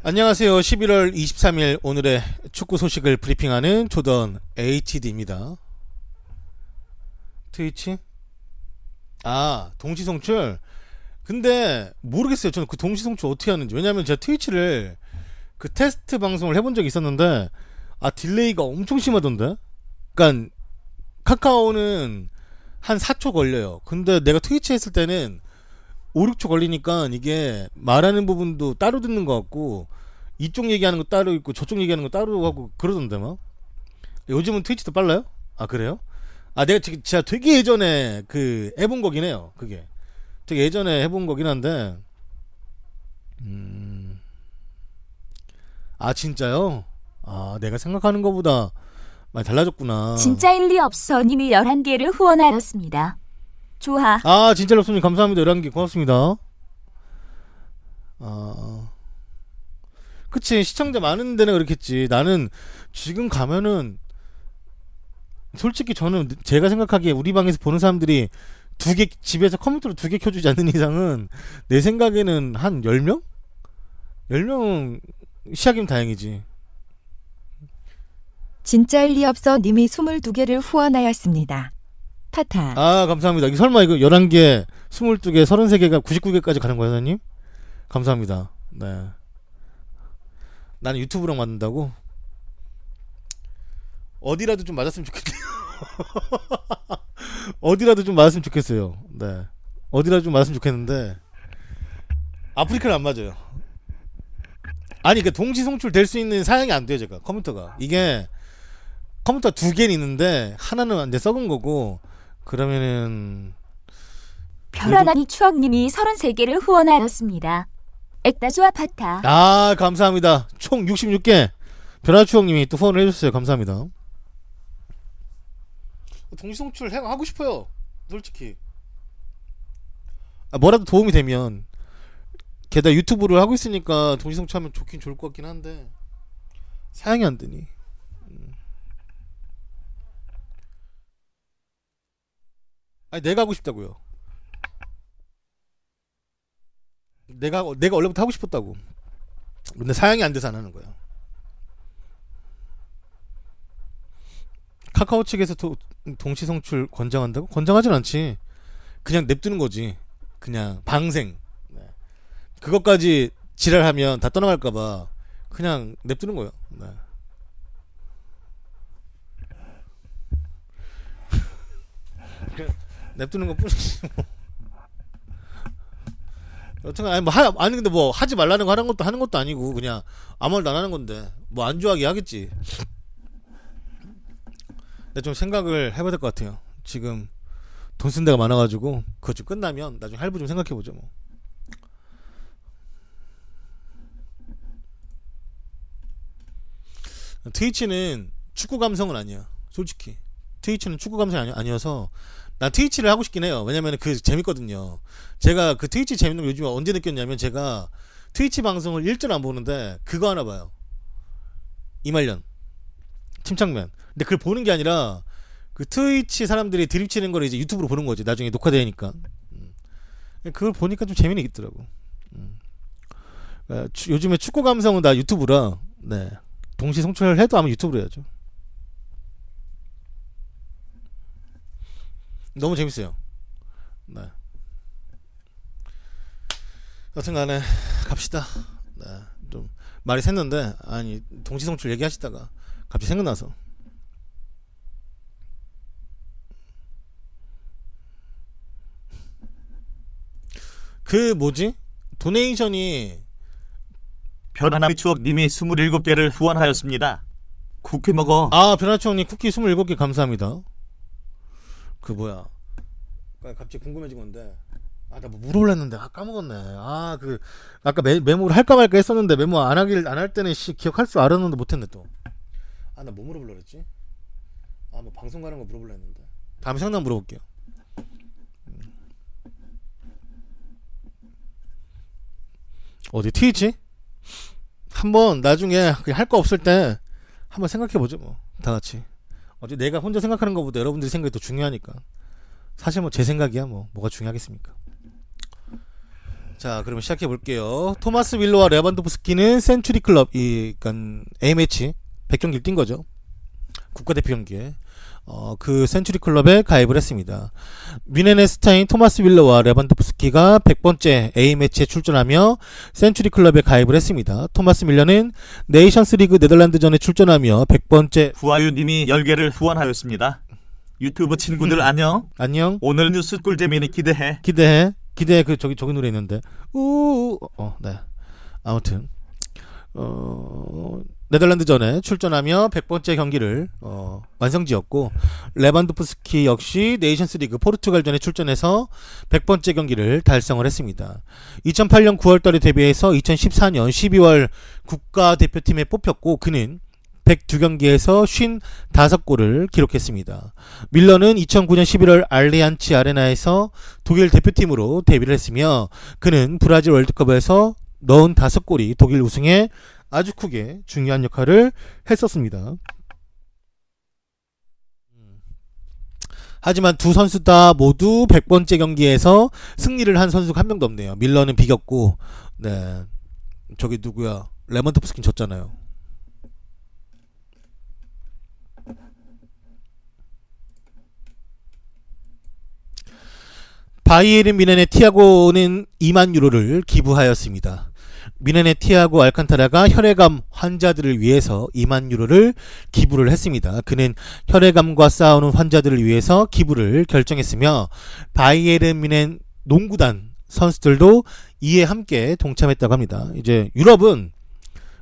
안녕하세요. 11월 23일 오늘의 축구 소식을 브리핑하는 조던 HD입니다. 트위치? 동시 송출? 근데 모르겠어요. 저는 그 동시 송출 어떻게 하는지. 왜냐면 제가 트위치를 그 테스트 방송을 해본 적이 있었는데 딜레이가 엄청 심하던데. 그러니까 카카오는 한 4초 걸려요. 근데 내가 트위치 했을 때는 5, 6초 걸리니까 이게 말하는 부분도 따로 듣는 것 같고 이쪽 얘기하는 거 따로 있고 저쪽 얘기하는 거 따로 하고 그러던데 막. 요즘은 트위치도 빨라요? 그래요? 내가 진짜 되게 예전에 해본 거긴 해요. 그게 되게 예전에 해본 거긴 한데 진짜요? 내가 생각하는 거보다 많이 달라졌구나. 진짜 일리 없어 님이 11개를 후원하였습니다. 좋아. 진짜 없으님 감사합니다. 11개 고맙습니다. 그치, 시청자 많은 데는 그렇겠지. 나는 지금 가면은 솔직히 저는 제가 생각하기에 우리 방에서 보는 사람들이 집에서 컴퓨터로 2개 켜주지 않는 이상은 내 생각에는 한 10명? 10명 시작이면 다행이지. 진짜 일리 없어 님이 22개를 후원하였습니다. 타타. 감사합니다. 설마 이거 11개, 22개, 33개가 99개까지 가는 거야, 사장님? 감사합니다. 네. 나는 유튜브랑 맞는다고? 어디라도 좀 맞았으면 좋겠네요. 어디라도 좀 맞았으면 좋겠어요. 네. 어디라도 좀 맞았으면 좋겠는데 아프리카는 안 맞아요. 동시 송출 될 수 있는 사양이 안 돼요, 제가. 컴퓨터가. 이게 컴퓨터 2개는 있는데 하나는 이제 썩은 거고, 그러면은 별하나니 추억님이 33개를 후원하였습니다. 액다주와 파타. 감사합니다. 총 66개 별하 추억님이 또 후원을 해줬어요. 감사합니다. 동시 송출 하고 싶어요, 솔직히. 뭐라도 도움이 되면. 게다가 유튜브를 하고 있으니까 동시 송출하면 좋긴 좋을 것 같긴 한데 사양이 안 되니. 내가 하고 싶다고요. 내가 원래부터 하고 싶었다고. 근데 사양이 안 돼서 안 하는 거야. 카카오 측에서 동시 송출 권장한다고? 권장하진 않지. 그냥 냅두는 거지. 그냥 방생. 그것까지 지랄하면 다 떠나갈까봐 그냥 냅두는 거예요. 네. 냅두는 것 뿐이지 뭐. 여튼간 근데 하지 말라는 거 하는 것도 아니고 그냥 아무 말도 안 하는 건데 안 좋아하게 하겠지. 근데 좀 생각을 해봐야 될 것 같아요. 지금 돈 쓴 데가 많아가지고 그거 좀 끝나면 나중에 할부 좀 생각해보죠 뭐. 트위치는 축구 감성은 아니야, 솔직히. 트위치는 축구 감성이 아니어서 난 트위치를 하고 싶긴 해요. 왜냐면 재밌거든요. 제가 트위치 재밌는 거 요즘에 언제 느꼈냐면, 제가 트위치 방송을 일절 안 보는데 그거 하나 봐요. 이말년 침착맨. 근데 그걸 보는 게 아니라 트위치 사람들이 드립치는 걸 이제 유튜브로 보는 거지, 나중에 녹화되니까. 그걸 보니까 좀 재미는 있더라고. 요즘에 축구 감성은 다 유튜브라. 네. 동시 송출을 해도 아마 유튜브로 해야죠. 너무 재밌어요. 네. 여튼간에 갑시다. 네. 좀 말이 샜는데 동시 송출 얘기하시다가 갑자기 생각나서. 도네이션이 별하나의 추억님이 27개를 후원하였습니다. 쿠키 먹어. 별하추억님 쿠키 27개 감사합니다. 갑자기 궁금해진 건데 나 뭐 물어보려 했는데 까먹었네. 아까 메모를 할까 말까 했었는데 메모 안 할 때는 기억할 줄 알았는데 못했네 또. 나 뭐 물어보려 그랬지? 뭐 방송 가는 거 물어보려 했는데 다음에 생각나면 물어볼게요. 어디 트위치? 한번 나중에 할 거 없을 때 한번 생각해보죠 뭐, 다같이. 어차피 내가 혼자 생각하는 것보다 여러분들이 생각이 더 중요하니까. 사실 제 생각이야 뭐가 중요하겠습니까. 자, 그러면 시작해 볼게요. 토마스 윌러와 레반도프스키는 센츄리 클럽, 그러니까 A매치 100경기를 뛴 거죠. 국가대표 경기에. 그 센츄리 클럽에 가입을 했습니다. 뮌헨의 스타인 토마스 윌러와 레반도프스키가 100번째 A매치에 출전하며 센츄리 클럽에 가입을 했습니다. 토마스 밀러는 네이션스 리그 네덜란드전에 출전하며 100번째 후아유님이 10개를 후원하였습니다. 유튜브 친구들 안녕. 안녕. 오늘 뉴스 꿀재미니 기대해. 기대해. 저기 노래 있는데. 네. 아무튼 네덜란드전에 출전하며 100번째 경기를 완성지었고, 레반도프스키 역시 네이션스리그 포르투갈전에 출전해서 100번째 경기를 달성을 했습니다. 2008년 9월달에 데뷔해서 2014년 12월 국가대표팀에 뽑혔고, 그는 102경기에서 55골을 기록했습니다. 밀러는 2009년 11월 알리안츠 아레나에서 독일 대표팀으로 데뷔를 했으며, 그는 브라질 월드컵에서 넣은 5골이 독일 우승에 아주 크게 중요한 역할을 했었습니다. 하지만 두 선수 다 모두 100번째 경기에서 승리를 한 선수가 한 명도 없네요. 밀러는 비겼고, 네, 저기 누구야, 레반도프스키는 졌잖아요. 바이에른 뮌헨의 티아고는 2만 유로를 기부하였습니다. 뮌헨의 티아고 알칸타라가 혈액암 환자들을 위해서 2만 유로를 기부를 했습니다. 그는 혈액암과 싸우는 환자들을 위해서 기부를 결정했으며, 바이에른 뮌헨 농구단 선수들도 이에 함께 동참했다고 합니다. 이제 유럽은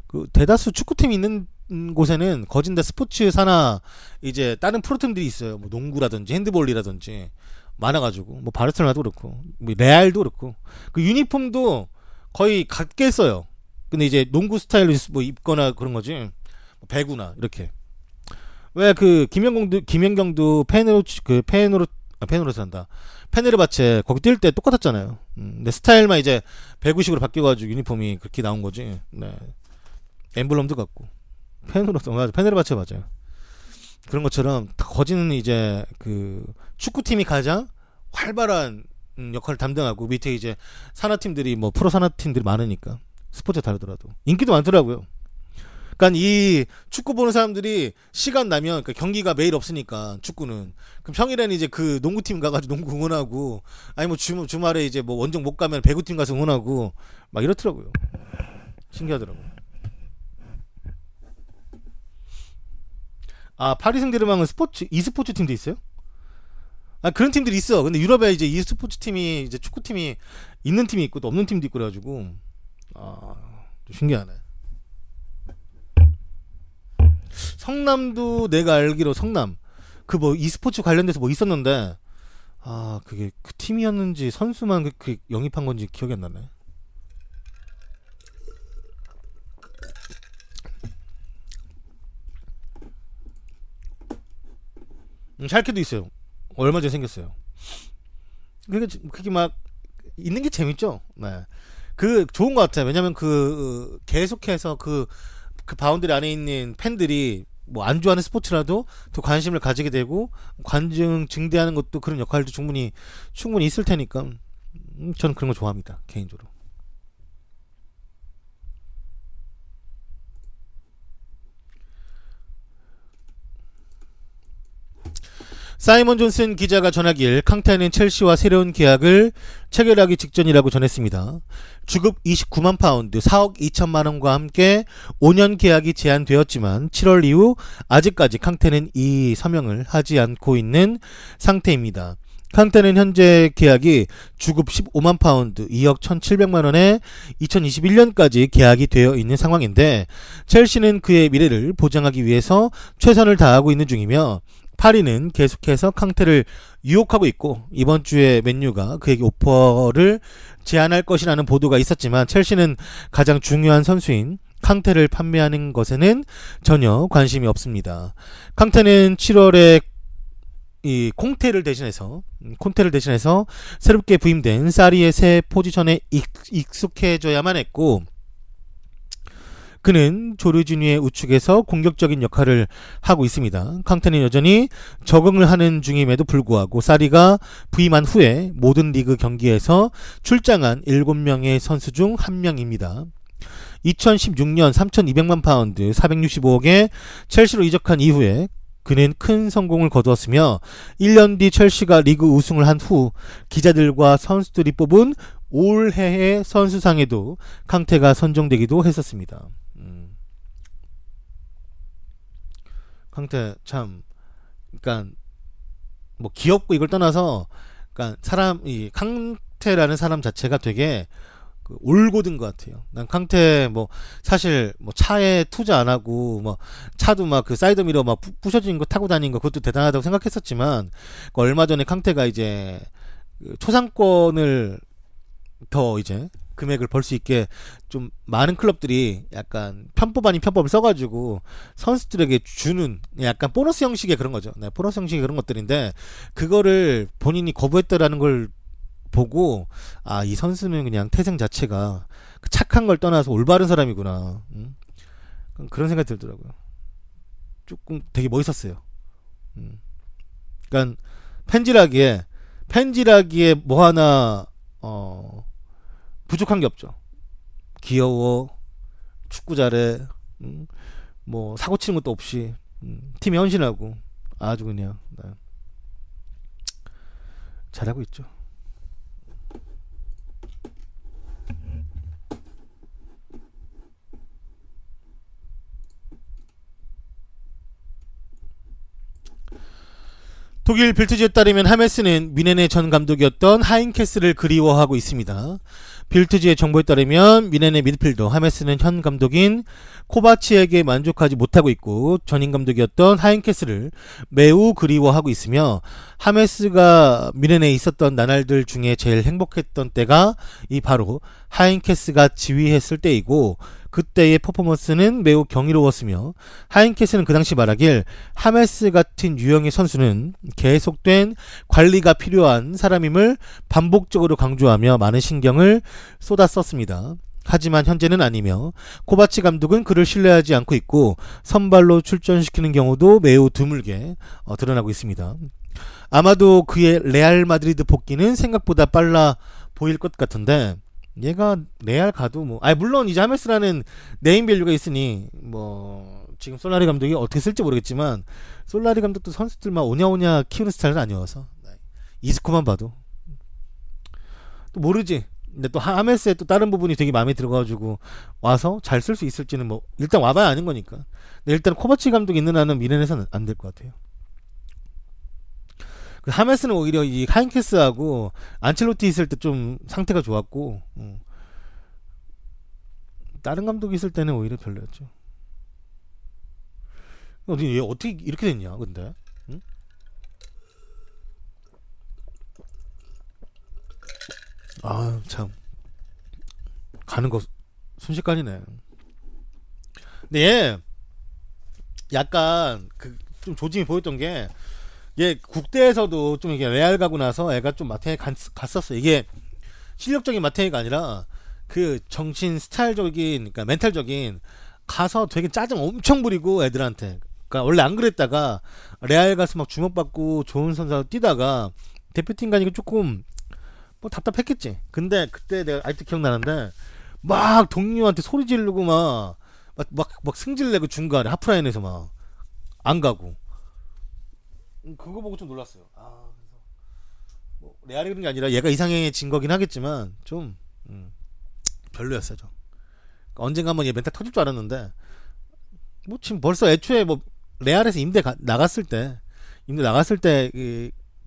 그 대다수 축구팀이 있는 곳에는 거진다 스포츠 산하 이제 다른 프로팀들이 있어요. 뭐 농구라든지 핸드볼이라든지 많아가지고, 뭐 바르셀로나도 그렇고 뭐 레알도 그렇고, 그 유니폼도 거의 같게 써요. 근데 이제 농구 스타일로 뭐 입거나 그런 거지, 뭐 배구나 이렇게. 왜 그 김연경도 페네르바체 거기 뛸 때 똑같았잖아요. 근데 스타일만 이제 배구식으로 바뀌어가지고 유니폼이 그렇게 나온 거지. 네. 엠블럼도 같고. 페네르바체 맞아요. 그런 것처럼 거지는 이제 그 축구팀이 가장 활발한 역할을 담당하고, 밑에 이제 산하팀들이 뭐 프로 산하팀들이 많으니까 스포츠가 다르더라도 인기도 많더라고요. 그러니까 이 축구 보는 사람들이 시간 나면, 그러니까 경기가 매일 없으니까 축구는, 그럼 평일에는 이제 그 농구팀 가가지고 농구 응원하고, 아니 뭐 주말에 이제 뭐 원정 못 가면 배구팀 가서 응원하고 막 이렇더라고요. 신기하더라고요. 아, 파리 생제르맹은 e스포츠 팀도 있어요? 아, 그런 팀들이 있어. 근데 유럽에 이제 e스포츠 팀이, 이제 축구팀이 있는 팀이 있고 또 없는 팀도 있고 그래가지고, 좀 신기하네. 성남도 내가 알기로 성남 그 뭐 e스포츠 관련돼서 뭐 있었는데, 그게 그 팀이었는지 선수만 그 영입한 건지 기억이 안 나네. 샬케도 있어요. 얼마 전에 생겼어요. 그게 막 있는 게 재밌죠. 네. 그 좋은 것 같아요. 왜냐면 계속해서 그 바운드리 안에 있는 팬들이 뭐 안 좋아하는 스포츠라도 더 관심을 가지게 되고, 관중 증대하는 것도 그런 역할도 충분히 있을 테니까, 저는 그런 거 좋아합니다, 개인적으로. 사이먼 존슨 기자가 전하길 캉테는 첼시와 새로운 계약을 체결하기 직전이라고 전했습니다. 주급 29만 파운드 4억 2천만 원과 함께 5년 계약이 제한되었지만 7월 이후 아직까지 캉테는 이 서명을 하지 않고 있는 상태입니다. 캉테는 현재 계약이 주급 15만 파운드 2억 1,700만 원에 2021년까지 계약이 되어 있는 상황인데, 첼시는 그의 미래를 보장하기 위해서 최선을 다하고 있는 중이며, 파리는 계속해서 캉테를 유혹하고 있고, 이번 주에 맨유가 그에게 오퍼를 제안할 것이라는 보도가 있었지만, 첼시는 가장 중요한 선수인 캉테를 판매하는 것에는 전혀 관심이 없습니다. 캉테는 7월에 이 콘테를 대신해서 새롭게 부임된 사리의 새 포지션에 익숙해져야만 했고, 그는 조르지니의 우측에서 공격적인 역할을 하고 있습니다. 캉테는 여전히 적응을 하는 중임에도 불구하고 사리가 부임한 후에 모든 리그 경기에서 출장한 7명의 선수 중 한 명입니다. 2016년 3,200만 파운드 465억에 첼시로 이적한 이후에 그는 큰 성공을 거두었으며 1년 뒤 첼시가 리그 우승을 한 후 기자들과 선수들이 뽑은 올해의 선수상에도 캉테가 선정되기도 했었습니다. 캉테 참, 그러니까 뭐 귀엽고 이걸 떠나서, 그러니까 이 캉테라는 사람 자체가 되게 올곧은 것 같아요. 난 캉테 뭐 사실 뭐 차에 투자 안 하고 뭐 차도 막 그 사이드 미러 막 부셔진 거 타고 다니는 거 그것도 대단하다고 생각했었지만, 얼마 전에 캉테가 이제 초상권을 더 이제 금액을 벌 수 있게 좀 많은 클럽들이 약간 편법 아닌 편법을 써가지고 선수들에게 주는 약간 보너스 형식의 그런 거죠. 네, 보너스 형식의 그런 것들인데, 그거를 본인이 거부했다라는 걸 보고, 아, 이 선수는 그냥 태생 자체가 착한 걸 떠나서 올바른 사람이구나. 그런 생각이 들더라고요. 조금 되게 멋있었어요. 그러니까 펜지라기에 뭐 하나 부족한 게 없죠. 귀여워, 축구 잘해, 뭐 사고 치는 것도 없이 팀에 헌신하고 아주 그냥 잘하고 있죠. 독일 빌트지에 따르면 하메스는 미넨의 전 감독이었던 하인케스를 그리워하고 있습니다. 빌트지의 정보에 따르면 미넨의 미드필더 하메스는 현 감독인 코바치에게 만족하지 못하고 있고, 전임 감독이었던 하인케스를 매우 그리워하고 있으며, 하메스가 미넨에 있었던 나날들 중에 제일 행복했던 때가 이 바로 하인케스가 지휘했을 때이고, 그때의 퍼포먼스는 매우 경이로웠으며, 하인케스는 그 당시 말하길 하메스 같은 유형의 선수는 계속된 관리가 필요한 사람임을 반복적으로 강조하며 많은 신경을 쏟았었습니다. 하지만 현재는 아니며, 코바치 감독은 그를 신뢰하지 않고 있고 선발로 출전시키는 경우도 매우 드물게 드러나고 있습니다. 아마도 그의 레알 마드리드 복귀는 생각보다 빨라 보일 것 같은데, 얘가 레알 가도 뭐, 물론 이제 하메스라는 네임밸류가 있으니 뭐 지금 솔라리 감독이 어떻게 쓸지 모르겠지만, 솔라리 감독도 선수들 막 오냐오냐 키우는 스타일은 아니어서 이스코만 봐도 또 모르지. 근데 또 하메스의 또 다른 부분이 되게 마음에 들어가지고 와서 잘 쓸 수 있을지는 뭐 일단 와봐야 아는 거니까. 근데 일단 코바치 감독 있는 한은 미넨에서는 안 될 것 같아요. 그 하메스는 오히려 이 하인케스하고 안첼로티 있을 때 좀 상태가 좋았고, 다른 감독이 있을 때는 오히려 별로였죠. 얘 어떻게 이렇게 됐냐 근데? 응? 아, 참 가는 거 순식간이네. 근데 얘 약간 좀 조짐이 보였던 게, 얘 국대에서도 좀 이게 레알 가고 나서 애가 좀 마테에 갔었어. 이게 실력적인 마테이가 아니라 그 정신 스타일적인, 그러니까 멘탈적인, 가서 되게 짜증 엄청 부리고 애들한테. 그러니까 원래 안 그랬다가 레알 가서 막 주목받고 좋은 선수 뛰다가 대표팀 가니까 조금 뭐 답답했겠지. 근데 그때 내가 아직도 기억나는데, 막 동료한테 소리 지르고 막 승질 내고 중간에 하프라인에서 막 안 가고, 그거 보고 좀 놀랐어요. 그래서 뭐 레알이 그런 게 아니라 얘가 이상해진 거긴 하겠지만 좀 별로였어요. 좀. 그러니까 언젠가 한번 얘 멘탈 터질 줄 알았는데, 뭐 지금 벌써 애초에 뭐 레알에서 임대 나갔을 때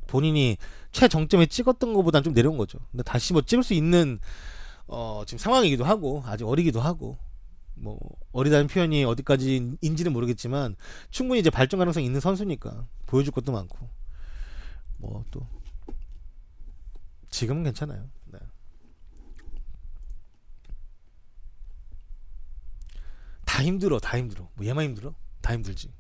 본인이 최정점에 찍었던 것보다는 좀 내려온 거죠. 근데 다시 뭐 찍을 수 있는 지금 상황이기도 하고, 아직 어리기도 하고, 뭐 어리다는 표현이 어디까지인지는 모르겠지만 충분히 이제 발전 가능성이 있는 선수니까 보여줄 것도 많고, 뭐 또 지금은 괜찮아요. 네. 다 힘들어. 뭐 얘만 힘들어? 다 힘들지.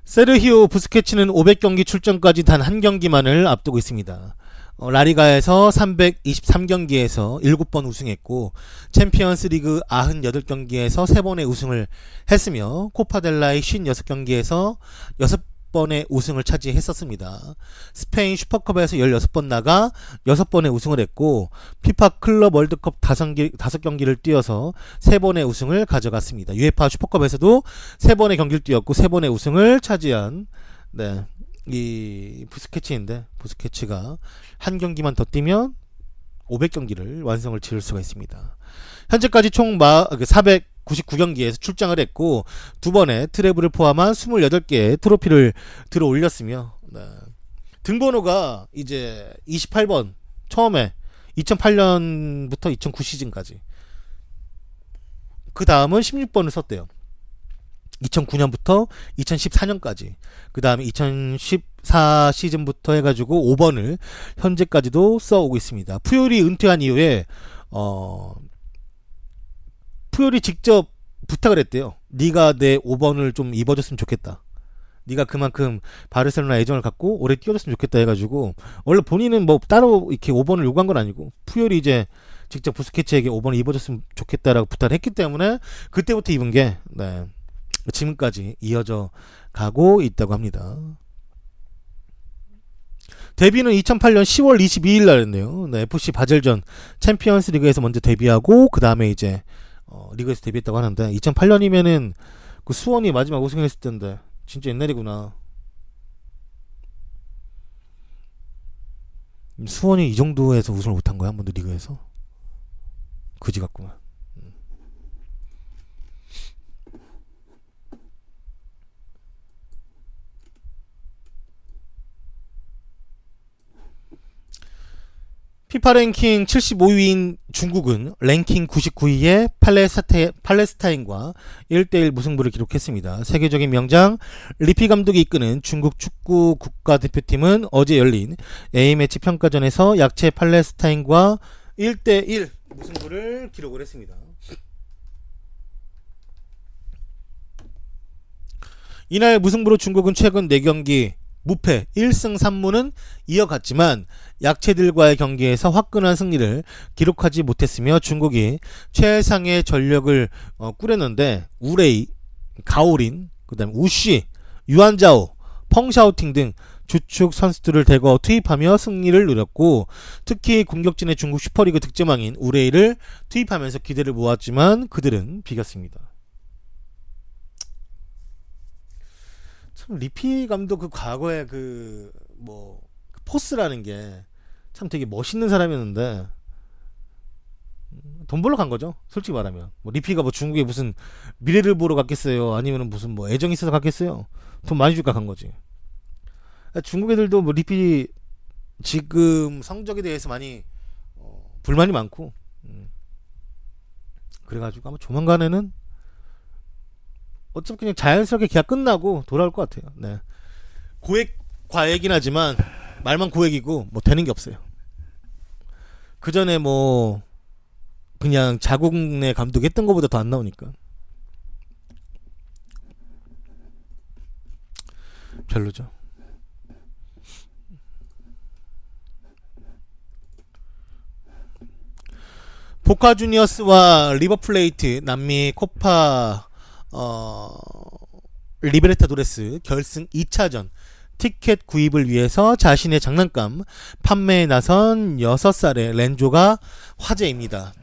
세르히오 부스케츠는 500경기 출전까지 단 한 경기만을 앞두고 있습니다. 라리가에서 323경기에서 7번 우승했고 챔피언스 리그 98경기에서 3번의 우승을 했으며 코파델라의 56경기에서 6번의 우승을 차지했었습니다. 스페인 슈퍼컵에서 16번 나가 6번의 우승을 했고 피파 클럽 월드컵 5경기를 뛰어서 3번의 우승을 가져갔습니다. UEFA 슈퍼컵에서도 3번의 경기를 뛰었고 3번의 우승을 차지한 이 부스케치인데 부스케치가 한 경기만 더 뛰면 500경기를 완성을 지을 수가 있습니다. 현재까지 총 499경기에서 출장을 했고 2번의 트래블을 포함한 28개의 트로피를 들어 올렸으며 등번호가 이제 28번 처음에 2008년부터 2009 시즌까지 그 다음은 16번을 썼대요. 2009년부터 2014년까지 그 다음에 2014 시즌부터 해가지고 5번을 현재까지도 써오고 있습니다. 푸요리 은퇴한 이후에 푸요리 직접 부탁을 했대요. 네가 내 5번을 좀 입어줬으면 좋겠다. 네가 그만큼 바르셀로나 애정을 갖고 오래 뛰어줬으면 좋겠다 해가지고 원래 본인은 뭐 따로 이렇게 5번을 요구한 건 아니고 푸요리 이제 직접 부스케치에게 5번을 입어줬으면 좋겠다라고 부탁을 했기 때문에 그때부터 입은 게 지금까지 이어져 가고 있다고 합니다. 데뷔는 2008년 10월 22일 날이었네요. FC 바젤전 챔피언스 리그에서 먼저 데뷔하고 그 다음에 이제 리그에서 데뷔했다고 하는데 2008년이면은 그 수원이 마지막 우승했을 텐데 진짜 옛날이구나. 수원이 이 정도에서 우승을 못한 거야? 한 번도 리그에서? 그지 같구만. 피파 랭킹 75위인 중국은 랭킹 99위의 팔레스타인과 1대1 무승부를 기록했습니다. 세계적인 명장 리피 감독이 이끄는 중국 축구 국가대표팀은 어제 열린 A매치 평가전에서 약체 팔레스타인과 1대1 무승부를 기록을 했습니다. 이날 무승부로 중국은 최근 4경기 무패 1승 3무는 이어갔지만 약체들과의 경기에서 화끈한 승리를 기록하지 못했으며 중국이 최상의 전력을 꾸렸는데 우레이, 가오린, 그 다음에 우쉬, 유한자오, 펑샤오팅 등 주축 선수들을 대거 투입하며 승리를 누렸고 특히 공격진의 중국 슈퍼리그 득점왕인 우레이를 투입하면서 기대를 모았지만 그들은 비겼습니다. 리피 감독 그 과거에 그 포스라는 게 참 되게 멋있는 사람이었는데 돈 벌러 간 거죠. 솔직히 말하면 리피가 중국에 무슨 미래를 보러 갔겠어요? 아니면 무슨 애정이 있어서 갔겠어요? 돈 많이 줄까 간 거지. 중국 애들도 리피 지금 성적에 대해서 많이 불만이 많고 그래가지고 아마 조만간에는 어차피 그냥 자연스럽게 계약 끝나고 돌아올 것 같아요. 네. 과액이긴 하지만 말만 고액이고 되는 게 없어요. 그 전에 그냥 자국 내 감독 했던 것보다 더 안 나오니까 별로죠. 보카 주니어스와 리버플레이트 남미 코파 리베르타도레스 결승 2차전 티켓 구입을 위해서 자신의 장난감 판매에 나선 6살의 렌조가 화제입니다.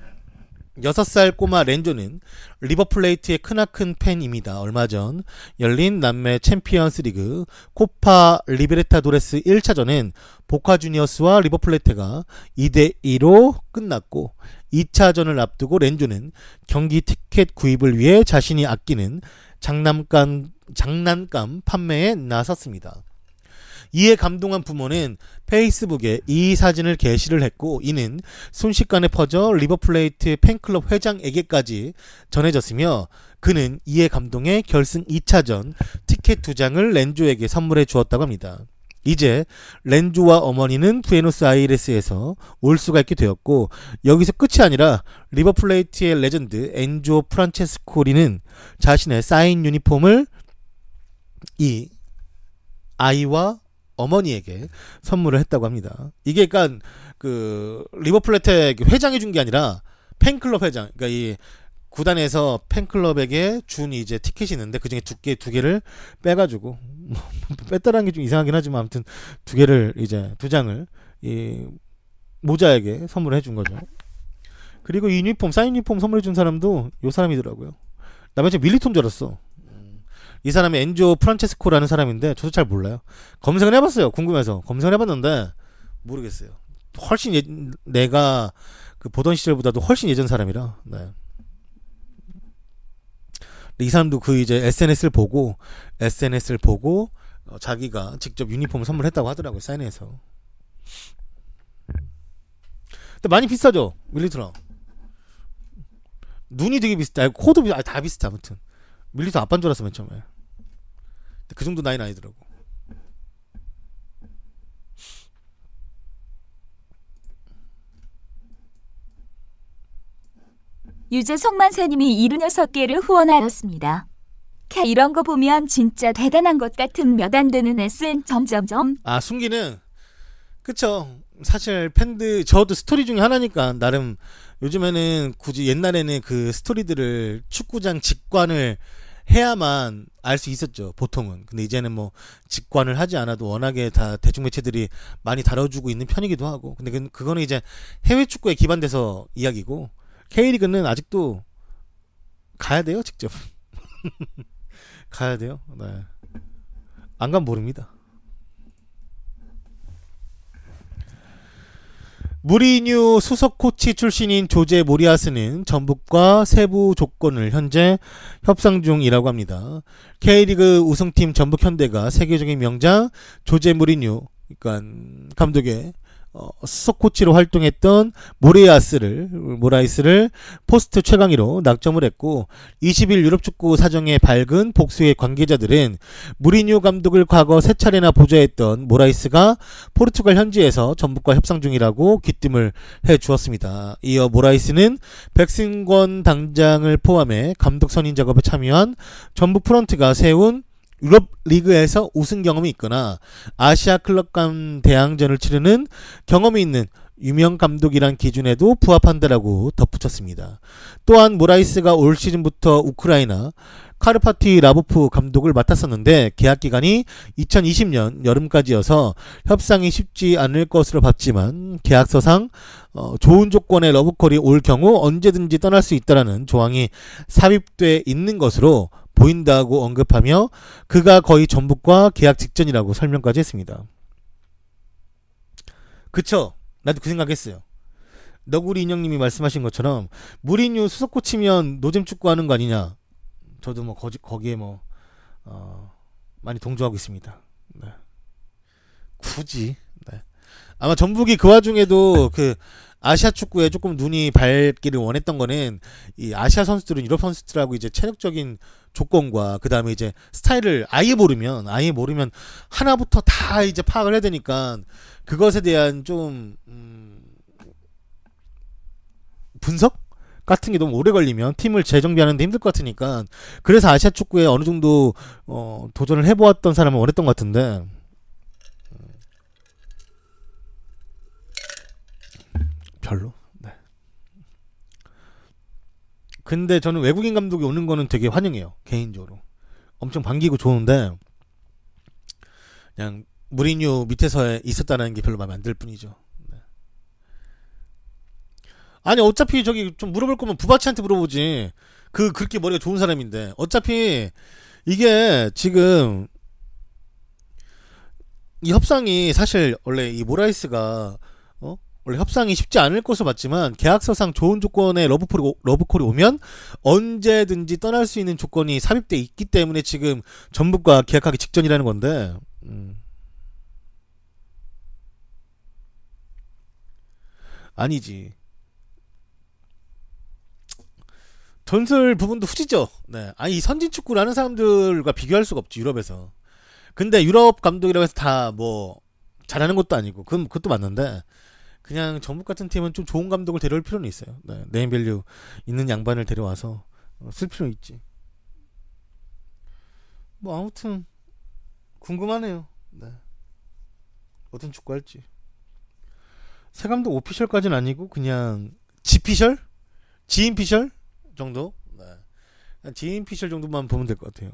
6살 꼬마 렌조는 리버플레이트의 크나큰 팬입니다. 얼마 전 열린 남미 챔피언스 리그 코파 리베르타도레스 1차전은 보카 주니어스와 리버플레이트가 2대2로 끝났고 2차전을 앞두고 렌조는 경기 티켓 구입을 위해 자신이 아끼는 장난감 판매에 나섰습니다. 이에 감동한 부모는 페이스북에 이 사진을 게시를 했고 이는 순식간에 퍼져 리버플레이트 팬클럽 회장에게까지 전해졌으며 그는 이에 감동해 결승 2차전 티켓 2장을 렌조에게 선물해 주었다고 합니다. 이제 렌조와 어머니는 부에노스아이레스에서 올 수가 있게 되었고 여기서 끝이 아니라 리버플레이트의 레전드 엔조 프란체스코리는 자신의 사인 유니폼을 이 아이와 어머니에게 선물을 했다고 합니다. 이게 그러니까 그 리버플레텍 회장이 준 게 아니라 팬클럽 회장, 그러니까 이 구단에서 팬클럽에게 준 이제 티켓이 있는데 그 중에 두 개를 빼가지고 뺐다라는 게 좀 이상하긴 하지만 아무튼 두 개를 이제 두 장을 이 모자에게 선물을 해준 거죠. 그리고 유니폼 사인 유니폼 선물해 준 사람도 요 사람이더라고요. 나 맨 처음 밀리톤 줄 알았어. 이 사람이 엔조 프란체스코라는 사람인데 저도 잘 몰라요. 검색을 해봤어요. 궁금해서 검색을 해봤는데 모르겠어요. 훨씬 내가 그 보던 시절보다도 훨씬 예전 사람이라. 네. 이 사람도 그 이제 SNS를 보고 자기가 직접 유니폼을 선물했다고 하더라고요. 사인해서. 근데 많이 비싸죠. 밀리터랑 눈이 되게 비슷해. 코도 다 비슷해. 아무튼 밀리터 아빠인 줄 알았어 맨 처음에. 그 정도 나이는 아니더라고. 유재석만사님이 76개를 후원하였습니다. 이런 거 보면 진짜 대단한 것 같은 몇 안 되는 SN 점점점. 아 숨기는 그쵸. 사실 팬들 저도 스토리 중에 하나니까 나름 요즘에는 굳이 옛날에는 그 스토리들을 축구장 직관을 해야만 알 수 있었죠 보통은. 근데 이제는 뭐 직관을 하지 않아도 워낙에 다 대중매체들이 많이 다뤄주고 있는 편이기도 하고. 근데 그거는 이제 해외 축구에 기반돼서 이야기고 K리그는 아직도 가야 돼요 직접. 가야 돼요. 네. 안 가면 모릅니다. 무리뉴 수석 코치 출신인 조제 모리아스는 전북과 세부 조건을 현재 협상 중이라고 합니다. K리그 우승팀 전북 현대가 세계적인 명장 조제 무리뉴 그러니까 감독의 수석 코치로 활동했던 모라이스를 포스트 최강위로 낙점을 했고 20일 유럽 축구 사정에 밝은 복수의 관계자들은 무리뉴 감독을 과거 3차례나 보좌했던 모라이스가 포르투갈 현지에서 전북과 협상 중이라고 귀띔을 해주었습니다. 이어 모라이스는 백승권 당장을 포함해 감독 선임 작업에 참여한 전북 프런트가 세운 유럽 리그에서 우승 경험이 있거나 아시아 클럽 간 대항전을 치르는 경험이 있는 유명 감독이란 기준에도 부합한다라고 덧붙였습니다. 또한 모라이스가 올 시즌부터 우크라이나 카르파티 라보프 감독을 맡았었는데 계약 기간이 2020년 여름까지여서 협상이 쉽지 않을 것으로 봤지만 계약서상 좋은 조건의 러브콜이 올 경우 언제든지 떠날 수 있다라는 조항이 삽입돼 있는 것으로 보인다고 언급하며 그가 거의 전북과 계약 직전이라고 설명까지 했습니다. 그쵸? 나도 그 생각했어요. 너구리 인형님이 말씀하신 것처럼 무리뉴 수석 코치면 노잼 축구하는 거 아니냐. 저도 뭐 거기에 뭐 많이 동조하고 있습니다. 네. 굳이 네. 아마 전북이 그 와중에도 그 아시아 축구에 조금 눈이 밝기를 원했던 거는 이 아시아 선수들은 유럽 선수들하고 이제 체력적인 조건과 그 다음에 이제 스타일을 아예 모르면 하나부터 다 이제 파악을 해야 되니까 그것에 대한 좀 분석 같은 게 너무 오래 걸리면 팀을 재정비하는데 힘들 것 같으니까 그래서 아시아 축구에 어느 정도 도전을 해보았던 사람은 원했던 것 같은데 별로. 네. 근데 저는 외국인 감독이 오는 거는 되게 환영해요. 개인적으로. 엄청 반기고 좋은데 그냥 무리뉴 밑에서 있었다는 게 별로 마음에 안 들 뿐이죠. 네. 아니 어차피 저기 좀 물어볼 거면 부바치한테 물어보지. 그렇게 머리가 좋은 사람인데 어차피 이게 지금 이 협상이 사실 원래 이 모라이스가 원래 협상이 쉽지 않을 것으로 봤지만 계약서상 좋은 조건의 러브콜이 오면 언제든지 떠날 수 있는 조건이 삽입돼 있기 때문에 지금 전북과 계약하기 직전이라는 건데 아니지. 전술 부분도 후지죠. 네. 아니 이 선진 축구를 하는 사람들과 비교할 수가 없지 유럽에서. 근데 유럽 감독이라고 해서 다 뭐 잘하는 것도 아니고 그것도 맞는데 그냥 전북 같은 팀은 좀 좋은 감독을 데려올 필요는 있어요. 네, 네임밸류 있는 양반을 데려와서 쓸 필요는 있지. 뭐 아무튼 궁금하네요. 네. 어떤 축구 할지. 새 감독 오피셜까지는 아니고 그냥 지피셜? 지인피셜 정도? 네. 지인피셜 정도만 보면 될 것 같아요.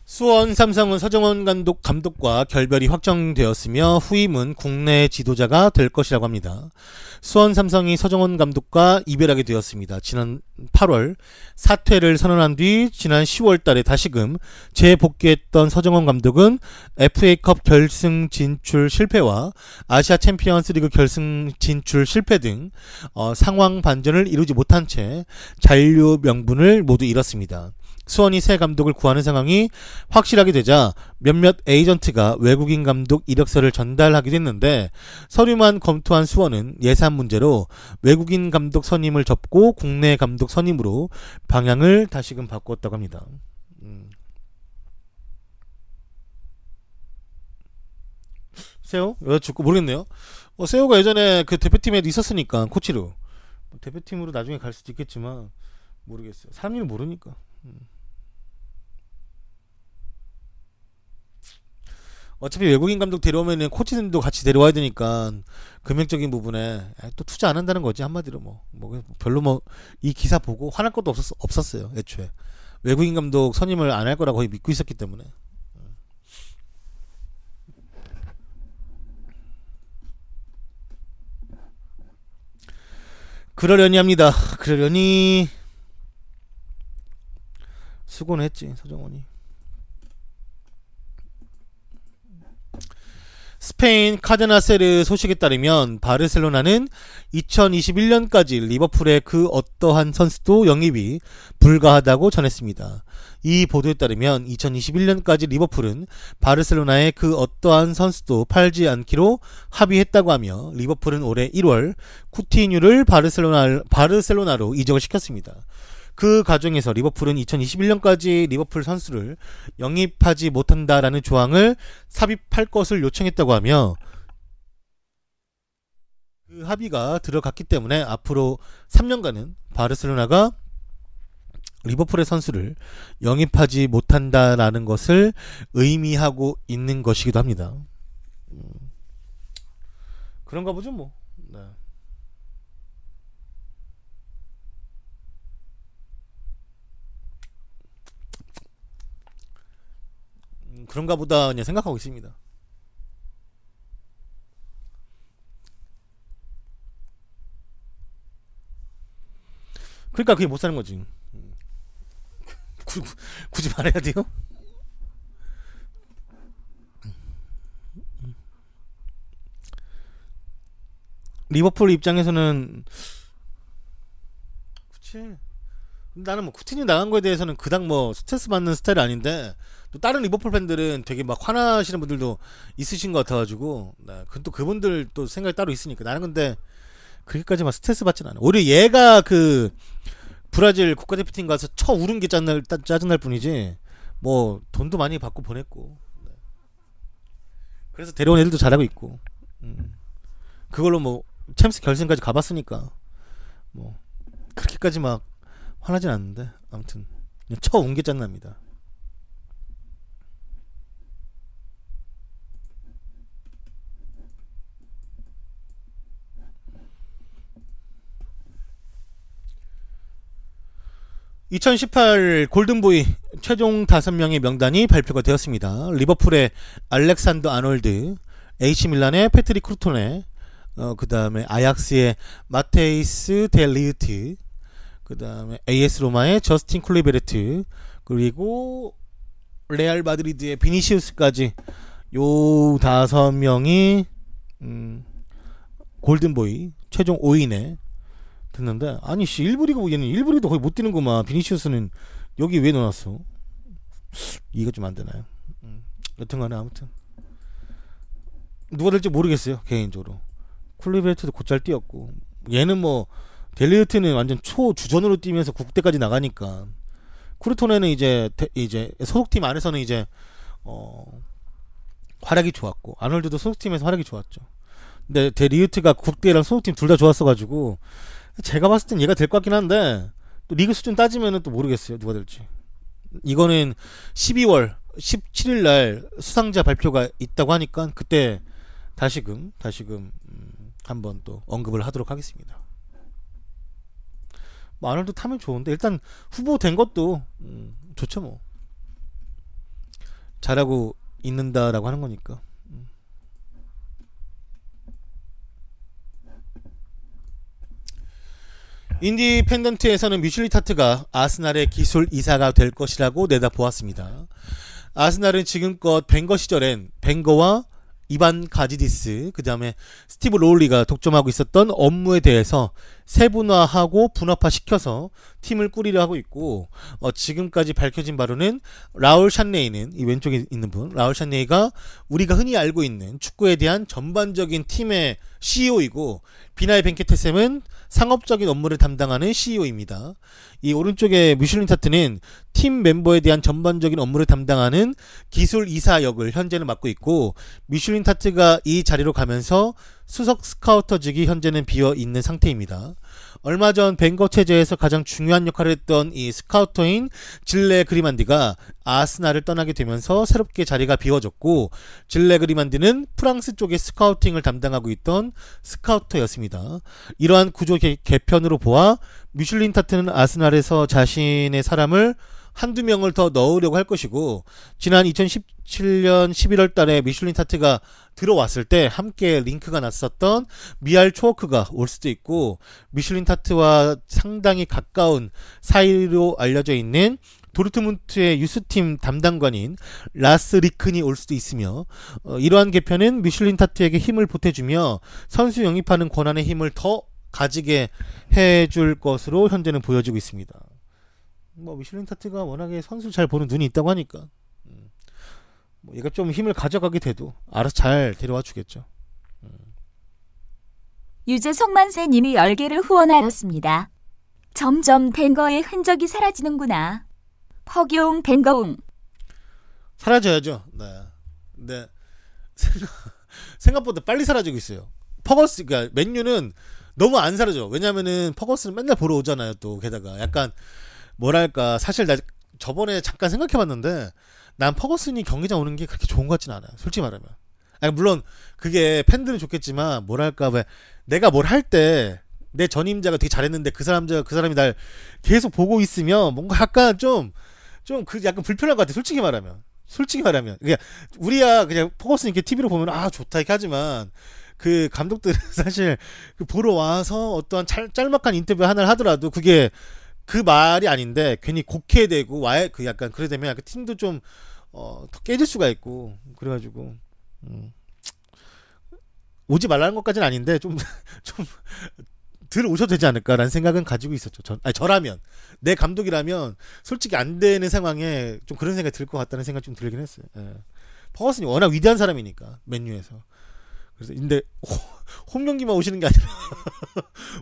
수원 삼성은 서정원 감독과 결별이 확정되었으며 후임은 국내 지도자가 될 것이라고 합니다. 수원 삼성이 서정원 감독과 이별하게 되었습니다. 지난 8월 사퇴를 선언한 뒤 지난 10월 달에 다시금 재복귀했던 서정원 감독은 FA컵 결승 진출 실패와 아시아 챔피언스 리그 결승 진출 실패 등 상황 반전을 이루지 못한 채 잔류 명분을 모두 잃었습니다. 수원이 새 감독을 구하는 상황이 확실하게 되자 몇몇 에이전트가 외국인 감독 이력서를 전달하기도 했는데 서류만 검토한 수원은 예산 문제로 외국인 감독 선임을 접고 국내 감독 선임으로 방향을 다시금 바꾸었다고 합니다. 세호? 여자축구 모르겠네요. 세호가 예전에 그 대표팀에도 있었으니까 코치로 대표팀으로 나중에 갈 수도 있겠지만 모르겠어요. 사람 일은 모르니까. 어차피 외국인 감독 데려오면은 코치들도 같이 데려와야 되니까 금액적인 부분에 또 투자 안 한다는 거지. 한마디로 뭐 별로 이 기사 보고 화날 것도 없었어요. 애초에 외국인 감독 선임을 안 할 거라고 거의 믿고 있었기 때문에. 그러려니 합니다. 그러려니 수고는 했지 서정원이. 스페인 카데나세르 소식에 따르면 바르셀로나는 2021년까지 리버풀의 그 어떠한 선수도 영입이 불가하다고 전했습니다. 이 보도에 따르면 2021년까지 리버풀은 바르셀로나의 그 어떠한 선수도 팔지 않기로 합의했다고 하며 리버풀은 올해 1월 쿠티뉴를 바르셀로나로 이적을 시켰습니다. 그 과정에서 리버풀은 2021년까지 리버풀 선수를 영입하지 못한다라는 조항을 삽입할 것을 요청했다고 하며 그 합의가 들어갔기 때문에 앞으로 3년간은 바르셀로나가 리버풀의 선수를 영입하지 못한다라는 것을 의미하고 있는 것이기도 합니다. 그런가 보죠 뭐. 네. 그런가 보다 그냥 생각하고 있습니다. 그러니까 그게 못 사는 거지. 굳이 말해야 돼요? 리버풀 입장에서는 그치. 나는 뭐 쿠티뉴 나간 거에 대해서는 그닥 뭐 스트레스 받는 스타일이 아닌데 또 다른 리버풀 팬들은 되게 막 화나시는 분들도 있으신 것 같아가지고 그건 또 그분들 또 생각이 따로 있으니까 나는 근데 그렇게까지 막 스트레스 받진 않아. 오히려 얘가 그 브라질 국가대표팀 가서 처 우는 게 짜증날 뿐이지 뭐 돈도 많이 받고 보냈고 그래서 데려온 애들도 잘하고 있고 그걸로 뭐 챔스 결승까지 가봤으니까 뭐 그렇게까지 막 화나진 않는데 아무튼 처 운 게 짜증납니다. (2018) 골든보이 최종 5명의 명단이 발표가 되었습니다. 리버풀의 알렉산더 아놀드, AC밀란의 패트릭 크루토네, 그 다음에 아약스의 마테이스 델 리우트, 그 다음에 AS 로마의 저스틴 쿨리베르트, 그리고 레알 마드리드의 비니시우스까지 요 5명이 골든보이 최종 5인에 됐는데 아니 씨 1부 리그 얘는 1부 리그도 거의 못 뛰는구만. 비니시우스는 여기 왜 넣어놨어? 이해가 좀 안되나요? 여튼간에 아무튼 누가 될지 모르겠어요 개인적으로. 쿨리베르트도 곧잘 뛰었고 얘는 뭐 델리우트는 완전 초주전으로 뛰면서 국대까지 나가니까 쿠르토네는 이제 소속팀 안에서는 이제 활약이 좋았고 아놀드도 소속팀에서 활약이 좋았죠. 근데 델리우트가 국대랑 소속팀 둘 다 좋았어가지고 제가 봤을 땐 얘가 될 것 같긴 한데 또 리그 수준 따지면은 또 모르겠어요. 누가 될지. 이거는 12월 17일 날 수상자 발표가 있다고 하니까 그때 다시금 한번 또 언급을 하도록 하겠습니다. 뭐 아놀드 타면 좋은데 일단 후보 된 것도 좋죠 뭐. 잘하고 있는다라고 하는 거니까. 인디펜던트에서는 뮤슐리 타트가 아스날의 기술 이사가 될 것이라고 내다보았습니다. 아스날은 지금껏 벵거 시절엔 벵거와 이반 가지디스, 그 다음에 스티브 로울리가 독점하고 있었던 업무에 대해서 세분화하고 분업화시켜서 팀을 꾸리려 하고 있고, 지금까지 밝혀진 바로는 라울 샨네이는, 이 왼쪽에 있는 분, 라울 샨네이가 우리가 흔히 알고 있는 축구에 대한 전반적인 팀의 CEO이고, 비나이 벤케테셈은 상업적인 업무를 담당하는 CEO입니다. 이 오른쪽에 뮤슐린 타트는 팀 멤버에 대한 전반적인 업무를 담당하는 기술 이사 역을 현재는 맡고 있고, 뮤슐린 타트가 이 자리로 가면서 수석 스카우터직이 현재는 비어 있는 상태입니다. 얼마 전 벵거 체제에서 가장 중요한 역할을 했던 이 스카우터인 질레 그리만디가 아스날을 떠나게 되면서 새롭게 자리가 비워졌고, 질레 그리만디는 프랑스 쪽의 스카우팅을 담당하고 있던 스카우터였습니다. 이러한 구조 개편으로 보아 뮤슐린 타트는 아스날에서 자신의 사람을 한두 명을 더 넣으려고 할 것이고, 지난 2017년 11월 달에 뮤슐린 타트가 들어왔을 때 함께 링크가 났었던 미알 초워크가 올 수도 있고, 뮤슐린 타트와 상당히 가까운 사이로 알려져 있는 도르트문트의 유스팀 담당관인 라스 리큰이 올 수도 있으며, 이러한 개편은 뮤슐린 타트에게 힘을 보태주며 선수 영입하는 권한의 힘을 더 가지게 해줄 것으로 현재는 보여지고 있습니다. 뭐 뮤슐린 타트가 워낙에 선수 잘 보는 눈이 있다고 하니까 뭐 얘가 좀 힘을 가져가게 돼도 알아서 잘 데려와 주겠죠. 유재석만세님이 10개를 후원하였습니다. 점점 벵거의 흔적이 사라지는구나. 허기용 벵거웅. 사라져야죠. 네. 생각보다 빨리 사라지고 있어요. 퍼거스, 그러니까 맨유는 너무 안 사라져. 왜냐면은 퍼거스는 맨날 보러 오잖아요. 또 게다가 약간 뭐랄까, 사실 나 저번에 잠깐 생각해봤는데 난 퍼거슨이 경기장 오는 게 그렇게 좋은 것 같진 않아요. 솔직히 말하면. 아니, 물론 그게 팬들은 좋겠지만 뭐랄까, 왜 내가 뭘 할 때 내 전임자가 되게 잘했는데 그 사람이 날 계속 보고 있으면 뭔가 약간 좀 그 약간 불편할 것 같아. 솔직히 말하면. 그냥 우리야 그냥 퍼거슨 이렇게 TV로 보면 아 좋다 이렇게 하지만, 그 감독들은 사실 그 보러 와서 어떠한 짤막한 인터뷰 하나를 하더라도 그게 그 말이 아닌데 괜히 곡해되고 그 약간 그래 되면 약간 팀도 좀 더 깨질 수가 있고, 그래가지고 오지 말라는 것까지는 아닌데 좀 들어오셔도 되지 않을까라는 생각은 가지고 있었죠. 저라면, 내 감독이라면 솔직히 안 되는 상황에 좀 그런 생각이 들 것 같다는 생각이 좀 들긴 했어요. 예. 퍼거슨이 워낙 위대한 사람이니까 맨유에서. 그래서 근데 홈 경기만 오시는 게 아니라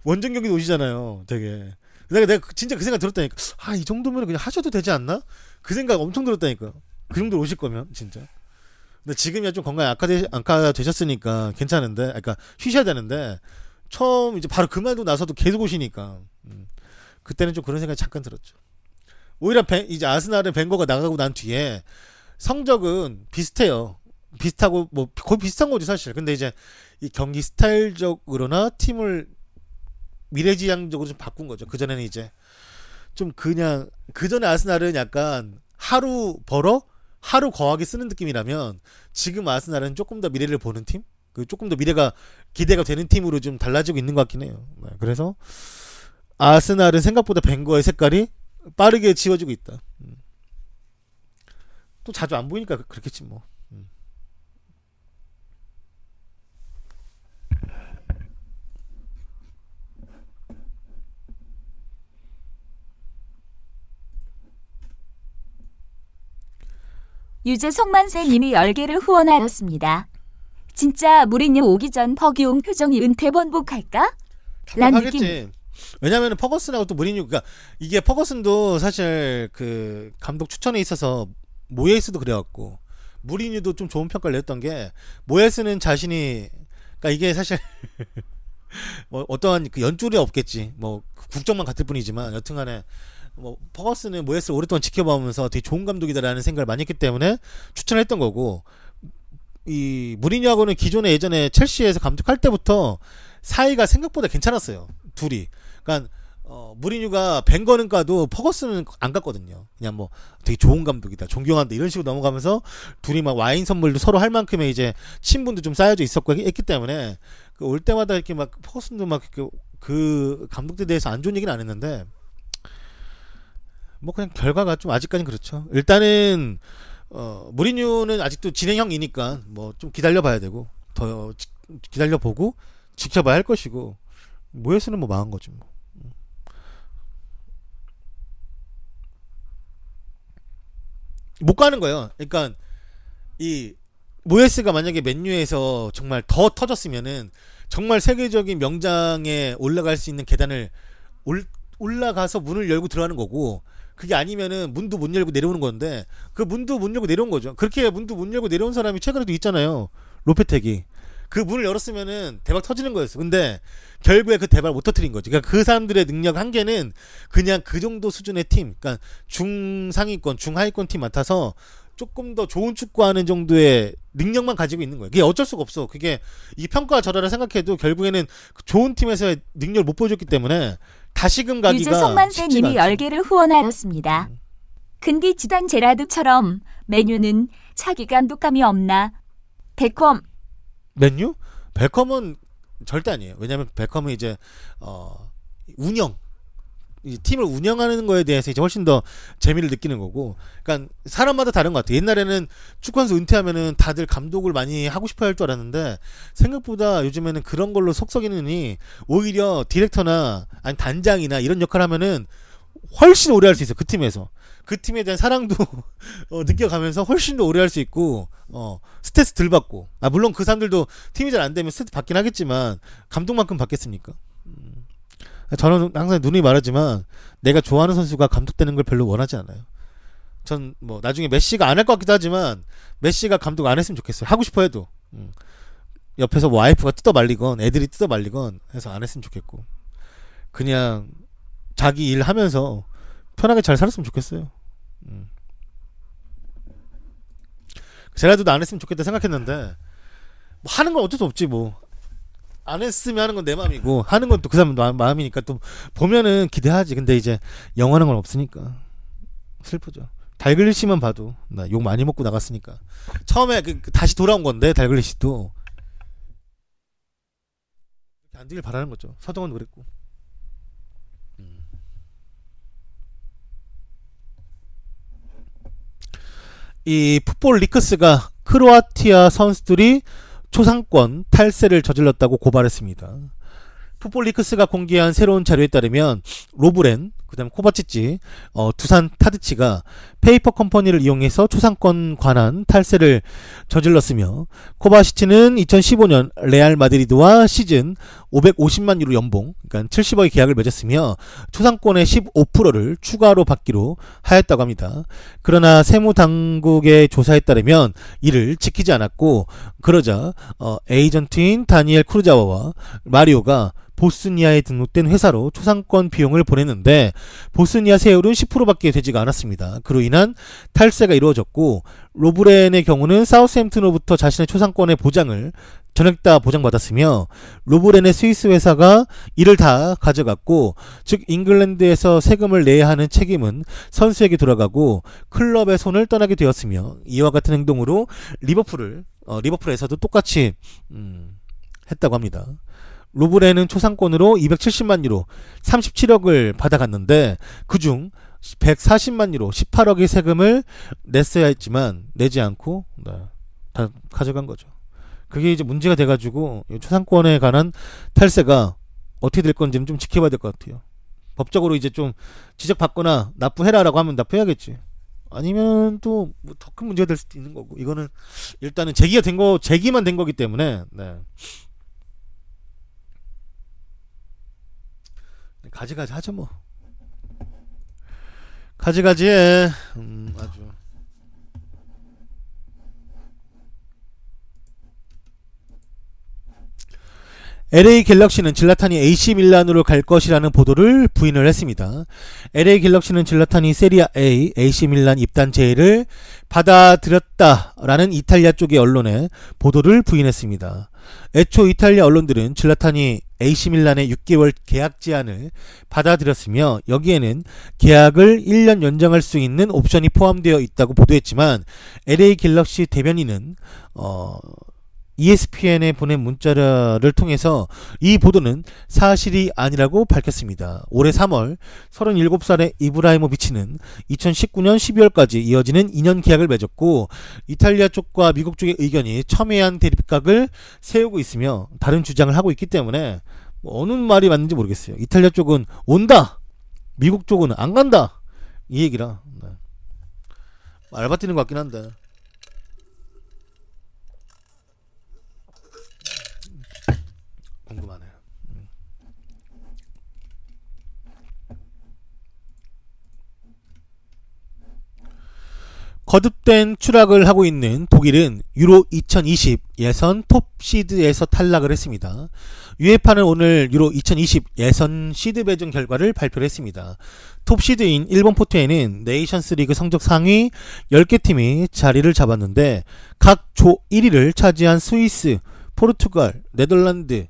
원정 경기도 오시잖아요. 되게. 내가 진짜 그 생각 들었다니까. 아, 이 정도면 그냥 하셔도 되지 않나? 그 생각 엄청 들었다니까. 그 정도로 오실 거면 진짜. 근데 지금이야 좀 건강이 악화되셨으니까 괜찮은데, 그러니까 쉬셔야 되는데, 처음 이제 바로 그만두고 나서도 계속 오시니까 그때는 좀 그런 생각이 잠깐 들었죠. 오히려 이제 아스날은 벵거가 나가고 난 뒤에 성적은 비슷해요. 비슷하고 뭐 거의 비슷한 거지 사실. 근데 이제 이 경기 스타일적으로나 팀을 미래지향적으로 좀 바꾼 거죠. 그전에는 이제 좀 그냥, 그전에 아스날은 약간 하루 벌어 하루 거하게 쓰는 느낌이라면, 지금 아스날은 조금 더 미래를 보는 팀? 조금 더 미래가 기대가 되는 팀으로 좀 달라지고 있는 것 같긴 해요. 그래서 아스날은 생각보다 벵거의 색깔이 빠르게 지워지고 있다. 또 자주 안 보이니까 그렇겠지 뭐. 유재석만세님이 10개를 후원하였습니다. 진짜 무리뉴 오기 전 허기용 표정이 은퇴 번복할까? 란 느낌. 하겠지. 왜냐면은 퍼거슨하고 또 무리뉴, 그러니까 이게 퍼거슨도 사실 그 감독 추천에 있어서 모예스도 그래왔고, 무리뉴도 좀 좋은 평가를 냈던 게, 모예스는 자신이, 그러니까 이게 사실 뭐 어떠한 그 연줄이 없겠지. 뭐 국적만 같을 뿐이지만 여튼간에 뭐 퍼거슨은 모예스를 오랫동안 지켜보면서 되게 좋은 감독이다라는 생각을 많이 했기 때문에 추천을 했던 거고, 이 무리뉴하고는 기존에 예전에 첼시에서 감독할 때부터 사이가 생각보다 괜찮았어요. 둘이. 그러니까 무리뉴가 벵거는 까도 퍼거슨은 안 갔거든요. 그냥 뭐 되게 좋은 감독이다, 존경한다 이런 식으로 넘어가면서 둘이 막 와인 선물도 서로 할 만큼의 이제 친분도 좀 쌓여져 있었고 했기 때문에 그 올 때마다 이렇게 막 퍼거슨도 막 그 감독들에 대해서 안 좋은 얘기는 안 했는데, 뭐 그냥 결과가 좀 아직까지는 그렇죠. 일단은 무리뉴는 아직도 진행형이니까 뭐 좀 기다려봐야 되고, 더 기다려보고 지켜봐야 할 것이고, 모예스는 뭐 망한 거지 뭐. 못 가는 거예요. 그러니까 이 모예스가 만약에 맨유에서 정말 더 터졌으면은 정말 세계적인 명장에 올라갈 수 있는 계단을 올라가서 문을 열고 들어가는 거고, 그게 아니면은 문도 못 열고 내려오는 건데, 그 문도 못 열고 내려온 거죠. 그렇게 문도 못 열고 내려온 사람이 최근에도 있잖아요. 로페텍이. 그 문을 열었으면은 대박 터지는 거였어. 근데 결국에 그 대박을 못 터뜨린 거지. 그러니까 그 사람들의 능력 한계는 그냥 그 정도 수준의 팀, 그러니까 중상위권, 중하위권 팀 맡아서 조금 더 좋은 축구하는 정도의 능력만 가지고 있는 거예요. 그게 어쩔 수가 없어. 그게 이 평가 절하라 생각해도 결국에는 좋은 팀에서의 능력을 못 보여줬기 때문에 다시금 가기가 유재석만세님이 10개를 후원하였습니다. 근데 지단 제라드처럼 메뉴는 차기 감독감이 없나? 베컴. 맨유? 베컴은 절대 아니에요. 왜냐면 베컴은 이제 운영, 이 팀을 운영하는 거에 대해서 이제 훨씬 더 재미를 느끼는 거고, 그러니까 사람마다 다른 것 같아요. 옛날에는 축구 선수 은퇴하면은 다들 감독을 많이 하고 싶어 할 줄 알았는데, 생각보다 요즘에는 그런 걸로 속썩이느니 오히려 디렉터나 아니 단장이나 이런 역할 하면은 훨씬 오래 할 수 있어. 그 팀에서 그 팀에 대한 사랑도 느껴가면서 훨씬 더 오래 할 수 있고, 스트레스 덜 받고. 물론 그 사람들도 팀이 잘 안 되면 스트레스 받긴 하겠지만 감독만큼 받겠습니까? 저는 항상 누누이 말하지만 내가 좋아하는 선수가 감독되는 걸 별로 원하지 않아요. 전 뭐 나중에 메시가 안 할 것 같기도 하지만 메시가 감독 안 했으면 좋겠어요. 하고 싶어 해도 옆에서 뭐 와이프가 뜯어 말리건 애들이 뜯어 말리건 해서 안 했으면 좋겠고, 그냥 자기 일 하면서 편하게 잘 살았으면 좋겠어요. 제라드도 안 했으면 좋겠다 생각했는데, 뭐 하는 건 어쩔 수 없지 뭐. 안 했으면 하는 건 내 마음이고, 하는 건 또 그 사람 마음이니까 또 보면은 기대하지. 근데 이제 영원한 건 없으니까 슬프죠. 달글리시만 봐도 나 욕 많이 먹고 나갔으니까. 처음에 다시 돌아온 건데 달글리시도 안 되길 바라는 거죠. 서정원도 그랬고. 이 풋볼 리크스가 크로아티아 선수들이 초상권 탈세를 저질렀다고 고발했습니다. 풋볼 리크스가 공개한 새로운 자료에 따르면 로브렌, 그다음 코바치치, 두산 타드치가 페이퍼 컴퍼니를 이용해서 초상권 관한 탈세를 저질렀으며, 코바치치는 2015년 레알 마드리드와 시즌 550만 유로 연봉, 그러니까 70억의 계약을 맺었으며 초상권의 15%를 추가로 받기로 하였다고 합니다. 그러나 세무당국의 조사에 따르면 이를 지키지 않았고, 그러자 에이전트인 다니엘 크루자와와 마리오가 보스니아에 등록된 회사로 초상권 비용을 보냈는데 보스니아 세율은 10%밖에 되지가 않았습니다. 그로 인한 탈세가 이루어졌고, 로브렌의 경우는 사우스햄튼으로부터 자신의 초상권의 보장을 전액 다 보장받았으며, 로브렌의 스위스 회사가 이를 다 가져갔고, 즉 잉글랜드에서 세금을 내야 하는 책임은 선수에게 돌아가고 클럽의 손을 떠나게 되었으며, 이와 같은 행동으로 리버풀에서도 똑같이 했다고 합니다. 로브렌은 초상권으로 270만 유로 37억을 받아갔는데 그중 140만 유로 18억의 세금을 냈어야 했지만 내지 않고 다 가져간 거죠. 그게 이제 문제가 돼가지고 초상권에 관한 탈세가 어떻게 될 건지는 좀 지켜봐야 될 것 같아요. 법적으로 이제 좀 지적받거나 납부해라라고 하면 납부해야겠지. 아니면 또 더 큰 문제가 될 수도 있는 거고, 이거는 일단은 제기만 된 거기 때문에 가지가지 하죠 뭐. 가지가지해. 아주. LA 갤럭시는 질라탄이 AC 밀란으로 갈 것이라는 보도를 부인을 했습니다. LA 갤럭시는 질라탄이 세리아 A, AC 밀란 입단 제의를 받아들였다라는 이탈리아 쪽의 언론에 보도를 부인했습니다. 애초 이탈리아 언론들은 질라탄이 AC 밀란의 6개월 계약 제안을 받아들였으며 여기에는 계약을 1년 연장할 수 있는 옵션이 포함되어 있다고 보도했지만 LA 갤럭시 대변인은 ESPN에 보낸 문자를 통해서 이 보도는 사실이 아니라고 밝혔습니다. 올해 3월 37살의 이브라이모비치는 2019년 12월까지 이어지는 2년 계약을 맺었고 이탈리아 쪽과 미국 쪽의 의견이 첨예한 대립각을 세우고 있으며 다른 주장을 하고 있기 때문에 어느 말이 맞는지 모르겠어요. 이탈리아 쪽은 온다, 미국 쪽은 안 간다, 이 얘기라. 네. 알바 뛰는 것 같긴 한데. 궁금하네요. 거듭된 추락을 하고 있는 독일은 유로 2020 예선 톱시드에서 탈락을 했습니다. UEFA는 오늘 유로 2020 예선 시드 배정 결과를 발표를 했습니다. 톱시드인 일본 포트에는 네이션스 리그 성적 상위 10개 팀이 자리를 잡았는데 각 조 1위를 차지한 스위스, 포르투갈, 네덜란드,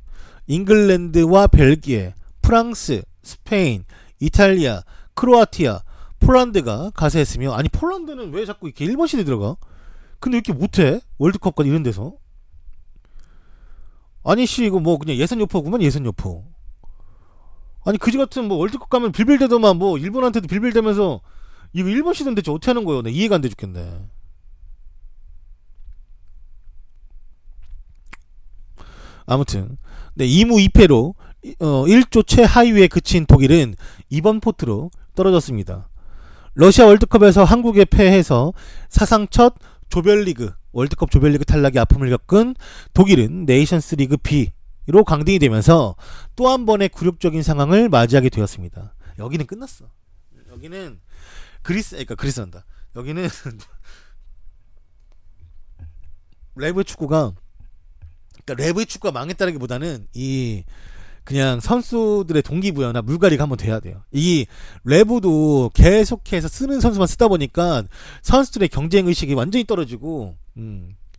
잉글랜드와 벨기에, 프랑스, 스페인, 이탈리아, 크로아티아, 폴란드가 가세했으며, 아니 폴란드는 왜 자꾸 이렇게 1번 시대 들어가? 근데 왜 이렇게 못해? 월드컵과 이런 데서? 아니 씨 이거 뭐 그냥 예선 여포구만, 예선 여포. 아니 그지같은 뭐 월드컵 가면 빌빌대더만 뭐 일본한테도 빌빌대면서 이거 1번 시대는 대체 어떻게 하는 거예요? 나 이해가 안 돼 죽겠네. 아무튼 네, 2무 2패로 1조 최하위에 그친 독일은 이번 포트로 떨어졌습니다. 러시아 월드컵에서 한국에 패해서 사상 첫 조별리그, 월드컵 조별리그 탈락의 아픔을 겪은 독일은 네이션스 리그 B로 강등이 되면서 또 한 번의 굴욕적인 상황을 맞이하게 되었습니다. 여기는 끝났어. 여기는 그리스란다. 여기는 레브의 축구가 망했다라기보다는 이 그냥 선수들의 동기부여나 물갈이가 한번 돼야 돼요. 이 레브도 계속해서 쓰는 선수만 쓰다 보니까 선수들의 경쟁 의식이 완전히 떨어지고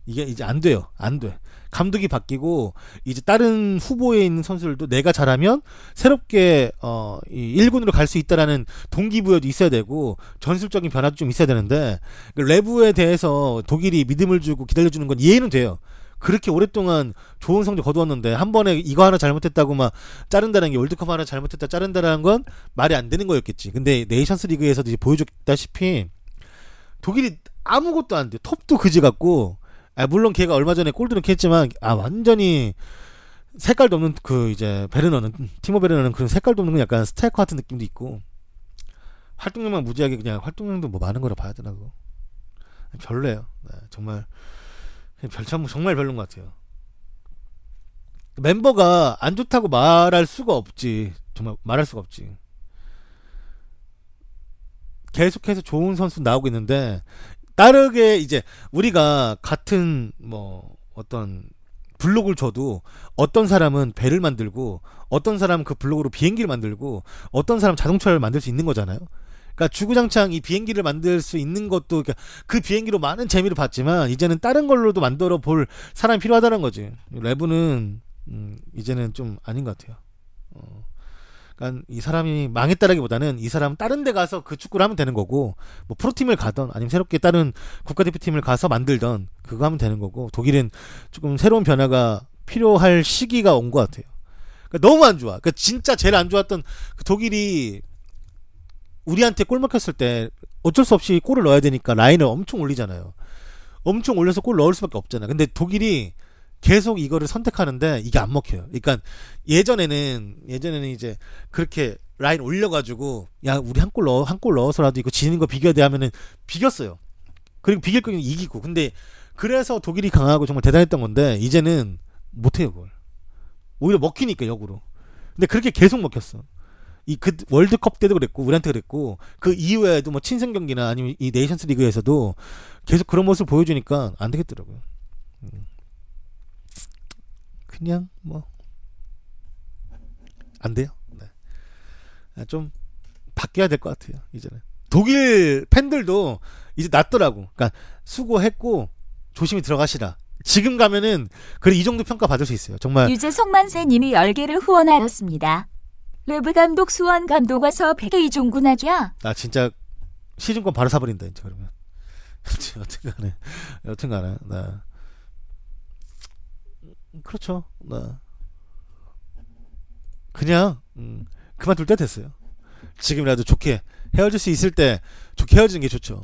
이게 이제 안 돼요. 안 돼. 감독이 바뀌고 이제 다른 후보에 있는 선수들도 내가 잘하면 새롭게 이 1군으로 갈 수 있다라는 동기부여도 있어야 되고 전술적인 변화도 좀 있어야 되는데 레브에 대해서 독일이 믿음을 주고 기다려주는 건 이해는 돼요. 그렇게 오랫동안 좋은 성적 거두었는데 한 번에 이거 하나 잘못했다고 막 자른다는 게, 월드컵 하나 잘못했다 자른다는 건 말이 안 되는 거였겠지. 근데 네이션스 리그에서도 이제 보여줬다시피 독일이 아무것도 안 돼. 톱도 그지 같고, 물론 걔가 얼마 전에 골도 넣긴 했지만 완전히 색깔도 없는 그 이제 티모 베르너는 그런 색깔도 없는 약간 스트라이커 같은 느낌도 있고, 활동량만 무지하게 그냥 활동량도 뭐 많은 거라 봐야 되나고. 별로예요. 네, 정말 정말 별로인 것 같아요. 멤버가 안 좋다고 말할 수가 없지. 정말 말할 수가 없지. 계속해서 좋은 선수 나오고 있는데, 다르게 이제 우리가 같은 뭐 어떤 블록을 줘도 어떤 사람은 배를 만들고 어떤 사람은 그 블록으로 비행기를 만들고 어떤 사람은 자동차를 만들 수 있는 거잖아요. 그러니까 주구장창 이 비행기를 만들 수 있는 것도, 그러니까 그 비행기로 많은 재미를 봤지만 이제는 다른 걸로도 만들어 볼 사람이 필요하다는 거지. 레브는 이제는 좀 아닌 것 같아요. 그러니까 이 사람이 망했다라기보다는 이 사람은 다른 데 가서 그 축구를 하면 되는 거고, 뭐 프로팀을 가던 아니면 새롭게 다른 국가대표팀을 가서 만들던 그거 하면 되는 거고, 독일은 조금 새로운 변화가 필요할 시기가 온 것 같아요. 그러니까 너무 안 좋아. 그러니까 진짜 제일 안 좋았던 그 독일이 우리한테 골 먹혔을 때 어쩔 수 없이 골을 넣어야 되니까 라인을 엄청 올리잖아요. 엄청 올려서 골 넣을 수밖에 없잖아. 근데 독일이 계속 이거를 선택하는데 이게 안 먹혀요. 그러니까 예전에는 이제 그렇게 라인 올려가지고 야 우리 한 골 넣어서라도 이거 지는 거 비겨야 돼 하면은 비겼어요. 그리고 비길 거면 이기고. 근데 그래서 독일이 강하고 정말 대단했던 건데 이제는 못해요 그걸. 오히려 먹히니까 역으로. 근데 그렇게 계속 먹혔어. 그 월드컵 때도 그랬고 우리한테 그랬고 그 이후에도 뭐 친선 경기나 아니면 이 네이션스 리그에서도 계속 그런 모습을 보여주니까 안 되겠더라고요. 그냥 뭐 안 돼요. 네. 좀 바뀌어야 될 것 같아요. 이제는 독일 팬들도 이제 낫더라고. 그러니까 수고했고 조심히 들어가시라. 지금 가면은 그래 이 정도 평가 받을 수 있어요. 정말. 유재석 만세님이 10개를 후원하였습니다. 르브 감독 수원 감독 와서 100개 이종군하기야. 나 진짜 시즌권 바로 사버린다 이제 그러면. 여튼간에 네. 그렇죠. 네. 그냥 그만둘 때 됐어요. 지금이라도 좋게 헤어질 수 있을 때 좋게 헤어지는 게 좋죠.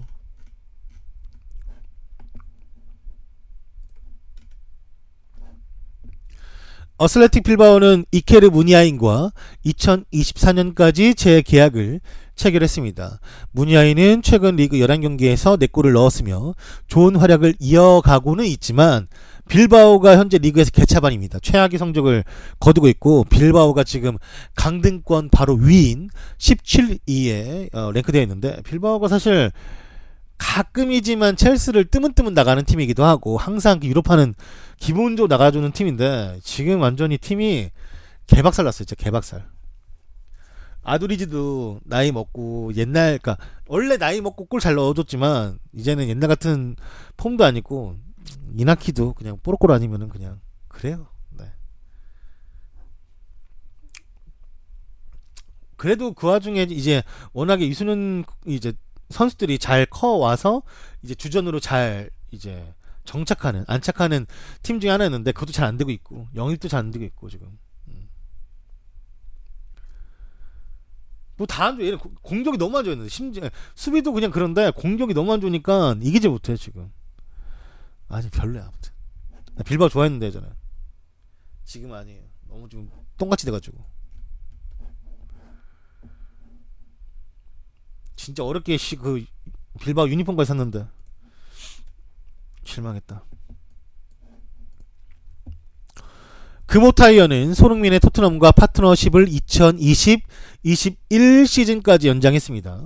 어슬레틱 빌바오는 이케르 무니아인과 2024년까지 재계약을 체결했습니다. 무니아인은 최근 리그 11경기에서 4골을 넣었으며 좋은 활약을 이어가고는 있지만 빌바오가 현재 리그에서 개차반입니다. 최악의 성적을 거두고 있고 빌바오가 지금 강등권 바로 위인 17위에 랭크되어 있는데 빌바오가 사실 가끔이지만 첼시를 뜨문뜨문 나가는 팀이기도 하고 항상 유럽파는 기본적으로 나가주는 팀인데 지금 완전히 팀이 개박살 났어요. 진짜 개박살. 아두리지도 나이 먹고 옛날 그러니까 원래 나이 먹고 골 잘 넣어줬지만 이제는 옛날 같은 폼도 아니고 이나키도 그냥 뽀로꼬로 아니면은 그냥 그래요. 네. 그래도 그 와중에 이제 워낙에 유소년 이제 선수들이 잘 커와서 이제 주전으로 잘 이제 안착하는 팀 중에 하나였는데 그것도 잘 안 되고 있고 영입도 잘 안 되고 있고 지금 뭐 다 안 좋아. 얘는 공격이 너무 안 좋았는데 심지어 수비도 그냥 그런데 공격이 너무 안 좋으니까 이기지 못해 지금. 아니 별로야 아무튼. 나 빌바오 좋아했는데 예전에. 지금 아니에요. 너무 지금 똥같이 돼가지고. 진짜 어렵게 그 빌바오 유니폼까지 샀는데 실망했다. 금호타이어는 손흥민의 토트넘과 파트너십을 2020-21 시즌까지 연장했습니다.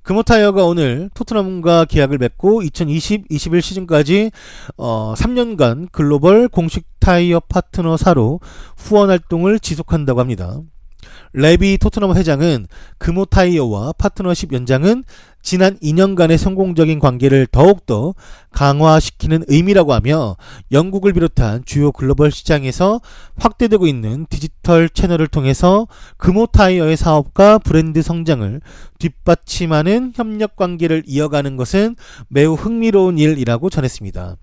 금호타이어가 오늘 토트넘과 계약을 맺고 2020-21 시즌까지 3년간 글로벌 공식 타이어 파트너사로 후원 활동을 지속한다고 합니다. 레비 토트넘 회장은 금호타이어와 파트너십 연장은 지난 2년간의 성공적인 관계를 더욱더 강화시키는 의미라고 하며 영국을 비롯한 주요 글로벌 시장에서 확대되고 있는 디지털 채널을 통해서 금호타이어의 사업과 브랜드 성장을 뒷받침하는 협력 관계를 이어가는 것은 매우 흥미로운 일이라고 전했습니다.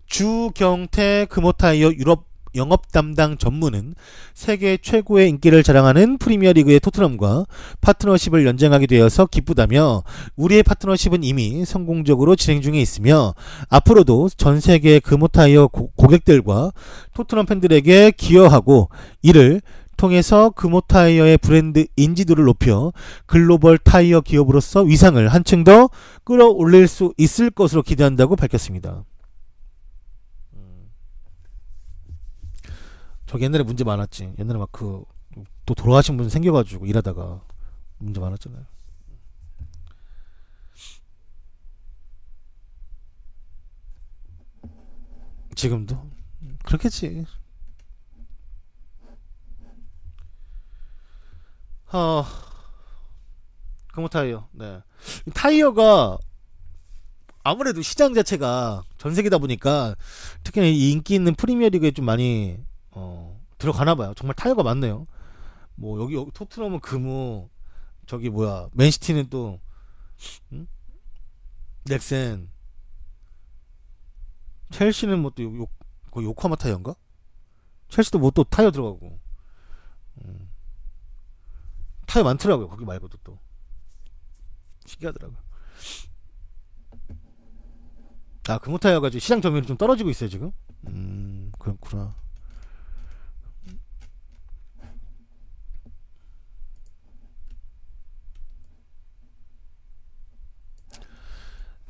주경태 금호타이어 유럽 영업 담당 전무는 세계 최고의 인기를 자랑하는 프리미어리그의 토트넘과 파트너십을 연장하게 되어서 기쁘다며 우리의 파트너십은 이미 성공적으로 진행 중에 있으며 앞으로도 전 세계의 금호타이어 고객들과 토트넘 팬들에게 기여하고 이를 통해서 금호타이어의 브랜드 인지도를 높여 글로벌 타이어 기업으로서 위상을 한층 더 끌어올릴 수 있을 것으로 기대한다고 밝혔습니다. 저기 옛날에 문제 많았지. 옛날에 막 또 돌아가신 분 생겨가지고 일하다가 문제 많았잖아요. 지금도 그렇겠지. 금호타이어. 네. 타이어가 아무래도 시장 자체가 전 세계다 보니까 특히나 이 인기 있는 프리미어리그에 좀 많이 들어가나봐요. 정말 타이어가 많네요. 뭐 여기 토트넘은 금호, 저기 뭐야 맨시티는 또 넥센, 첼시는 뭐 또 요코하마 타이어인가? 첼시도 뭐 또 타이어 들어가고 타이어 많더라고요. 거기 말고도 또 신기하더라고요. 금호 타이어가 시장 점유율이 좀 떨어지고 있어요 지금. 그렇구나.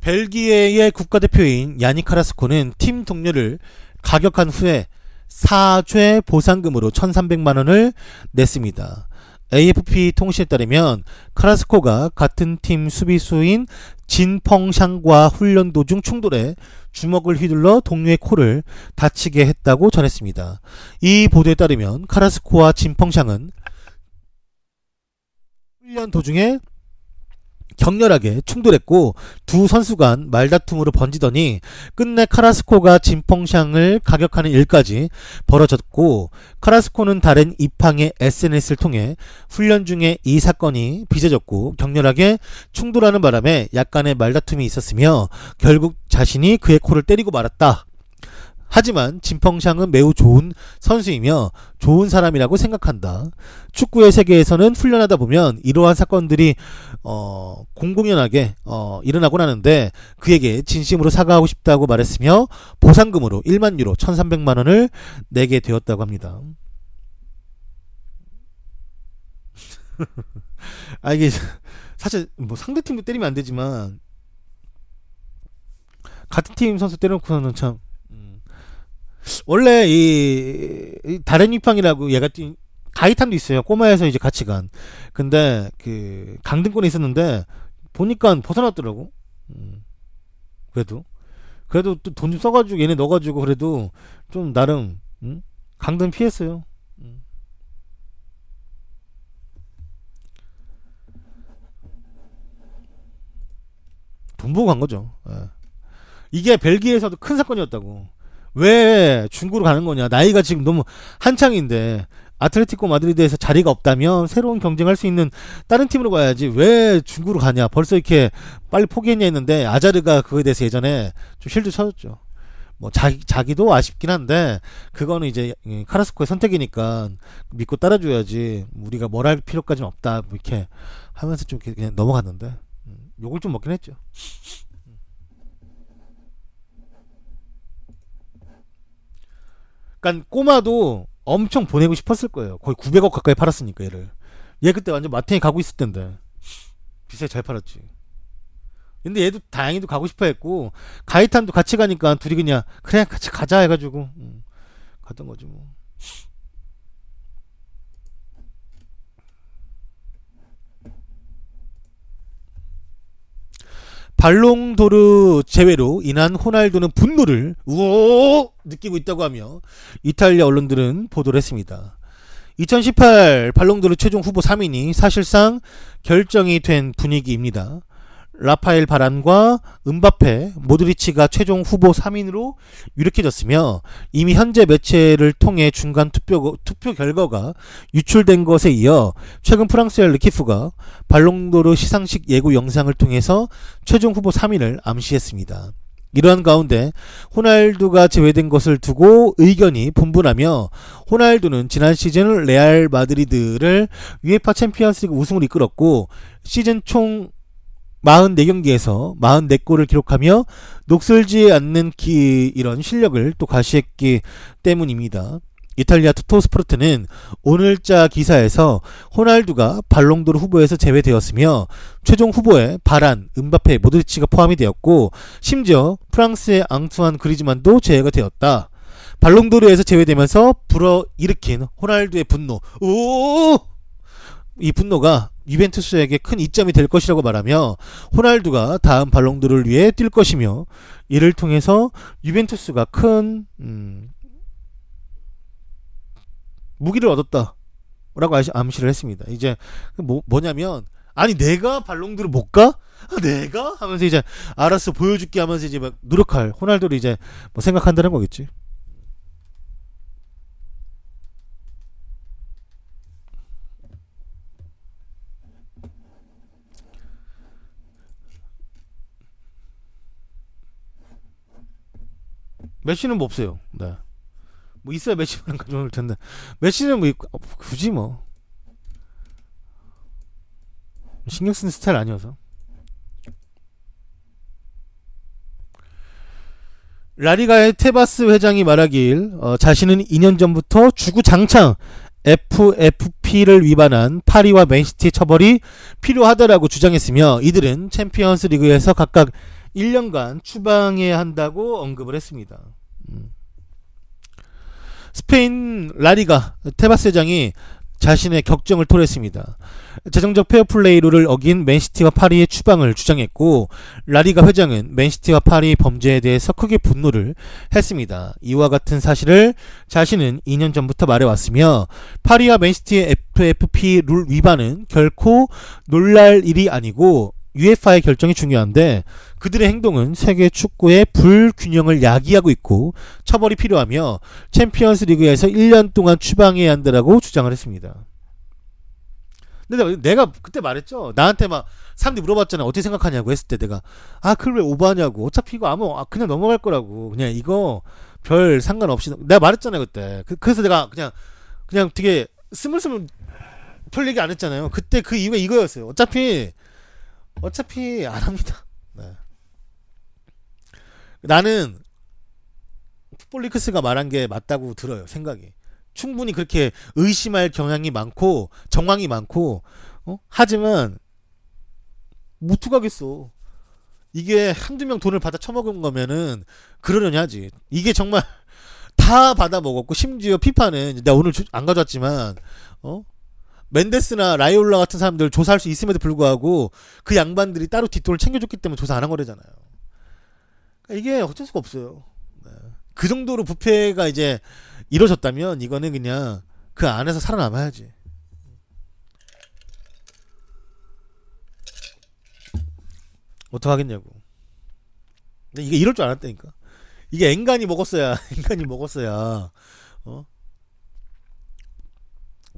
벨기에의 국가대표인 야닉 카라스코는 팀 동료를 가격한 후에 사죄 보상금으로 1,300만원을 냈습니다. AFP 통신에 따르면 카라스코가 같은 팀 수비수인 진펑샹과 훈련 도중 충돌해 주먹을 휘둘러 동료의 코를 다치게 했다고 전했습니다. 이 보도에 따르면 카라스코와 진펑샹은 훈련 도중에 격렬하게 충돌했고 두 선수 간 말다툼으로 번지더니 끝내 카라스코가 진펑샹을 가격하는 일까지 벌어졌고, 카라스코는 다른 입항의 SNS를 통해 훈련 중에 이 사건이 빚어졌고 격렬하게 충돌하는 바람에 약간의 말다툼이 있었으며 결국 자신이 그의 코를 때리고 말았다. 하지만 진펑샹은 매우 좋은 선수이며 좋은 사람이라고 생각한다. 축구의 세계에서는 훈련하다 보면 이러한 사건들이 공공연하게 일어나곤 하는데 그에게 진심으로 사과하고 싶다고 말했으며 보상금으로 1만 유로 1,300만 원을 내게 되었다고 합니다. 이게 사실 뭐 상대팀도 때리면 안 되지만 같은 팀 선수 때려놓고는 참, 원래 이 다른 입항이라고 얘가 가이탄도 있어요. 꼬마에서 이제 같이 간. 근데 그 강등권에 있었는데 보니까 벗어났더라고. 그래도 또 돈 좀 써가지고 얘네 넣어가지고 그래도 좀 나름 강등 피했어요. 돈 보고 간 거죠. 예. 이게 벨기에에서도 큰 사건이었다고. 왜 중국으로 가는 거냐. 나이가 지금 너무 한창인데 아틀레티코 마드리드에서 자리가 없다면 새로운 경쟁할 수 있는 다른 팀으로 가야지 왜 중국으로 가냐. 벌써 이렇게 빨리 포기했냐 했는데 아자르가 그거에 대해서 예전에 좀 실드 쳐줬죠. 뭐 자기도 아쉽긴 한데 그거는 이제 카라스코의 선택이니까 믿고 따라줘야지 우리가 뭘 할 필요까지는 없다. 뭐 이렇게 하면서 좀 그냥 넘어갔는데 욕을 좀 먹긴 했죠. 그러니까 꼬마도 엄청 보내고 싶었을 거예요. 거의 900억 가까이 팔았으니까 얘를. 얘 그때 완전 마탱이 가고 있을 텐데 비싸게 잘 팔았지. 근데 얘도 다행히도 가고 싶어 했고 가이탄도 같이 가니까 둘이 그냥 그래 같이 가자 해가지고 갔던 거지 뭐. 발롱도르 제외로 인한 호날두는 분노를 느끼고 있다고 하며 이탈리아 언론들은 보도를 했습니다. 2018 발롱도르 최종 후보 3인이 사실상 결정이 된 분위기입니다. 라파엘 바란과 은바페, 모드리치가 최종 후보 3인으로 유력해졌으며 이미 현재 매체를 통해 중간 투표 결과가 유출된 것에 이어 최근 프랑스의 르키프가 발롱도르 시상식 예고 영상을 통해서 최종 후보 3인을 암시했습니다. 이러한 가운데 호날두가 제외된 것을 두고 의견이 분분하며 호날두는 지난 시즌 레알 마드리드를 UEFA 챔피언스리그 우승을 이끌었고 시즌 총 44경기에서 44골을 기록하며 녹슬지 않는 이런 실력을 또 과시했기 때문입니다. 이탈리아 투토스포르트는 오늘자 기사에서 호날두가 발롱도르 후보에서 제외되었으며 최종 후보에 바란, 은바페, 모드리치가 포함이 되었고 심지어 프랑스의 앙투안 그리즈만도 제외가 되었다. 발롱도르에서 제외되면서 불어일으킨 호날두의 분노. 이 분노가 유벤투스에게 큰 이점이 될 것이라고 말하며 호날두가 다음 발롱도르를 위해 뛸 것이며 이를 통해서 유벤투스가 큰 무기를 얻었다 라고 암시를 했습니다. 이제 뭐냐면 아니 내가 발롱도르 못 가? 내가? 하면서 이제 알았어 보여줄게 하면서 이제 막 노력할 호날두를 이제 뭐 생각한다는 거겠지. 메시는 뭐 없어요. 네. 뭐 있어야 메시만 가져올 텐데 메시는 뭐 굳이 뭐 신경 쓰는 스타일 아니어서. 라리가의 테바스 회장이 말하길 자신은 2년 전부터 주구장창 FFP를 위반한 파리와 맨시티 처벌이 필요하다라고 주장했으며 이들은 챔피언스 리그에서 각각 1년간 추방해야 한다고 언급을 했습니다. 스페인 라리가 테바스 회장이 자신의 격정을 토로했습니다. 재정적 페어플레이 룰을 어긴 맨시티와 파리의 추방을 주장했고 라리가 회장은 맨시티와 파리 범죄에 대해서 크게 분노를 했습니다. 이와 같은 사실을 자신은 2년 전부터 말해왔으며 파리와 맨시티의 FFP 룰 위반은 결코 놀랄 일이 아니고 UEFA의 결정이 중요한데 그들의 행동은 세계 축구의 불균형을 야기하고 있고 처벌이 필요하며 챔피언스 리그에서 1년 동안 추방해야 한다라고 주장을 했습니다. 근데 내가 그때 말했죠. 나한테 막 사람들이 물어봤잖아. 어떻게 생각하냐고 했을 때 내가 그걸 왜 오버하냐고. 어차피 이거 그냥 넘어갈 거라고. 그냥 이거 별 상관없이 내가 말했잖아요 그때. 그래서 내가 그냥 되게 스물스물 별 얘기 안 했잖아요. 그때 그 이유가 이거였어요. 어차피 안 합니다. 네. 나는 풋볼리크스가 말한 게 맞다고 들어요. 생각이. 충분히 그렇게 의심할 경향이 많고 정황이 많고 하지만 못 투가겠어. 이게 한두 명 돈을 받아 처먹은 거면은 그러려니 하지. 이게 정말 다 받아 먹었고 심지어 피파는 내가 오늘 안 가져왔지만 멘데스나 라이올라 같은 사람들 조사할 수 있음에도 불구하고 그 양반들이 따로 뒷돈을 챙겨줬기 때문에 조사 안 한 거래잖아요. 그러니까 이게 어쩔 수가 없어요. 네. 그 정도로 부패가 이제 이루어졌다면 이거는 그냥 그 안에서 살아남아야지. 어떡하겠냐고. 근데 이게 이럴 줄 알았다니까. 이게 인간이 먹었어야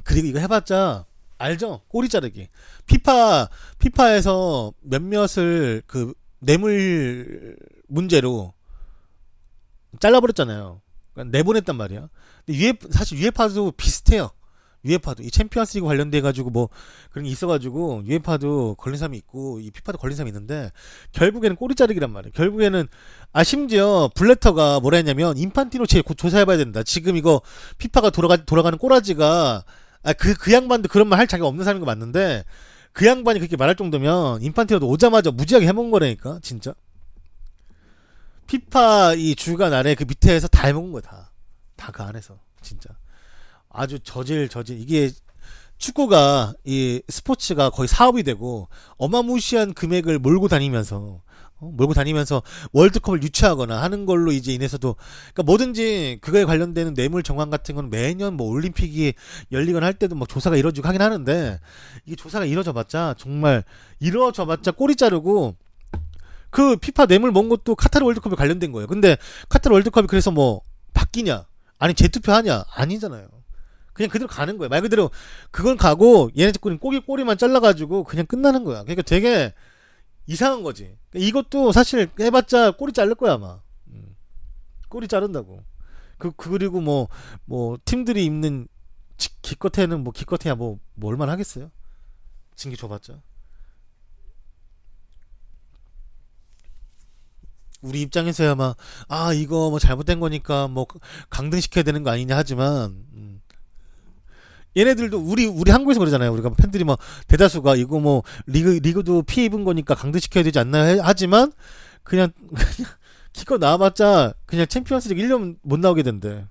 그리고 이거 해봤자 알죠? 꼬리 자르기. 피파에서 몇몇을 그 뇌물 문제로 잘라버렸잖아요. 그러니까 내보냈단 말이야. 근데 사실 UEFA도 비슷해요. UEFA도 이 챔피언스리그 관련돼 가지고 뭐 그런 게 있어가지고 UEFA도 걸린 사람이 있고 이 피파도 걸린 사람이 있는데 결국에는 꼬리 자르기란 말이에요. 결국에는 심지어 블래터가 뭐라 했냐면 인판티노 곧 조사해봐야 된다. 지금 이거 피파가 돌아가는 꼬라지가 그 양반도 그런 말 할 자격 없는 사람인 거 맞는데 그 양반이 그렇게 말할 정도면 인판티노도 오자마자 무지하게 해먹은 거라니까 진짜. 피파 이 주간 아래 그 밑에서 다 해먹은 거야 다 그 안에서 진짜 아주 저질 이게 축구가 이 스포츠가 거의 사업이 되고 어마무시한 금액을 몰고 다니면서 월드컵을 유치하거나 하는 걸로 이제 인해서도 그러니까 뭐든지 그거에 관련되는 뇌물 정황 같은 건 매년 뭐 올림픽이 열리거나 할 때도 막 조사가 이루어지고 하긴 하는데 이게 조사가 이루어져봤자 꼬리 자르고 그 피파 뇌물 먹은 것도 카타르 월드컵에 관련된 거예요. 근데 카타르 월드컵이 그래서 뭐 바뀌냐 아니 재투표하냐 아니잖아요. 그냥 그대로 가는 거야. 말 그대로 그건 가고 얘네 꼬리만 잘라가지고 그냥 끝나는 거야. 그러니까 되게 이상한 거지. 이것도 사실 해봤자 꼬리 자를 거야 아마. 꼬리 자른다고. 그리고 뭐 팀들이 입는 기껏해는 기껏해야 뭐 얼마나 하겠어요. 징계 줘봤자. 우리 입장에서야 막 이거 뭐 잘못된 거니까 뭐 강등시켜야 되는 거 아니냐 하지만 얘네들도 우리 한국에서 그러잖아요. 우리가 팬들이 뭐 대다수가 이거 뭐 리그도 피해 입은 거니까 강등시켜야 되지 않나 하지만 그냥 기껏 나와봤자 그냥 챔피언스리그 1년 못 나오게 된대.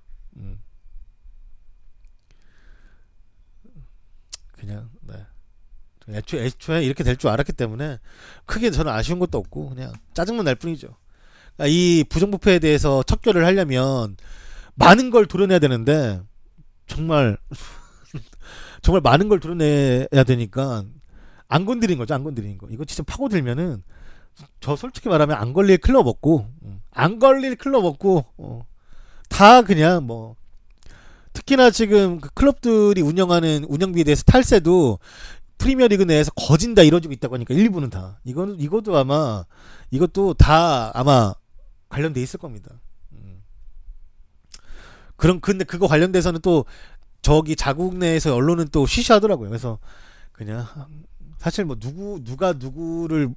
그냥 네. 애초에 이렇게 될 줄 알았기 때문에 크게 저는 아쉬운 것도 없고 그냥 짜증만 날 뿐이죠. 그러니까 이 부정부패에 대해서 척결을 하려면 많은 걸 도려내야 되는데 정말 많은 걸 도려내야 되니까 안 건드린 거죠. 이거 진짜 파고들면은 저 솔직히 말하면 안 걸릴 클럽 없고 다 그냥 뭐 특히나 지금 그 클럽들이 운영하는 운영비에 대해서 탈세도 프리미어리그 내에서 거진다 이뤄지고 있다고 하니까 일부는 다 이것도 다 아마 관련돼 있을 겁니다. 근데 그거 관련돼서는 또 저기 자국 내에서 언론은 또 쉬쉬하더라고요. 그래서 그냥 사실 뭐 누가 누구를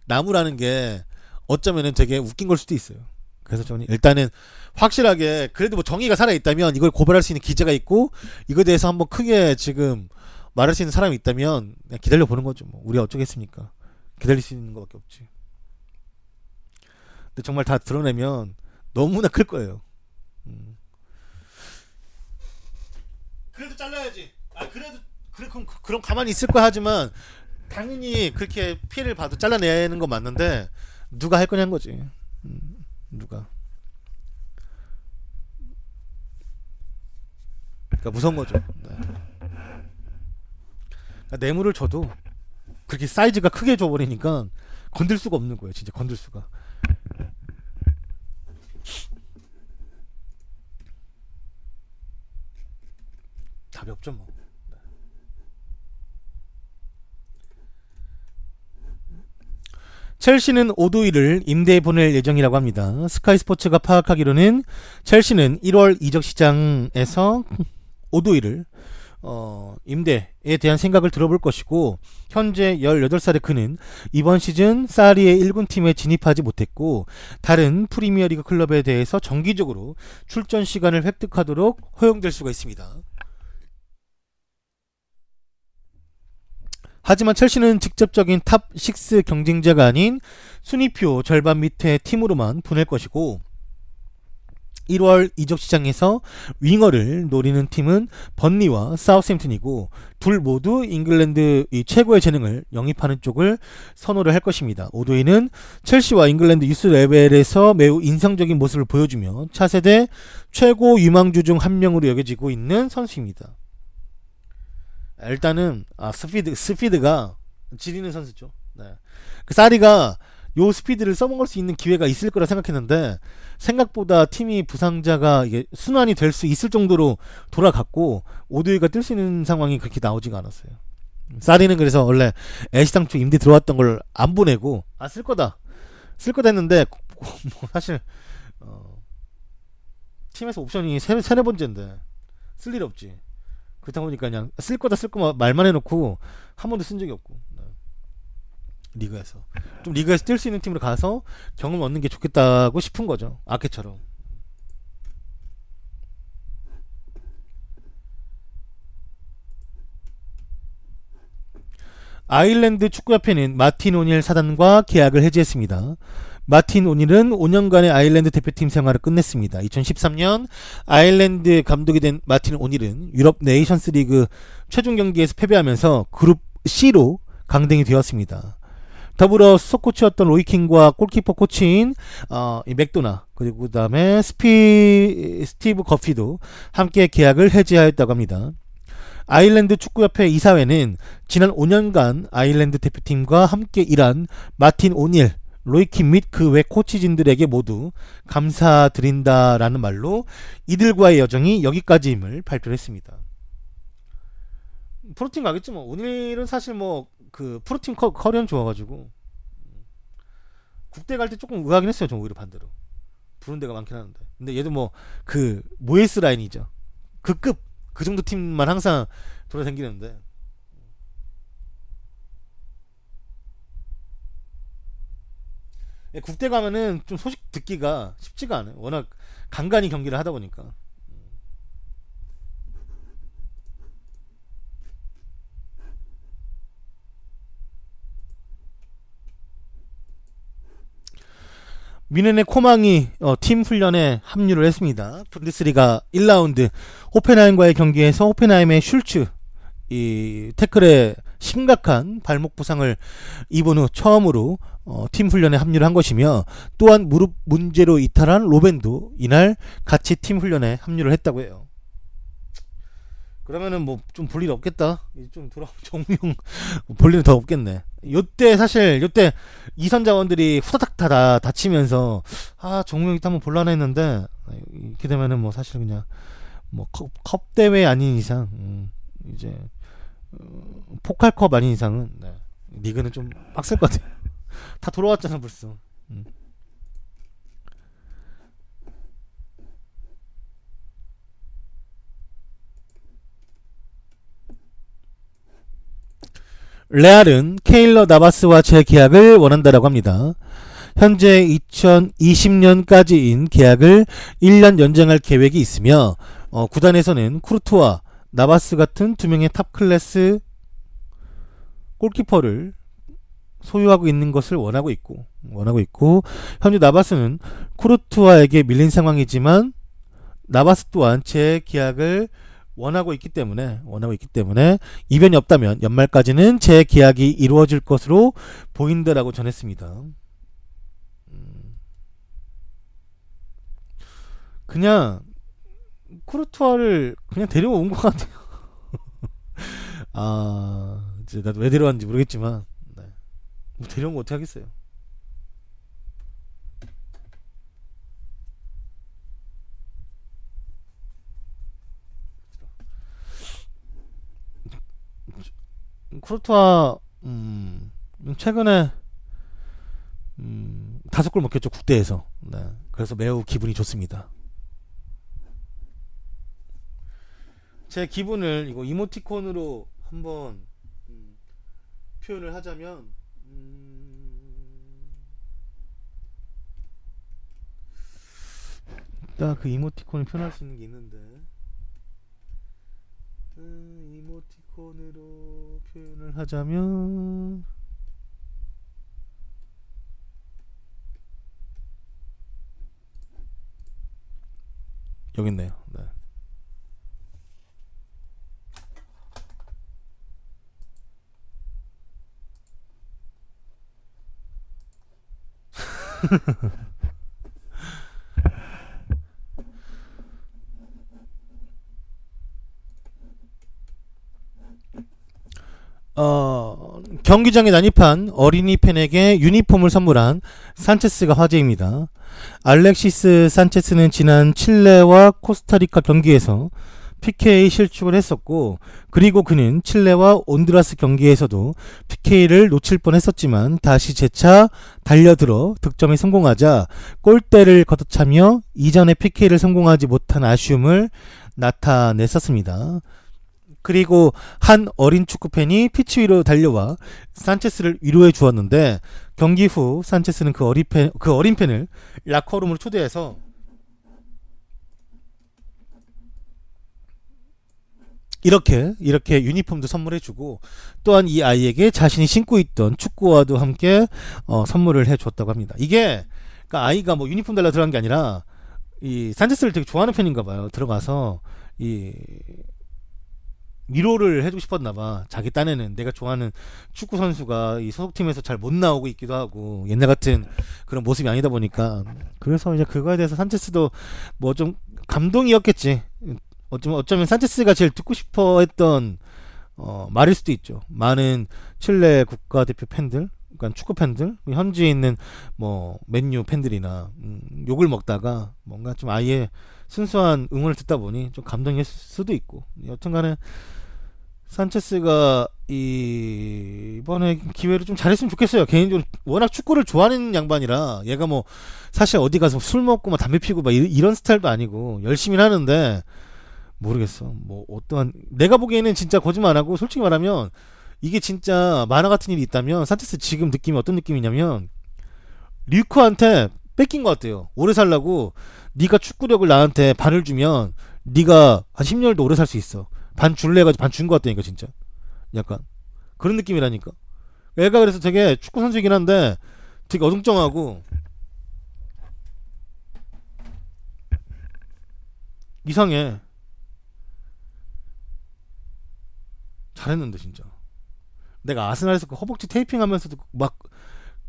나무라는 게 어쩌면은 되게 웃긴 걸 수도 있어요. 그래서 저는 일단은 확실하게 그래도 뭐 정의가 살아 있다면 이걸 고발할 수 있는 기재가 있고 이거에 대해서 한번 크게 지금 말할 수 있는 사람이 있다면 그냥 기다려 보는 거죠. 뭐 우리가 어쩌겠습니까? 기다릴 수 있는 것밖에 없지. 근데 정말 다 드러내면 너무나 클 거예요. 그래도 잘라야지. 그래도 그럼 가만히 있을 거야 하지만 당연히 그렇게 피해를 봐도 잘라내는 건 맞는데 누가 할 거냐는 거지. 누가. 그러니까 무서운 거죠. 네. 그러니까 뇌물을 줘도 그렇게 사이즈가 크게 줘버리니까 건들 수가 없는 거예요. 진짜 건들 수가. 답이 없죠 뭐. 첼시는 오도이를 임대에 보낼 예정이라고 합니다. 스카이 스포츠가 파악하기로는 첼시는 1월 이적 시장에서 오도이를 임대에 대한 생각을 들어볼 것이고 현재 18살의 그는 이번 시즌 사리의 1군 팀에 진입하지 못했고 다른 프리미어리그 클럽에 대해서 정기적으로 출전 시간을 획득하도록 허용될 수가 있습니다. 하지만 첼시는 직접적인 탑6 경쟁자가 아닌 순위표 절반 밑의 팀으로만 보낼 것이고 1월 이적 시장에서 윙어를 노리는 팀은 번리와 사우스햄튼이고 둘 모두 잉글랜드 최고의 재능을 영입하는 쪽을 선호를 할 것입니다. 오도이는 첼시와 잉글랜드 유스 레벨에서 매우 인상적인 모습을 보여주며 차세대 최고 유망주 중 한 명으로 여겨지고 있는 선수입니다. 일단은 스피드가 지리는 선수죠. 네. 그 사리가 요 스피드를 써먹을 수 있는 기회가 있을 거라 생각했는데 생각보다 팀이 부상자가 이게 순환이 될 수 있을 정도로 돌아갔고 오드웨이가 뛸 수 있는 상황이 그렇게 나오지가 않았어요. 사리는 그래서 원래 애시당초 임대 들어왔던 걸 안 보내고 쓸 거다 했는데 뭐 사실 팀에서 옵션이 세네 번째인데 쓸 일 없지. 그렇다 보니까 그냥 쓸 거다 말만 해놓고 한 번도 쓴 적이 없고. 리그에서 좀 리그에서 뛸 수 있는 팀으로 가서 경험 얻는 게 좋겠다고 싶은 거죠. 아케처럼. 아일랜드 축구협회는 마틴 오닐 사단과 계약을 해지했습니다. 마틴 오닐은 5년간의 아일랜드 대표팀 생활을 끝냈습니다. 2013년 아일랜드 감독이 된 마틴 오닐은 유럽 네이션스 리그 최종 경기에서 패배하면서 그룹 C로 강등이 되었습니다. 더불어 수석 코치였던 로이킹과 골키퍼 코치인 맥도나 그리고 그 다음에 스티브 거피도 함께 계약을 해지하였다고 합니다. 아일랜드 축구협회 이사회는 지난 5년간 아일랜드 대표팀과 함께 일한 마틴 오닐, 로이킨 및 그 외 코치진들에게 모두 감사드린다라는 말로 이들과의 여정이 여기까지임을 발표를 했습니다. 프로팀 가겠지 뭐. 오닐은 사실 뭐 그 프로팀 커리어는 좋아가지고 국대 갈 때 조금 의아하긴 했어요. 전 오히려 반대로 부른 데가 많긴 하는데. 근데 얘도 뭐 그 모에스 라인이죠. 그 급 그 정도 팀만 항상 돌아다니는데. 국대 가면은 좀 소식 듣기가 쉽지가 않아요. 워낙 간간히 경기를 하다 보니까. 뮌헨의 코망이 팀 훈련에 합류를 했습니다. 분데스리가 1라운드 호펜하임과의 경기에서 호펜하임의 슐츠 이 태클에 심각한 발목 부상을 입은 후 처음으로 팀 훈련에 합류를 한 것이며 또한 무릎 문제로 이탈한 로벤도 이날 같이 팀 훈련에 합류를 했다고 해요. 그러면은 뭐 좀 볼 일 없겠다. 좀 정우영 볼 일은 더 없겠네. 요때 이선 자원들이 후다닥 다 다치면서 정우영이 한번 볼라나 했는데 이렇게 되면은 뭐 사실 그냥 뭐 컵 대회 아닌 이상 이제 포칼컵 아닌 이상은 리그는 좀 빡셀 것 같아요. 다 돌아왔잖아 벌써. 레알은 케일러 나바스와 재계약을 원한다라고 합니다. 현재 2020년까지인 계약을 1년 연장할 계획이 있으며 구단에서는 쿠르투와 나바스 같은 두 명의 탑 클래스 골키퍼를 소유하고 있는 것을 원하고 있고 현재 나바스는 쿠르투아에게 밀린 상황이지만 나바스 또한 재계약을 원하고 있기 때문에 이변이 없다면 연말까지는 재계약이 이루어질 것으로 보인다라고 전했습니다. 그냥 쿠르투아를 그냥 데려온 것 같아요. 이제 나도 왜 데려왔는지 모르겠지만 네. 뭐 데려온 거 어떻게 하겠어요. 쿠르투아 최근에 5골 먹혔죠, 국대에서. 네. 그래서 매우 기분이 좋습니다. 제 기분을 이거 이모티콘으로 한번 표현을 하자면 딱 그 이모티콘을 표현할 수 있는 게 있는데 이모티콘으로 표현을 하자면 여기 있네요. 네. 경기장에 난입한 어린이 팬에게 유니폼을 선물한 산체스가 화제입니다. 알렉시스 산체스는 지난 칠레와 코스타리카 경기에서 PK 실축을 했었고, 그리고 그는 칠레와 온두라스 경기에서도 PK를 놓칠 뻔했었지만 다시 재차 달려들어 득점에 성공하자 골대를 걷어차며 이전에 PK를 성공하지 못한 아쉬움을 나타냈었습니다. 그리고 한 어린 축구팬이 피치 위로 달려와 산체스를 위로해 주었는데, 경기 후 산체스는 그 어린 팬을 라커룸으로 초대해서 이렇게 유니폼도 선물해주고, 또한 이 아이에게 자신이 신고 있던 축구화도 함께 선물을 해줬다고 합니다. 이게 그러니까 아이가 뭐 유니폼 달라 들어간 게 아니라 이 산체스를 되게 좋아하는 팬인가봐요. 들어가서 이 위로를 해주고 싶었나봐. 자기 딴에는 내가 좋아하는 축구 선수가 이 소속팀에서 잘 못 나오고 있기도 하고 옛날 같은 그런 모습이 아니다 보니까, 그래서 이제 그거에 대해서 산체스도 뭐 좀 감동이었겠지. 어쩌면 산체스가 제일 듣고 싶어 했던 말일 수도 있죠. 많은 칠레 국가대표 팬들, 그러니까 축구 팬들, 현지에 있는 뭐 맨유 팬들이나 욕을 먹다가 뭔가 좀 아예 순수한 응원을 듣다 보니 좀 감동했을 수도 있고, 여튼간에 산체스가 이번에 기회를 좀 잘했으면 좋겠어요. 개인적으로 워낙 축구를 좋아하는 양반이라, 얘가 뭐 사실 어디 가서 술 먹고 막 담배 피고 막 이런 스타일도 아니고 열심히 하는데, 모르겠어. 뭐 어떠한, 내가 보기에는 진짜 거짓말 안 하고 솔직히 말하면 이게 진짜 만화 같은 일이 있다면 산체스 지금 느낌이 어떤 느낌이냐면 류크한테 뺏긴 것 같아요. 오래 살라고 네가 축구력을 나한테 반을 주면 네가 한 10년도 오래 살 수 있어. 반 줄래 해가지고 반 준 것 같다니까 진짜. 약간 그런 느낌이라니까. 애가 그래서 되게 축구 선수이긴 한데 되게 어정쩡하고 이상해. 잘했는데 진짜. 내가 아스날에서 그 허벅지 테이핑 하면서도 막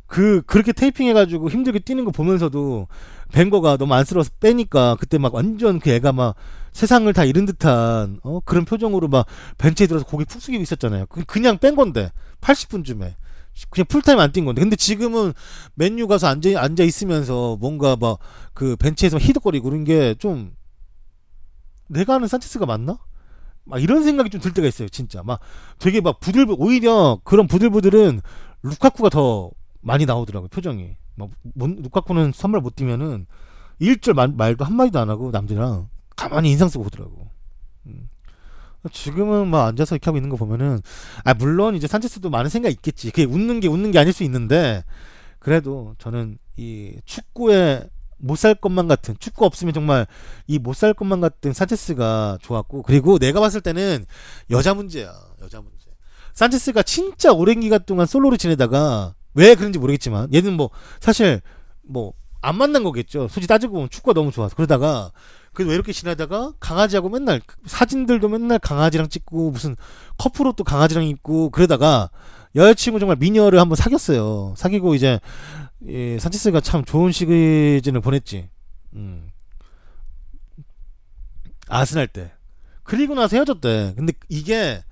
그렇게 테이핑 해가지고 힘들게 뛰는 거 보면서도 벵거가 너무 안쓰러워서 빼니까 그때 막 완전 그 애가 막 세상을 다 잃은 듯한 그런 표정으로 막 벤치에 들어서 고개 푹 숙이고 있었잖아요. 그냥 뺀 건데 80분쯤에 그냥 풀타임 안 뛴 건데, 근데 지금은 맨유 가서 앉아 있으면서 뭔가 막 그 벤치에서 히덕거리고 그런 게 좀, 내가 아는 산체스가 맞나? 막 이런 생각이 좀 들 때가 있어요. 진짜 막 되게 막 오히려 그런 부들부들은 루카쿠가 더 많이 나오더라고요. 표정이 막 루카쿠는 선발 못 뛰면은 1절 말도 한마디도 안 하고 남들이랑 가만히 인상 쓰고 오더라고. 지금은 막 앉아서 이렇게 하고 있는 거 보면은, 물론 이제 산체스도 많은 생각이 있겠지. 그게 웃는 게 아닐 수 있는데, 그래도 저는 이 축구에 못 살 것만 같은, 축구 없으면 정말 이 못 살 것만 같은 산체스가 좋았고, 그리고 내가 봤을 때는 여자 문제야. 산체스가 진짜 오랜 기간 동안 솔로로 지내다가, 왜 그런지 모르겠지만 얘는 뭐 사실 뭐 안 만난 거겠죠. 솔직히 따지고 보면 축구가 너무 좋아서. 그러다가 그 외롭게 지내다가 강아지하고 맨날 사진들도 맨날 강아지랑 찍고 무슨 커플옷도 강아지랑 입고 그러다가 여자친구 정말 미녀를 한번 사귀었어요. 사귀고 이제 산체스가 참 좋은 시즌을 보냈지. 아스날 때. 그리고 나서 헤어졌대. 근데 이게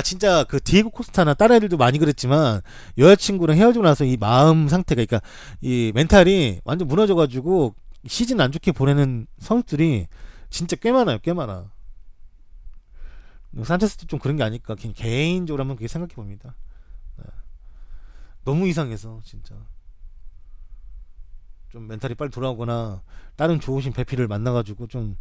진짜 그 디에고 코스타나 다른 애들도 많이 그랬지만 여자친구랑 헤어지고 나서 이 마음 상태가 그러니까 이 멘탈이 완전 무너져가지고 시즌 안 좋게 보내는 선수들이 진짜 꽤 많아요. 꽤 많아. 산체스도 좀 그런 게 아닐까 개인적으로 한번 그렇게 생각해 봅니다. 네. 너무 이상해서 진짜 좀 멘탈이 빨리 돌아오거나 다른 좋으신 배필을 만나가지고 좀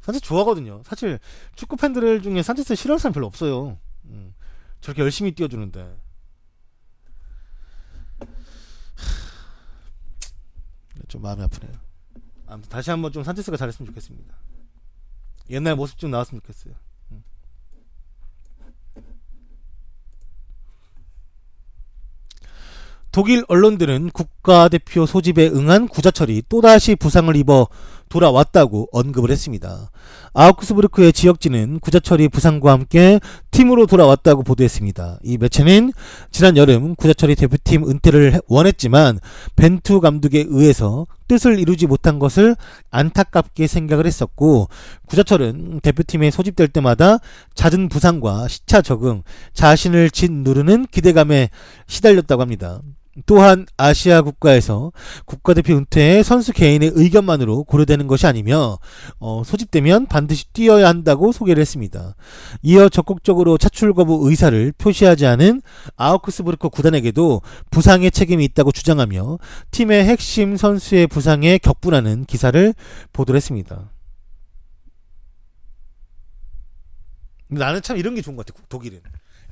산체스 좋아하거든요. 사실 축구 팬들 중에 산체스 싫어하는 사람 별로 없어요. 저렇게 열심히 뛰어주는데 좀 마음이 아프네요. 아무튼 다시 한번 좀 산체스가 잘했으면 좋겠습니다. 옛날 모습 좀 나왔으면 좋겠어요. 독일 언론들은 국가대표 소집에 응한 구자철이 또다시 부상을 입어 돌아왔다고 언급을 했습니다. 아우크스부르크의 지역지는 구자철이 부상과 함께 팀으로 돌아왔다고 보도했습니다. 이 매체는 지난 여름 구자철이 대표팀 은퇴를 원했지만 벤투 감독에 의해서 뜻을 이루지 못한 것을 안타깝게 생각을 했었고 구자철은 대표팀에 소집될 때마다 잦은 부상과 시차 적응, 자신을 짓누르는 기대감에 시달렸다고 합니다. 또한 아시아 국가에서 국가대표 은퇴에 선수 개인의 의견만으로 고려되는 것이 아니며 소집되면 반드시 뛰어야 한다고 소개를 했습니다. 이어 적극적으로 차출 거부 의사를 표시하지 않은 아우크스부르크 구단에게도 부상의 책임이 있다고 주장하며 팀의 핵심 선수의 부상에 격분하는 기사를 보도를 했습니다. 나는 참 이런 게 좋은 것 같아. 독일은.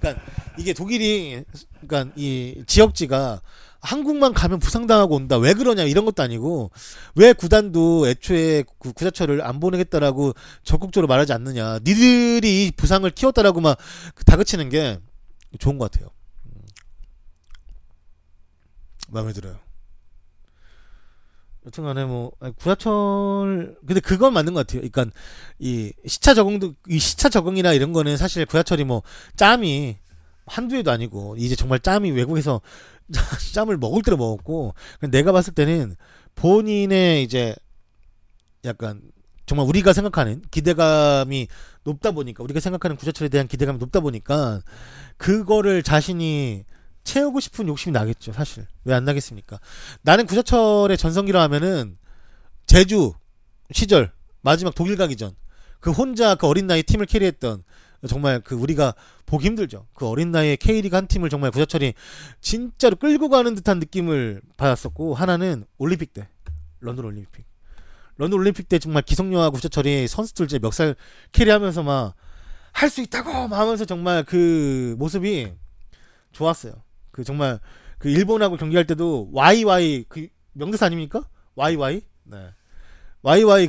그러니까 이게 독일이 그러니까 이 지역지가 한국만 가면 부상당하고 온다. 왜 그러냐 이런 것도 아니고 왜 구단도 애초에 그 구자철을 안 보내겠다라고 적극적으로 말하지 않느냐. 니들이 이 부상을 키웠다라고 막 다그치는 게 좋은 것 같아요. 마음에 들어요. 여튼간에 뭐 구자철 근데 그건 맞는 것 같아요. 그러니까 이 시차 적응이나 이런 거는 사실 구자철이 뭐 짬이 한두 해도 아니고 이제 정말 짬이 외국에서 짬을 먹을 대로 먹었고 내가 봤을 때는 본인의 이제 약간 정말 우리가 생각하는 기대감이 높다 보니까 우리가 생각하는 구자철에 대한 기대감이 높다 보니까 그거를 자신이 채우고 싶은 욕심이 나겠죠. 사실 왜 안 나겠습니까? 나는 구자철의 전성기라 하면은 제주 시절 마지막 독일 가기 전 그 혼자 그 어린 나이 팀을 캐리했던 정말 그 우리가 보기 힘들죠. 그 어린 나이에 K리그 한 팀을 정말 구자철이 진짜로 끌고 가는 듯한 느낌을 받았었고 하나는 올림픽 때 런던 올림픽 때 정말 기성용하고 구자철이 선수들 이제 멱살 캐리하면서 막 할 수 있다고 막 하면서 정말 그 모습이 좋았어요. 그 정말 그 일본하고 경기할 때도 YY 그 명대사 아닙니까? YY 네 YY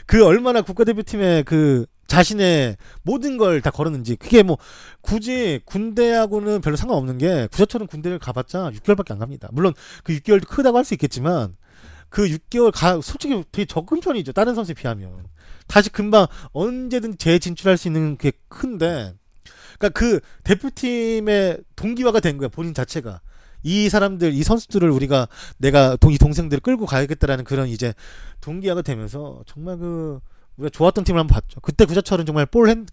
그 얼마나 국가대표팀에 그 자신의 모든 걸 다 걸었는지 그게 뭐 굳이 군대하고는 별로 상관없는 게 구자철은 군대를 가봤자 6개월밖에 안 갑니다. 물론 그 6개월도 크다고 할 수 있겠지만 그 6개월 솔직히 되게 적은 편이죠. 다른 선수에 비하면 다시 금방 언제든 재진출할 수 있는 게 큰데 그러니까 그 대표팀의 동기화가 된 거야. 본인 자체가 이 사람들 이 선수들을 내가 이 동생들을 끌고 가야겠다라는 그런 이제 동기화가 되면서 정말 그 우리가 좋았던 팀을 한번 봤죠. 그때 구자철은 정말 볼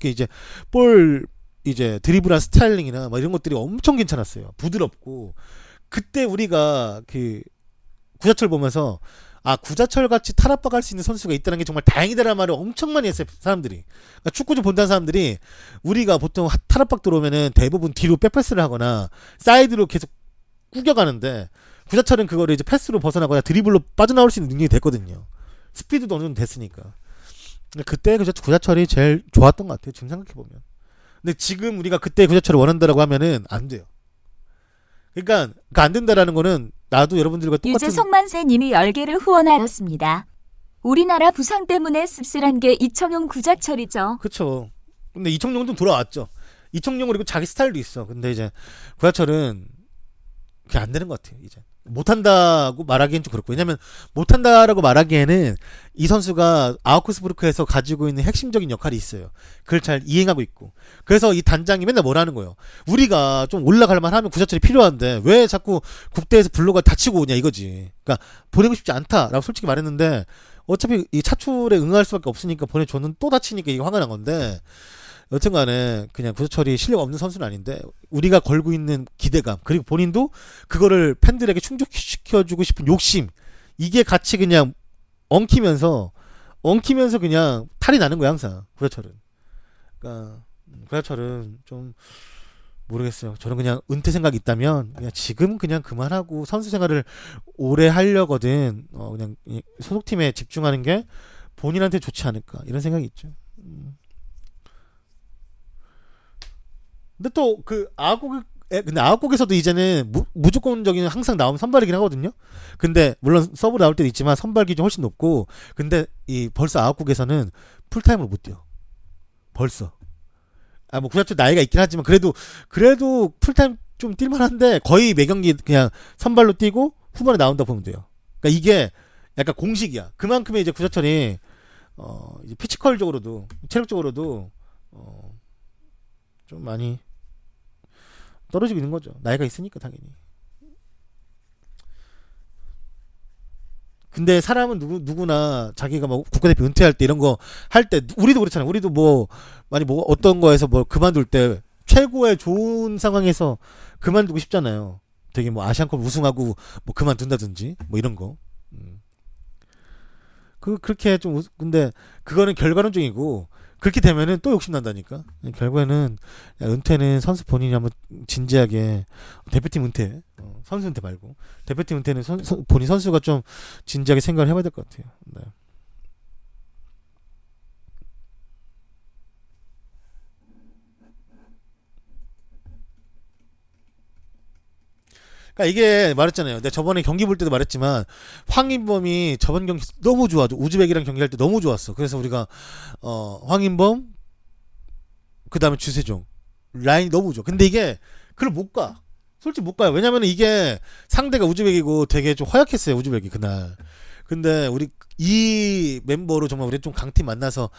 이제 드리블한 스타일링이나 막 이런 것들이 엄청 괜찮았어요. 부드럽고 그때 우리가 그 구자철 보면서 구자철 같이 탈압박할 수 있는 선수가 있다는 게 정말 다행이다라는 말을 엄청 많이 했어요. 사람들이. 그러니까 축구 좀 본다는 사람들이 우리가 보통 탈압박 들어오면은 대부분 뒤로 백패스를 하거나 사이드로 계속 꾸겨가는데 구자철은 그거를 이제 패스로 벗어나거나 드리블로 빠져나올 수 있는 능력이 됐거든요. 스피드도 어느 정도 됐으니까. 그때 구자철이 제일 좋았던 것 같아요. 지금 생각해보면. 근데 지금 우리가 그때 구자철을 원한다라고 하면은 안 돼요. 그러니까 안 된다라는 거는 나도 여러분들과 똑같은 유재석만세님이 10개를 후원하였습니다. 우리나라 부상 때문에 씁쓸한 게 이청용 구자철이죠. 그렇죠. 근데 이청용도 돌아왔죠. 이청용 그리고 자기 스타일도 있어. 근데 이제 구자철은 그게 안 되는 것 같아요. 이제 못한다고 말하기엔 좀 그렇고, 왜냐면 못한다라고 말하기에는 이 선수가 아우크스부르크에서 가지고 있는 핵심적인 역할이 있어요. 그걸 잘 이행하고 있고, 그래서 이 단장이 맨날 뭐라는 거예요. 우리가 좀 올라갈 만하면 구자철이 필요한데 왜 자꾸 국대에서 블로가 다치고 오냐 이거지. 그러니까 보내고 싶지 않다라고 솔직히 말했는데, 어차피 이 차출에 응할 수밖에 없으니까 보내줬는 또 다치니까 이게 화가 난 건데, 여튼간에 그냥 구자철이 실력 없는 선수는 아닌데 우리가 걸고 있는 기대감, 그리고 본인도 그거를 팬들에게 충족시켜주고 싶은 욕심, 이게 같이 그냥 엉키면서 그냥 탈이 나는 거야 항상 구자철은. 그러니까 구자철은 좀 모르겠어요. 저는 그냥 은퇴 생각이 있다면 그냥 지금 그냥 그만하고 선수 생활을 오래 하려거든 그냥 소속팀에 집중하는 게 본인한테 좋지 않을까, 이런 생각이 있죠. 근데 또 그 근데 아웃곡에서도 이제는 무조건적인 항상 나오면 선발이긴 하거든요. 근데 물론 서브 나올 때도 있지만 선발 기준 훨씬 높고, 근데 이 벌써 아웃곡에서는 풀타임으로 못 뛰어. 벌써. 뭐 구자철 나이가 있긴 하지만 그래도 풀타임 좀 뛸만한데 거의 매 경기 그냥 선발로 뛰고 후반에 나온다 보면 돼요. 그러니까 이게 약간 공식이야. 그만큼의 이제 구자철이 이제 피지컬적으로도 체력적으로도 좀 많이 떨어지고 있는 거죠. 나이가 있으니까 당연히. 근데 사람은 누구나 자기가 뭐 국가대표 은퇴할 때 이런 거 할 때, 우리도 그렇잖아요. 우리도 뭐 많이 뭐 어떤 거에서 뭐 그만둘 때 최고의 좋은 상황에서 그만두고 싶잖아요. 되게 뭐 아시안컵 우승하고 뭐 그만둔다든지 뭐 이런 거. 그렇게 좀 근데 그거는 결과론적이고, 그렇게 되면은 또 욕심난다니까. 결국에는 은퇴는 선수 본인이 한번 진지하게, 대표팀 은퇴, 선수 은퇴 말고 대표팀 은퇴는 본인 선수가 좀 진지하게 생각을 해봐야 될 것 같아요. 네. 그러니까 이게 말했잖아요. 내가 저번에 경기 볼 때도 말했지만 황인범이 저번 경기 너무 좋아져. 우즈벡이랑 경기할 때 너무 좋았어. 그래서 우리가 황인범 그 다음에 주세종 라인이 너무 좋아. 근데 이게 그걸 못 가. 솔직히 못 가요. 왜냐면 이게 상대가 우즈벡이고 되게 좀 허약했어요. 우즈벡이 그날. 근데 우리 이 멤버로 정말 우리 좀 강팀 만나서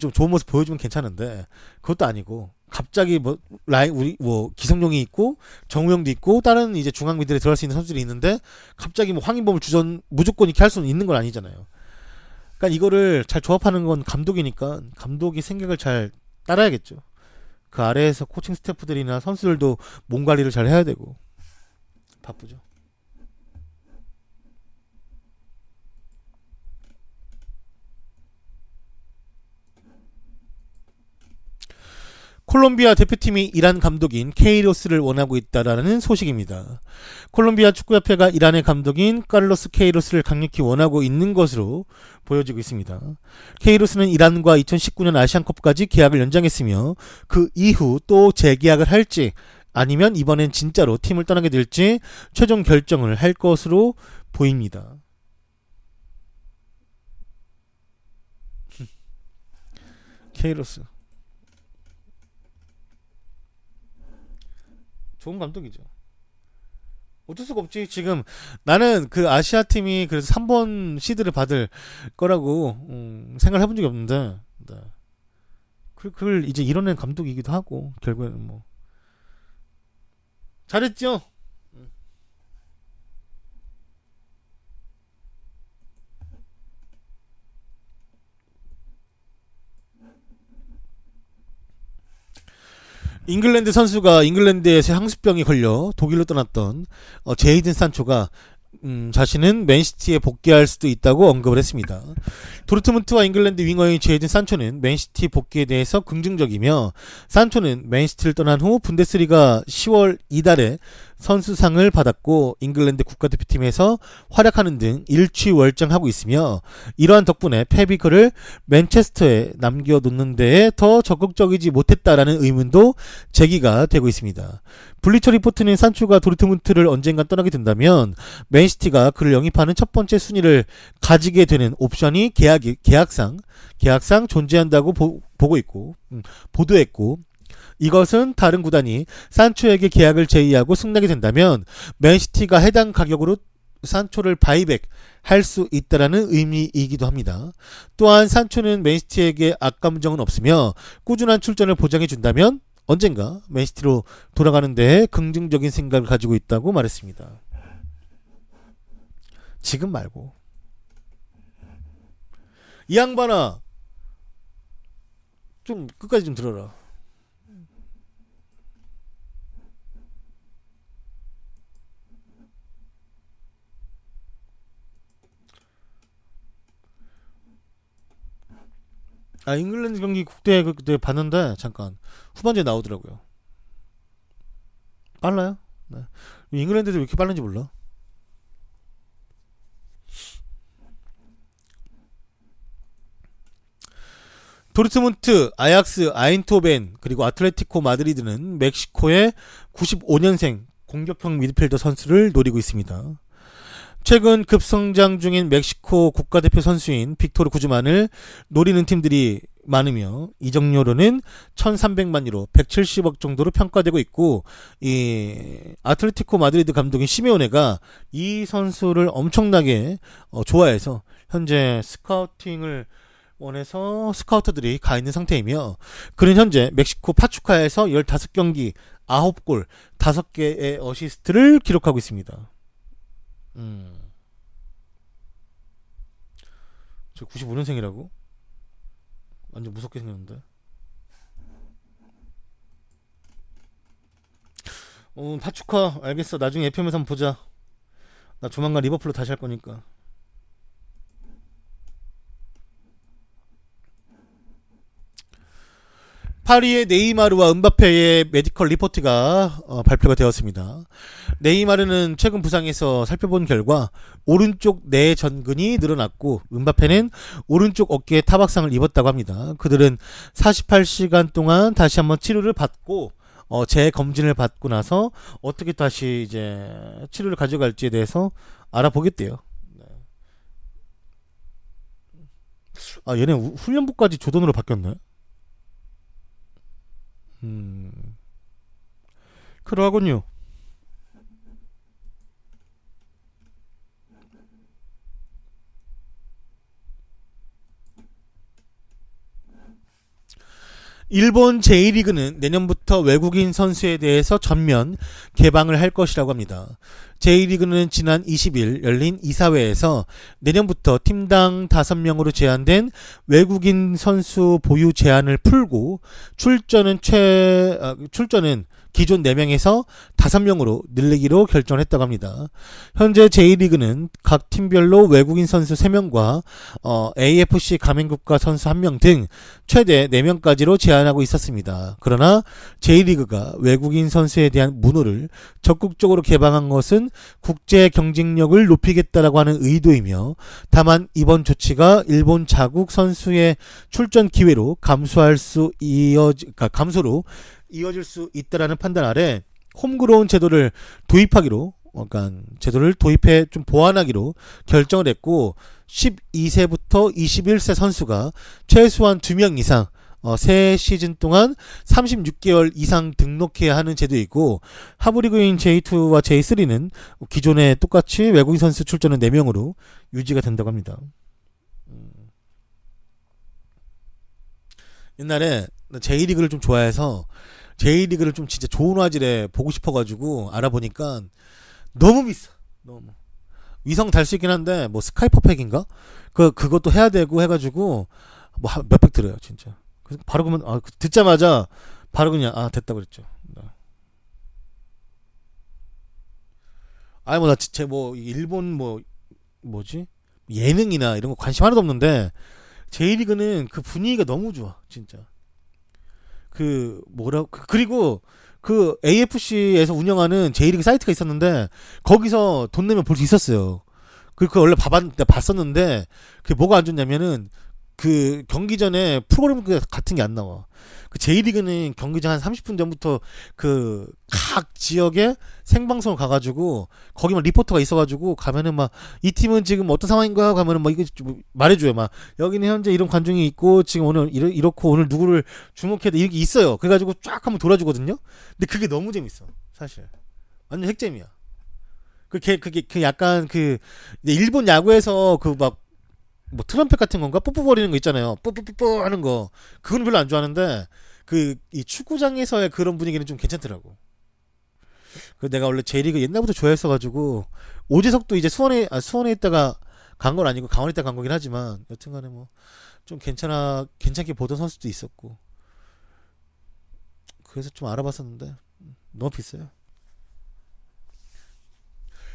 좀 좋은 모습 보여주면 괜찮은데, 그것도 아니고 갑자기 뭐 라인 우리 뭐 기성용이 있고 정우영도 있고 다른 이제 중앙 미들에 들어갈 수 있는 선수들이 있는데 갑자기 뭐 황인범을 무조건 이렇게 할 수는 있는 건 아니잖아요. 그러니까 이거를 잘 조합하는 건 감독이니까 감독이 생각을 잘 따라야겠죠. 그 아래에서 코칭 스태프들이나 선수들도 몸 관리를 잘 해야 되고 바쁘죠. 콜롬비아 대표팀이 이란 감독인 케이로스를 원하고 있다라는 소식입니다. 콜롬비아 축구협회가 이란의 감독인 카를로스 케이로스를 강력히 원하고 있는 것으로 보여지고 있습니다. 케이로스는 이란과 2019년 아시안컵까지 계약을 연장했으며 그 이후 또 재계약을 할지 아니면 이번엔 진짜로 팀을 떠나게 될지 최종 결정을 할 것으로 보입니다. 케이로스 좋은 감독이죠. 어쩔 수가 없지. 지금 나는 그 아시아 팀이 그래서 3번 시드를 받을 거라고 생각을 해본 적이 없는데, 네. 그걸 이제 이뤄낸 감독이기도 하고 결국에는 뭐 잘했죠. 잉글랜드 선수가 잉글랜드에서 향수병이 걸려 독일로 떠났던 제이든 산초가 자신은 맨시티에 복귀할 수도 있다고 언급을 했습니다. 도르트문트와 잉글랜드 윙어인 제이든 산초는 맨시티 복귀에 대해서 긍정적이며, 산초는 맨시티를 떠난 후 분데스리가 10월 이달에 선수상을 받았고 잉글랜드 국가대표팀에서 활약하는 등 일취월장하고 있으며, 이러한 덕분에 펩이 그를 맨체스터에 남겨놓는 데에 더 적극적이지 못했다라는 의문도 제기가 되고 있습니다. 블리처 리포트는 산초가 도르트문트를 언젠간 떠나게 된다면 맨시티가 그를 영입하는 첫 번째 순위를 가지게 되는 옵션이 계약상 존재한다고 보고 있고 보도했고, 이것은 다른 구단이 산초에게 계약을 제의하고 승낙이 된다면 맨시티가 해당 가격으로 산초를 바이백 할 수 있다라는 의미이기도 합니다. 또한 산초는 맨시티에게 악감정은 없으며 꾸준한 출전을 보장해 준다면 언젠가 맨시티로 돌아가는 데에 긍정적인 생각을 가지고 있다고 말했습니다. 지금 말고. 이 양반아, 좀 끝까지 좀 들어라. 잉글랜드 경기 국대 그때 봤는데 잠깐 후반전에 나오더라고요. 빨라요? 네. 잉글랜드도 왜 이렇게 빠른지 몰라. 도르트문트, 아약스, 아인토벤 그리고 아틀레티코 마드리드는 멕시코의 95년생 공격형 미드필더 선수를 노리고 있습니다. 최근 급성장 중인 멕시코 국가대표 선수인 빅토르 구즈만을 노리는 팀들이 많으며 이적료로는 1,300만 유로, 170억 정도로 평가되고 있고 이 아틀레티코 마드리드 감독인 시메오네가 이 선수를 엄청나게 좋아해서 현재 스카우팅을 원해서 스카우터들이 가 있는 상태이며 그는 현재 멕시코 파추카에서 15경기 9골 5개의 어시스트를 기록하고 있습니다. 저 95년생이라고? 완전 무섭게 생겼는데. 파추카 알겠어. 나중에 FM에서 한번 보자. 나 조만간 리버풀로 다시 할 거니까. 파리의 네이마르와 은바페의 메디컬 리포트가 발표가 되었습니다. 네이마르는 최근 부상에서 살펴본 결과 오른쪽 내전근이 늘어났고 은바페는 오른쪽 어깨에 타박상을 입었다고 합니다. 그들은 48시간 동안 다시 한번 치료를 받고 재검진을 받고 나서 어떻게 다시 이제 치료를 가져갈지에 대해서 알아보겠대요. 얘네 훈련부까지 조던으로 바뀌었네. 그러하군요. 일본 J리그는 내년부터 외국인 선수에 대해서 전면 개방을 할 것이라고 합니다. J리그는 지난 20일 열린 이사회에서 내년부터 팀당 5명으로 제한된 외국인 선수 보유 제한을 풀고 출전은 기존 4명에서 5명으로 늘리기로 결정했다고 합니다. 현재 J리그는 각 팀별로 외국인 선수 3명과 AFC 가맹국가 선수 1명 등 최대 4명까지로 제한하고 있었습니다. 그러나 J리그가 외국인 선수에 대한 문호를 적극적으로 개방한 것은 국제 경쟁력을 높이겠다라고 하는 의도이며 다만 이번 조치가 일본 자국 선수의 출전 기회로 감소로 이어질 수 있다라는 판단 아래 홈그로운 제도를 도입하기로 제도를 도입해 좀 보완하기로 결정을 했고 12세부터 21세 선수가 최소한 2명 이상 새 시즌 동안 36개월 이상 등록해야 하는 제도이고 하부리그인 J2와 J3는 기존에 똑같이 외국인 선수 출전은 4명으로 유지가 된다고 합니다. 옛날에 J리그를 좀 좋아해서 J리그를 좀 진짜 좋은 화질에 보고 싶어가지고 알아보니까 너무 비싸. 너무 위성 달 수 있긴 한데 뭐 스카이퍼 팩인가? 그것도 해야 되고 해가지고 뭐 몇백 들어요 진짜. 그래서 바로 그러면 듣자마자 바로 그냥 됐다 그랬죠. 뭐 나 진짜 뭐 일본 뭐지 예능이나 이런 거 관심 하나도 없는데 J리그는 그 분위기가 너무 좋아 진짜. 그리고 그 AFC에서 운영하는 J리그 사이트가 있었는데 거기서 돈 내면 볼 수 있었어요. 그 원래 봤었는데 그게 뭐가 안 좋냐면은 그 경기 전에 프로그램 같은 게 안 나와. 그 J리그는 경기 전 한 30분 전부터 그 각 지역에 생방송 가가지고 거기만 리포터가 있어가지고 가면은 막 이 팀은 지금 어떤 상황인가 가면은 막 이거 좀 말해줘요. 막 여기는 현재 이런 관중이 있고 지금 오늘 이렇고 오늘 누구를 주목해야 돼 이렇게 있어요. 그래가지고 쫙 한번 돌아주거든요. 근데 그게 너무 재밌어 사실. 완전 핵재미야. 그게 약간 그 일본 야구에서 그 막 뭐 트럼펫 같은 건가 뽀뽀거리는 거 있잖아요. 뽀뽀뽀뽀 하는 거 그건 별로 안 좋아하는데 그 이 축구장에서의 그런 분위기는 좀 괜찮더라고. 그 내가 원래 J리그 옛날부터 좋아했어가지고 오재석도 이제 수원에 있다가 간 건 아니고 강원에 있다가 간 거긴 하지만 여튼간에 뭐 좀 괜찮게 보던 선수도 있었고 그래서 좀 알아봤었는데 너무 비싸요.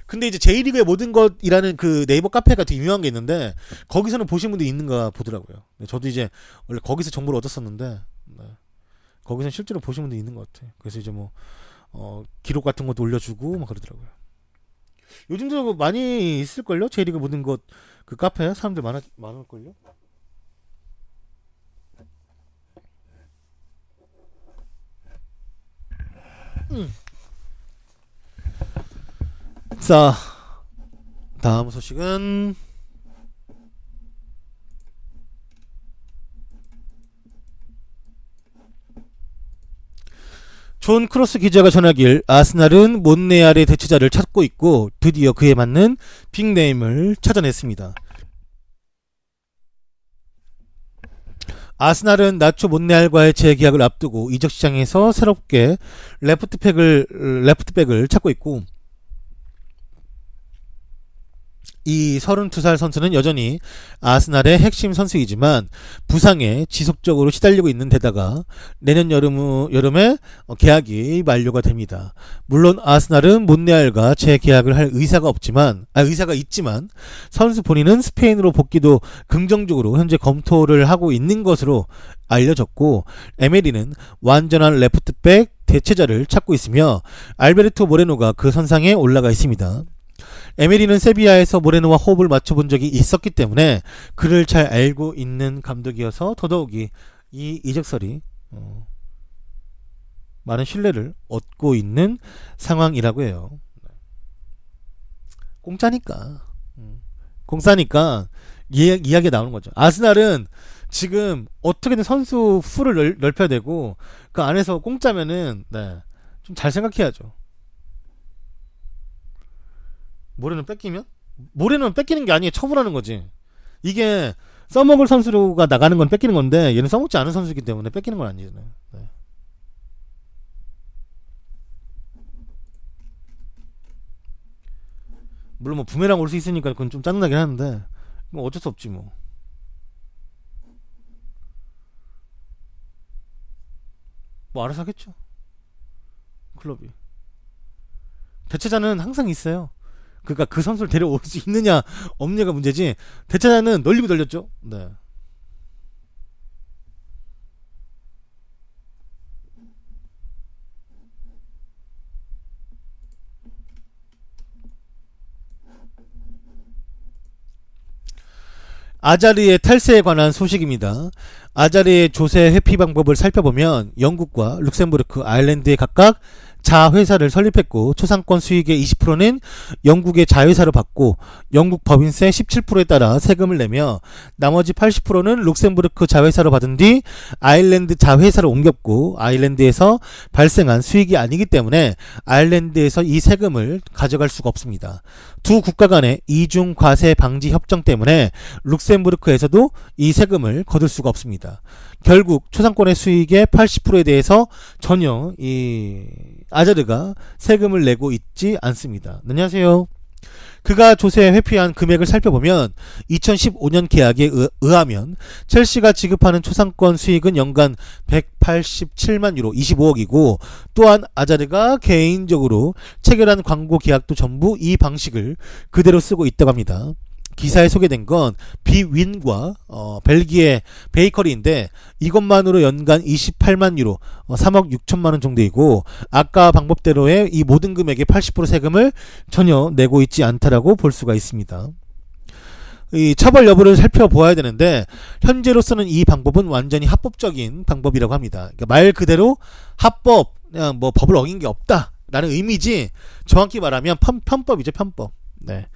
근데 이제 J리그의 모든 것이라는 그 네이버 카페가 되게 유명한 게 있는데 거기서는 보신 분들이 있는가 보더라고요. 저도 이제 원래 거기서 정보를 얻었었는데 거기서는 실제로 보신 분들이 있는 것 같아요. 그래서 이제 뭐 기록 같은 것도 올려주고 막 그러더라고요. 요즘도 많이 있을걸요? J리그 모든 것 그 카페 사람들 많을걸요? 자, 다음 소식은 존 크로스 기자가 전하길 아스날은 몬레알의 대체자를 찾고 있고 드디어 그에 맞는 빅네임을 찾아냈습니다. 아스날은 나초 몬레알과의 재계약을 앞두고 이적 시장에서 새롭게 레프트백을 찾고 있고 이 32살 선수는 여전히 아스날의 핵심 선수이지만 부상에 지속적으로 시달리고 있는 데다가 내년 여름에 계약이 만료가 됩니다. 물론 아스날은 몬레알과 재계약을 할 의사가 있지만 선수 본인은 스페인으로 복귀도 긍정적으로 현재 검토를 하고 있는 것으로 알려졌고 에메리는 완전한 레프트백 대체자를 찾고 있으며 알베르토 모레노가 그 선상에 올라가 있습니다. 에메리는 세비야에서 모레노와 호흡을 맞춰본 적이 있었기 때문에 그를 잘 알고 있는 감독이어서 더더욱이 이 이적설이 많은 신뢰를 얻고 있는 상황이라고 해요. 공짜니까 이야기가 나오는 거죠. 아스날은 지금 어떻게든 선수 풀을 넓혀야 되고 그 안에서 공짜면은 좀 잘 생각해야죠. 모레노 뺏기면? 모레노는 뺏기는 게 아니에요. 처분하는 거지. 이게 써먹을 선수가 나가는 건 뺏기는 건데 얘는 써먹지 않은 선수이기 때문에 뺏기는 건 아니잖아요. 네. 물론 뭐 부메랑 올 수 있으니까 그건 좀 짜증나긴 하는데 뭐 어쩔 수 없지 뭐. 뭐 알아서 하겠죠. 클럽이. 대체자는 항상 있어요. 그러니까 그 선수를 데려올 수 있느냐 없느냐가 문제지 대체자는 널리고 널렸죠. 네. 아자르의 탈세에 관한 소식입니다. 아자르의 조세 회피 방법을 살펴보면 영국과 룩셈부르크, 아일랜드에 각각 자회사를 설립했고 초상권 수익의 20%는 영국의 자회사로 받고 영국 법인세 17%에 따라 세금을 내며 나머지 80%는 룩셈부르크 자회사로 받은 뒤 아일랜드 자회사로 옮겼고 아일랜드에서 발생한 수익이 아니기 때문에 아일랜드에서 이 세금을 가져갈 수가 없습니다. 두 국가 간의 이중 과세 방지 협정 때문에 룩셈부르크에서도 이 세금을 거둘 수가 없습니다. 결국 초상권의 수익의 80%에 대해서 전혀 이 아자르가 세금을 내고 있지 않습니다. 안녕하세요. 그가 조세에 회피한 금액을 살펴보면 2015년 계약에 의하면 첼시가 지급하는 초상권 수익은 연간 187만 유로 25억이고 또한 아자르가 개인적으로 체결한 광고 계약도 전부 이 방식을 그대로 쓰고 있다고 합니다. 기사에 소개된 건 비윈과 벨기에 베이커리인데 이것만으로 연간 28만 유로 3억 6천만 원 정도이고 아까 방법대로의 이 모든 금액의 80% 세금을 전혀 내고 있지 않다라고 볼 수가 있습니다. 이 처벌 여부를 살펴보아야 되는데 현재로서는 이 방법은 완전히 합법적인 방법이라고 합니다. 그러니까 말 그대로 합법, 그냥 뭐 법을 어긴 게 없다라는 의미지 정확히 말하면 편법이죠, 편법. 네.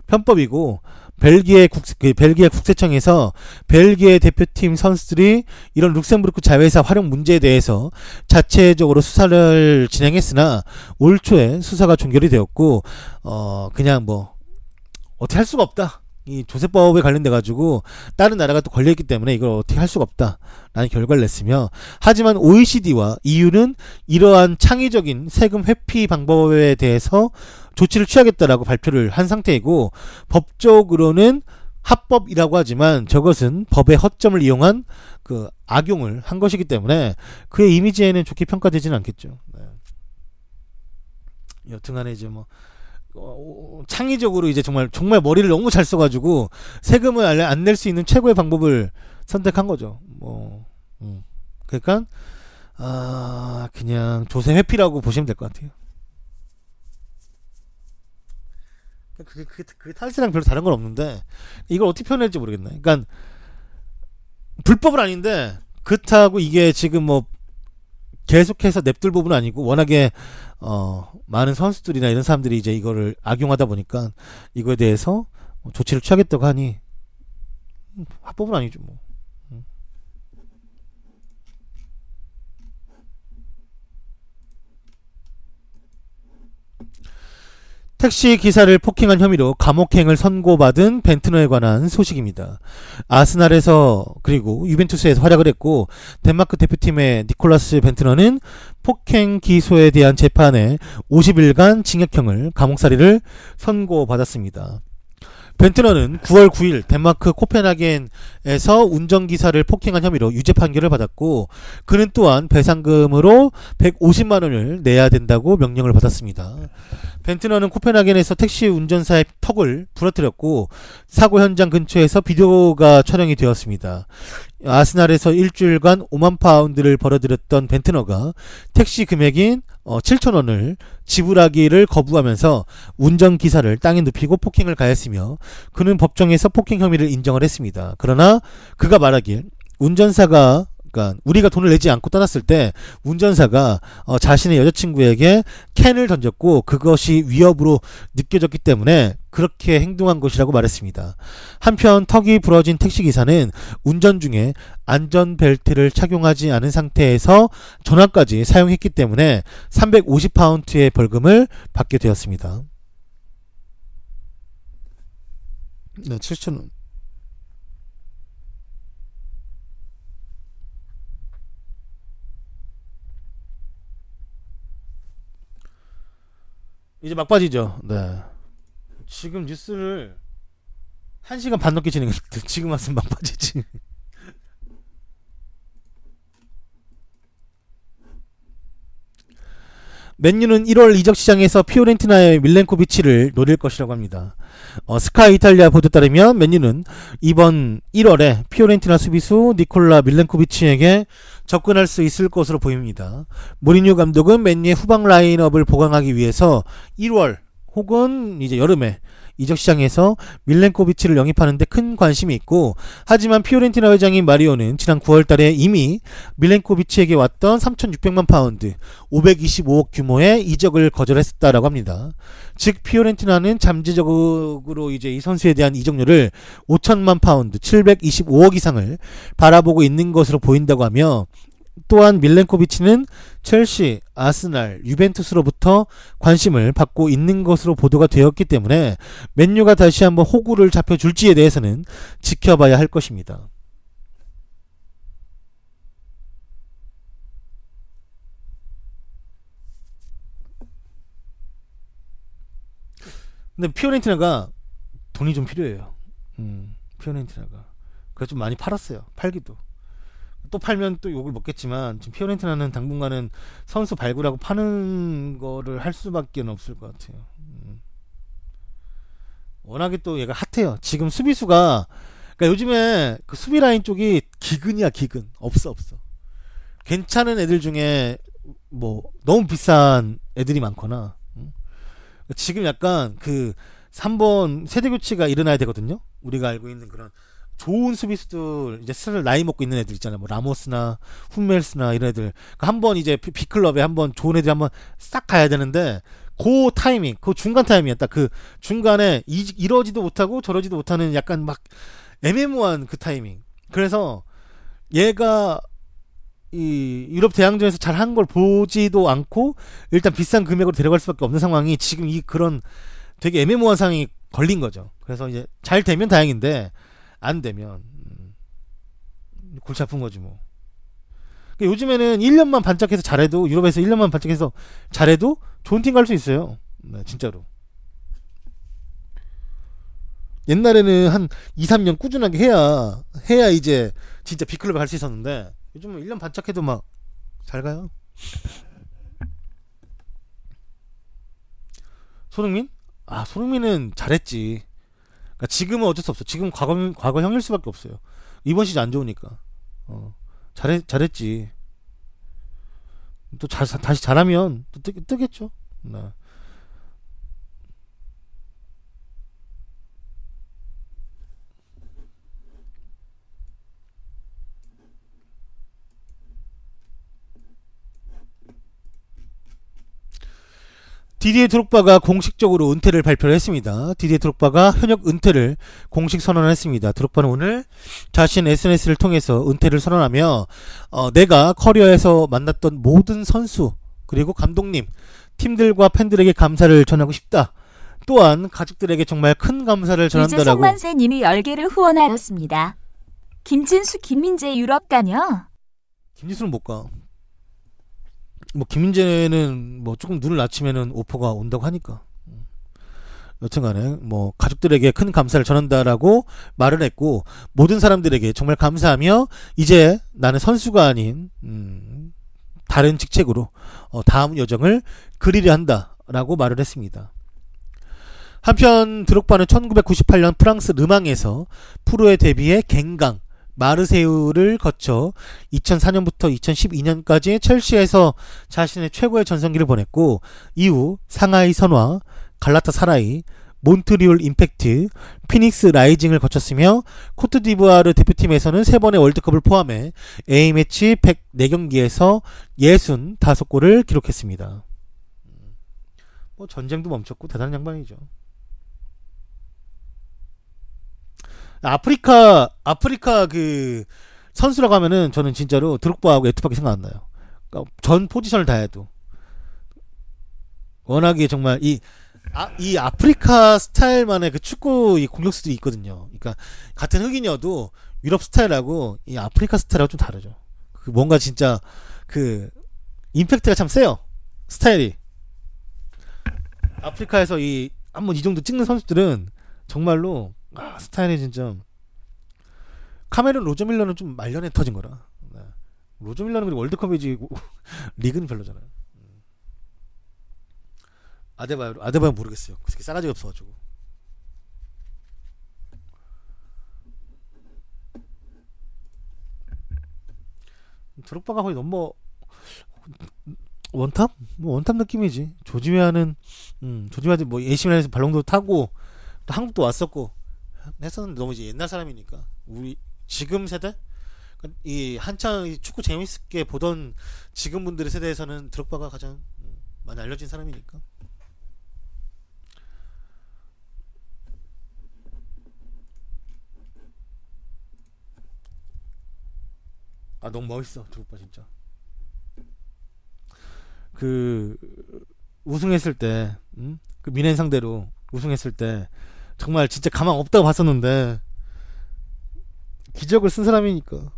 편법이고 벨기에 국세청에서 벨기에 대표팀 선수들이 이런 룩셈부르크 자회사 활용 문제에 대해서 자체적으로 수사를 진행했으나 올 초에 수사가 종결이 되었고 그냥 뭐 어떻게 할 수가 없다. 이 조세법에 관련돼 가지고 다른 나라가 또 걸려있기 때문에 이걸 어떻게 할 수가 없다라는 결과를 냈으며, 하지만 OECD와 EU는 이러한 창의적인 세금 회피 방법에 대해서 조치를 취하겠다라고 발표를 한 상태이고, 법적으로는 합법이라고 하지만 저것은 법의 허점을 이용한 그 악용을 한 것이기 때문에 그의 이미지에는 좋게 평가되지는 않겠죠. 네. 여튼간에 이제 뭐 창의적으로 이제 정말 머리를 너무 잘 써가지고 세금을 안 낼 수 있는 최고의 방법을 선택한 거죠. 그러니까 그냥 조세 회피라고 보시면 될 것 같아요. 그 탈세랑 별로 다른 건 없는데 이걸 어떻게 표현할지 모르겠네. 그러니까 불법은 아닌데 그렇다고 이게 지금 뭐 계속해서 냅둘 부분은 아니고, 워낙에 많은 선수들이나 이런 사람들이 이제 이거를 악용하다 보니까 이거에 대해서 조치를 취하겠다고 하니 합법은 아니죠 뭐. 택시 기사를 폭행한 혐의로 감옥행을 선고받은 벤트너에 관한 소식입니다. 아스날에서 그리고 유벤투스에서 활약을 했고, 덴마크 대표팀의 니콜라스 벤트너는 폭행 기소에 대한 재판에 50일간 징역형을 감옥살이를 선고받았습니다. 벤트너는 9월 9일 덴마크 코펜하겐에서 운전기사를 폭행한 혐의로 유죄 판결을 받았고, 그는 또한 배상금으로 150만 원을 내야 된다고 명령을 받았습니다. 벤트너는 코펜하겐에서 택시 운전사의 턱을 부러뜨렸고, 사고 현장 근처에서 비디오가 촬영이 되었습니다. 아스날에서 일주일간 5만 파운드를 벌어들였던 벤트너가 택시 금액인 7,000원을 지불하기를 거부하면서 운전기사를 땅에 눕히고 폭행을 가했으며, 그는 법정에서 폭행 혐의를 인정을 했습니다. 그러나 그가 말하길 운전사가, 그러니까 우리가 돈을 내지 않고 떠났을 때 운전사가 자신의 여자친구에게 캔을 던졌고 그것이 위협으로 느껴졌기 때문에 그렇게 행동한 것이라고 말했습니다. 한편 턱이 부러진 택시기사는 운전 중에 안전벨트를 착용하지 않은 상태에서 전화까지 사용했기 때문에 350파운드의 벌금을 받게 되었습니다. 네, 7,000원. 이제 막바지죠. 네. 지금 뉴스를 1시간 반 넘게 진행했는데 지금 왔으면 막바지지. 맨유는 1월 이적 시장에서 피오렌티나의 밀렌코비치를 노릴 것이라고 합니다. 스카이 이탈리아 보도에 따르면 맨유는 이번 1월에 피오렌티나 수비수 니콜라 밀렌코비치에게 접근할 수 있을 것으로 보입니다. 무리뉴 감독은 맨유의 후방 라인업을 보강하기 위해서 1월 혹은 이제 여름에 이적 시장에서 밀렌코비치를 영입하는 데 큰 관심이 있고, 하지만 피오렌티나 회장인 마리오는 지난 9월 달에 이미 밀렌코비치에게 왔던 3,600만 파운드 525억 규모의 이적을 거절했다라고 합니다. 즉 피오렌티나는 잠재적으로 이제 이 선수에 대한 이적료를 5천만 파운드 725억 이상을 바라보고 있는 것으로 보인다고 하며, 또한 밀렌코비치는 첼시, 아스날, 유벤투스로부터 관심을 받고 있는 것으로 보도가 되었기 때문에 맨유가 다시 한번 호구를 잡혀줄지에 대해서는 지켜봐야 할 것입니다. 근데 피오렌티나가 돈이 좀 필요해요. 피오렌티나가 그래서 좀 많이 팔았어요. 팔기도. 또 팔면 또 욕을 먹겠지만 지금 피오렌티나는 당분간은 선수 발굴하고 파는 거를 할 수밖에 없을 것 같아요. 워낙에 또 얘가 핫해요. 지금 수비수가, 그러니까 요즘에 그 수비 라인 쪽이 기근이야, 기근. 없어. 괜찮은 애들 중에 뭐 너무 비싼 애들이 많거나, 지금 약간 그 3번 세대 교체가 일어나야 되거든요. 우리가 알고 있는 그런 좋은 수비수들, 이제 슬슬 나이 먹고 있는 애들 있잖아요. 뭐 라모스나 훈멜스나 이런 애들. 그러니까 한번 이제 B클럽에 한번 좋은 애들이 한번 싹 가야 되는데, 그 타이밍, 그 중간 타이밍이었다. 그 중간에 이러지도 못하고 저러지도 못하는 약간 막 애매모호한 그 타이밍. 그래서 얘가 이 유럽 대항전에서 잘한 걸 보지도 않고 일단 비싼 금액으로 데려갈 수밖에 없는 상황이 지금 이 그런 되게 애매모호한 상황이 걸린 거죠. 그래서 이제 잘 되면 다행인데 안 되면 골치 아픈 거지 뭐. 그러니까 요즘에는 1년만 반짝해서 잘해도, 유럽에서 1년만 반짝해서 잘해도 좋은 팀 갈 수 있어요. 네, 진짜로. 옛날에는 한 2, 3년 꾸준하게 해야 이제 진짜 B클럽에 갈 수 있었는데, 요즘은 1년 반짝해도 막 잘 가요. 손흥민? 아, 손흥민은 잘했지. 그러니까 지금은 어쩔 수 없어. 지금 과거형일 수밖에 없어요. 이번 시즌 안 좋으니까. 잘했지. 또 다시 잘하면 또 뜨겠죠. 네. 디디에 드록바가 공식적으로 은퇴를 발표를 했습니다. 디디에 드록바가 현역 은퇴를 공식 선언했습니다. 드록바는 오늘 자신 SNS를 통해서 은퇴를 선언하며 내가 커리어에서 만났던 모든 선수 그리고 감독님, 팀들과 팬들에게 감사를 전하고 싶다. 또한 가족들에게 정말 큰 감사를 전한다라고. 이제 송만세님이 10개를 후원하였습니다. 김진수, 김민재 유럽 가냐? 김진수는 못 가. 뭐 김민재는 뭐 조금 눈을 낮추면은 오퍼가 온다고 하니까. 여튼간에 뭐 가족들에게 큰 감사를 전한다라고 말을 했고, 모든 사람들에게 정말 감사하며 이제 나는 선수가 아닌 다른 직책으로 다음 여정을 그리려 한다라고 말을 했습니다. 한편 드록바는 1998년 프랑스 르망에서 프로에 데뷔해 갱강 마르세유를 거쳐 2004년부터 2012년까지 첼시에서 자신의 최고의 전성기를 보냈고, 이후 상하이 선화, 갈라타사라이, 몬트리올 임팩트, 피닉스 라이징을 거쳤으며 코트디부아르 대표팀에서는 3번의 월드컵을 포함해 A매치 104경기에서 65골을 기록했습니다. 뭐 전쟁도 멈췄고 대단한 양반이죠. 아프리카 그 선수라고 하면은 저는 진짜로 드록바하고 에투밖에 생각 안 나요. 그러니까 전 포지션을 다 해도 워낙에 정말 이 아프리카 스타일만의 그 축구 이 공격수들이 있거든요. 그러니까 같은 흑인이어도 유럽 스타일하고 이 아프리카 스타일하고 좀 다르죠. 그 뭔가 진짜 그 임팩트가 참 세요. 스타일이. 아프리카에서 한번 이 정도 찍는 선수들은 정말로 스타일이 진짜. 카메룬 로저 밀러는 좀 말년에 터진 거라. 네. 로저 밀러는 그리고 월드컵이지 리그는 별로잖아요. 아데바요 모르겠어요. 그 새끼 싸가지가 없어가지고. 드록바가 거의 너무 원탑? 뭐 원탑 느낌이지. 조지웨아는 뭐 예시민에서 발롱도 타고 또 한국도 왔었고 했었는데 너무 이제 옛날 사람이니까 우리 지금 세대 이 한창 축구 재밌게 보던 지금 분들의 세대에서는 드록바가 가장 많이 알려진 사람이니까. 너무 멋있어 드록바 진짜. 그 우승했을 때 그 미넨 상대로 우승했을 때 정말 진짜 가망 없다고 봤었는데 기적을 쓴 사람이니까.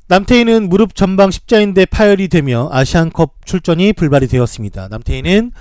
남태희는 무릎 전방 십자인대 파열이 되며 아시안컵 출전이 불발이 되었습니다. 남태희는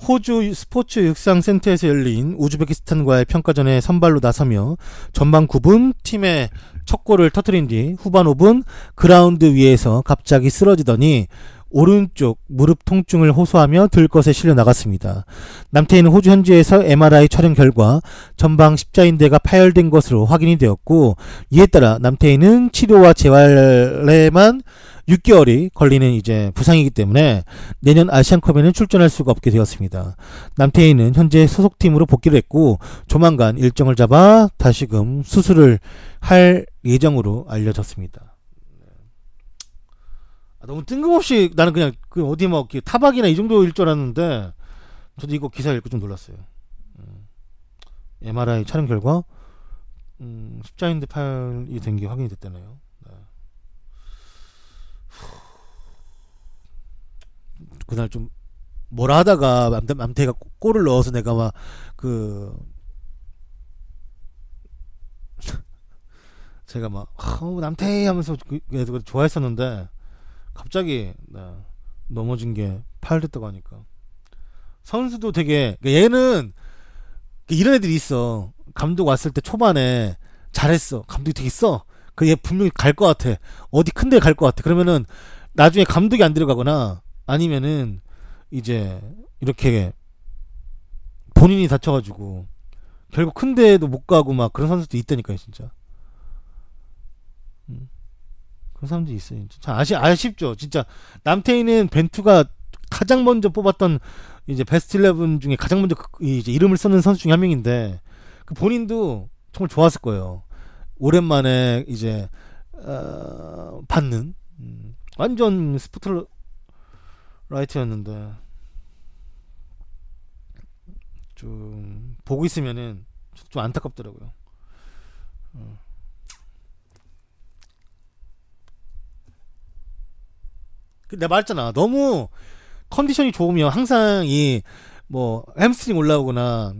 호주 스포츠 육상센터에서 열린 우즈베키스탄과의 평가전에 선발로 나서며 전반 9분 팀의 첫 골을 터뜨린 뒤 후반 5분 그라운드 위에서 갑자기 쓰러지더니 오른쪽 무릎 통증을 호소하며 들것에 실려 나갔습니다. 남태희는 호주 현지에서 MRI 촬영 결과 전방 십자인대가 파열된 것으로 확인이 되었고, 이에 따라 남태희는 치료와 재활에만 6개월이 걸리는 이제 부상이기 때문에 내년 아시안컵에는 출전할 수가 없게 되었습니다. 남태희는 현재 소속팀으로 복귀를 했고 조만간 일정을 잡아 다시금 수술을 할 예정으로 알려졌습니다. 너무 뜬금없이 나는 그냥 그 어디 뭐 타박이나 이 정도일 줄 알았는데 저도 이거 기사 읽고 좀 놀랐어요. MRI 촬영 결과 십자인대 파열이 된 게 확인이 됐다네요. 네. 그날 좀 뭐라 하다가 남태희가 골을 넣어서 내가 막 제가 막 남태희 하면서 좋아했었는데 갑자기 넘어진 게 파열됐다고 하니까 선수도 되게, 얘는 이런 애들이 있어. 감독 왔을 때 초반에 잘했어, 감독이 되게 써, 그 얘 분명히 갈 것 같아, 어디 큰데 갈 것 같아. 그러면은 나중에 감독이 안 들어가거나 아니면은 이제 이렇게 본인이 다쳐가지고 결국 큰데도 못 가고 막 그런 선수도 있다니까요, 진짜. 그런 사람들이 있어요. 참 아쉽죠. 진짜 남태희는 벤투가 가장 먼저 뽑았던 이제 베스트 11 중에 가장 먼저 이제 이름을 쓰는 선수 중에 한 명인데, 그 본인도 정말 좋았을 거예요. 오랜만에 이제 받는 완전 스포트라이트였는데 좀 보고 있으면은 좀 안타깝더라고요. 내가 말했잖아. 너무 컨디션이 좋으면 항상 이 뭐 햄스트링 올라오거나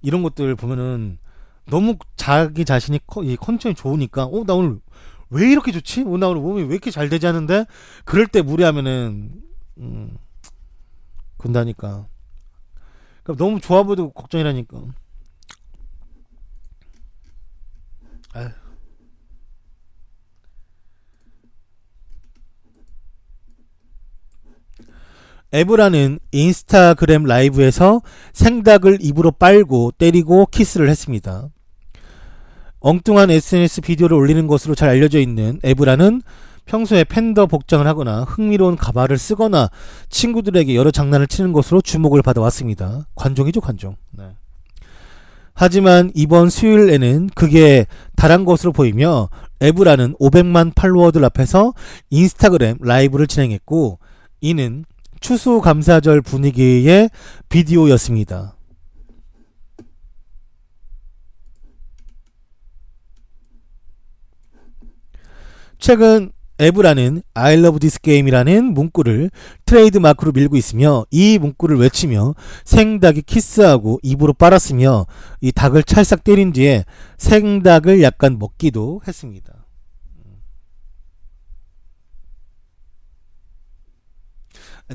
이런 것들 보면은 너무 자기 자신이 이 컨디션이 좋으니까 나 오늘 왜 이렇게 좋지? 나 오늘 몸이 왜 이렇게 잘 되지 하는데 그럴 때 무리하면은 근다니까. 그러니까 너무 좋아 보여도 걱정이라니까. 아휴. 에브라는 인스타그램 라이브에서 생닭을 입으로 빨고 때리고 키스를 했습니다. 엉뚱한 SNS 비디오를 올리는 것으로 잘 알려져 있는 에브라는 평소에 팬더 복장을 하거나 흥미로운 가발을 쓰거나 친구들에게 여러 장난을 치는 것으로 주목을 받아왔습니다. 관종이죠, 관종. 네. 하지만 이번 수요일에는 그게 다른 것으로 보이며 에브라는 500만 팔로워들 앞에서 인스타그램 라이브를 진행했고, 이는 추수감사절 분위기의 비디오였습니다. 최근 에브라는 I love this game이라는 문구를 트레이드 마크로 밀고 있으며, 이 문구를 외치며 생닭이 키스하고 입으로 빨았으며 이 닭을 찰싹 때린 뒤에 생닭을 약간 먹기도 했습니다.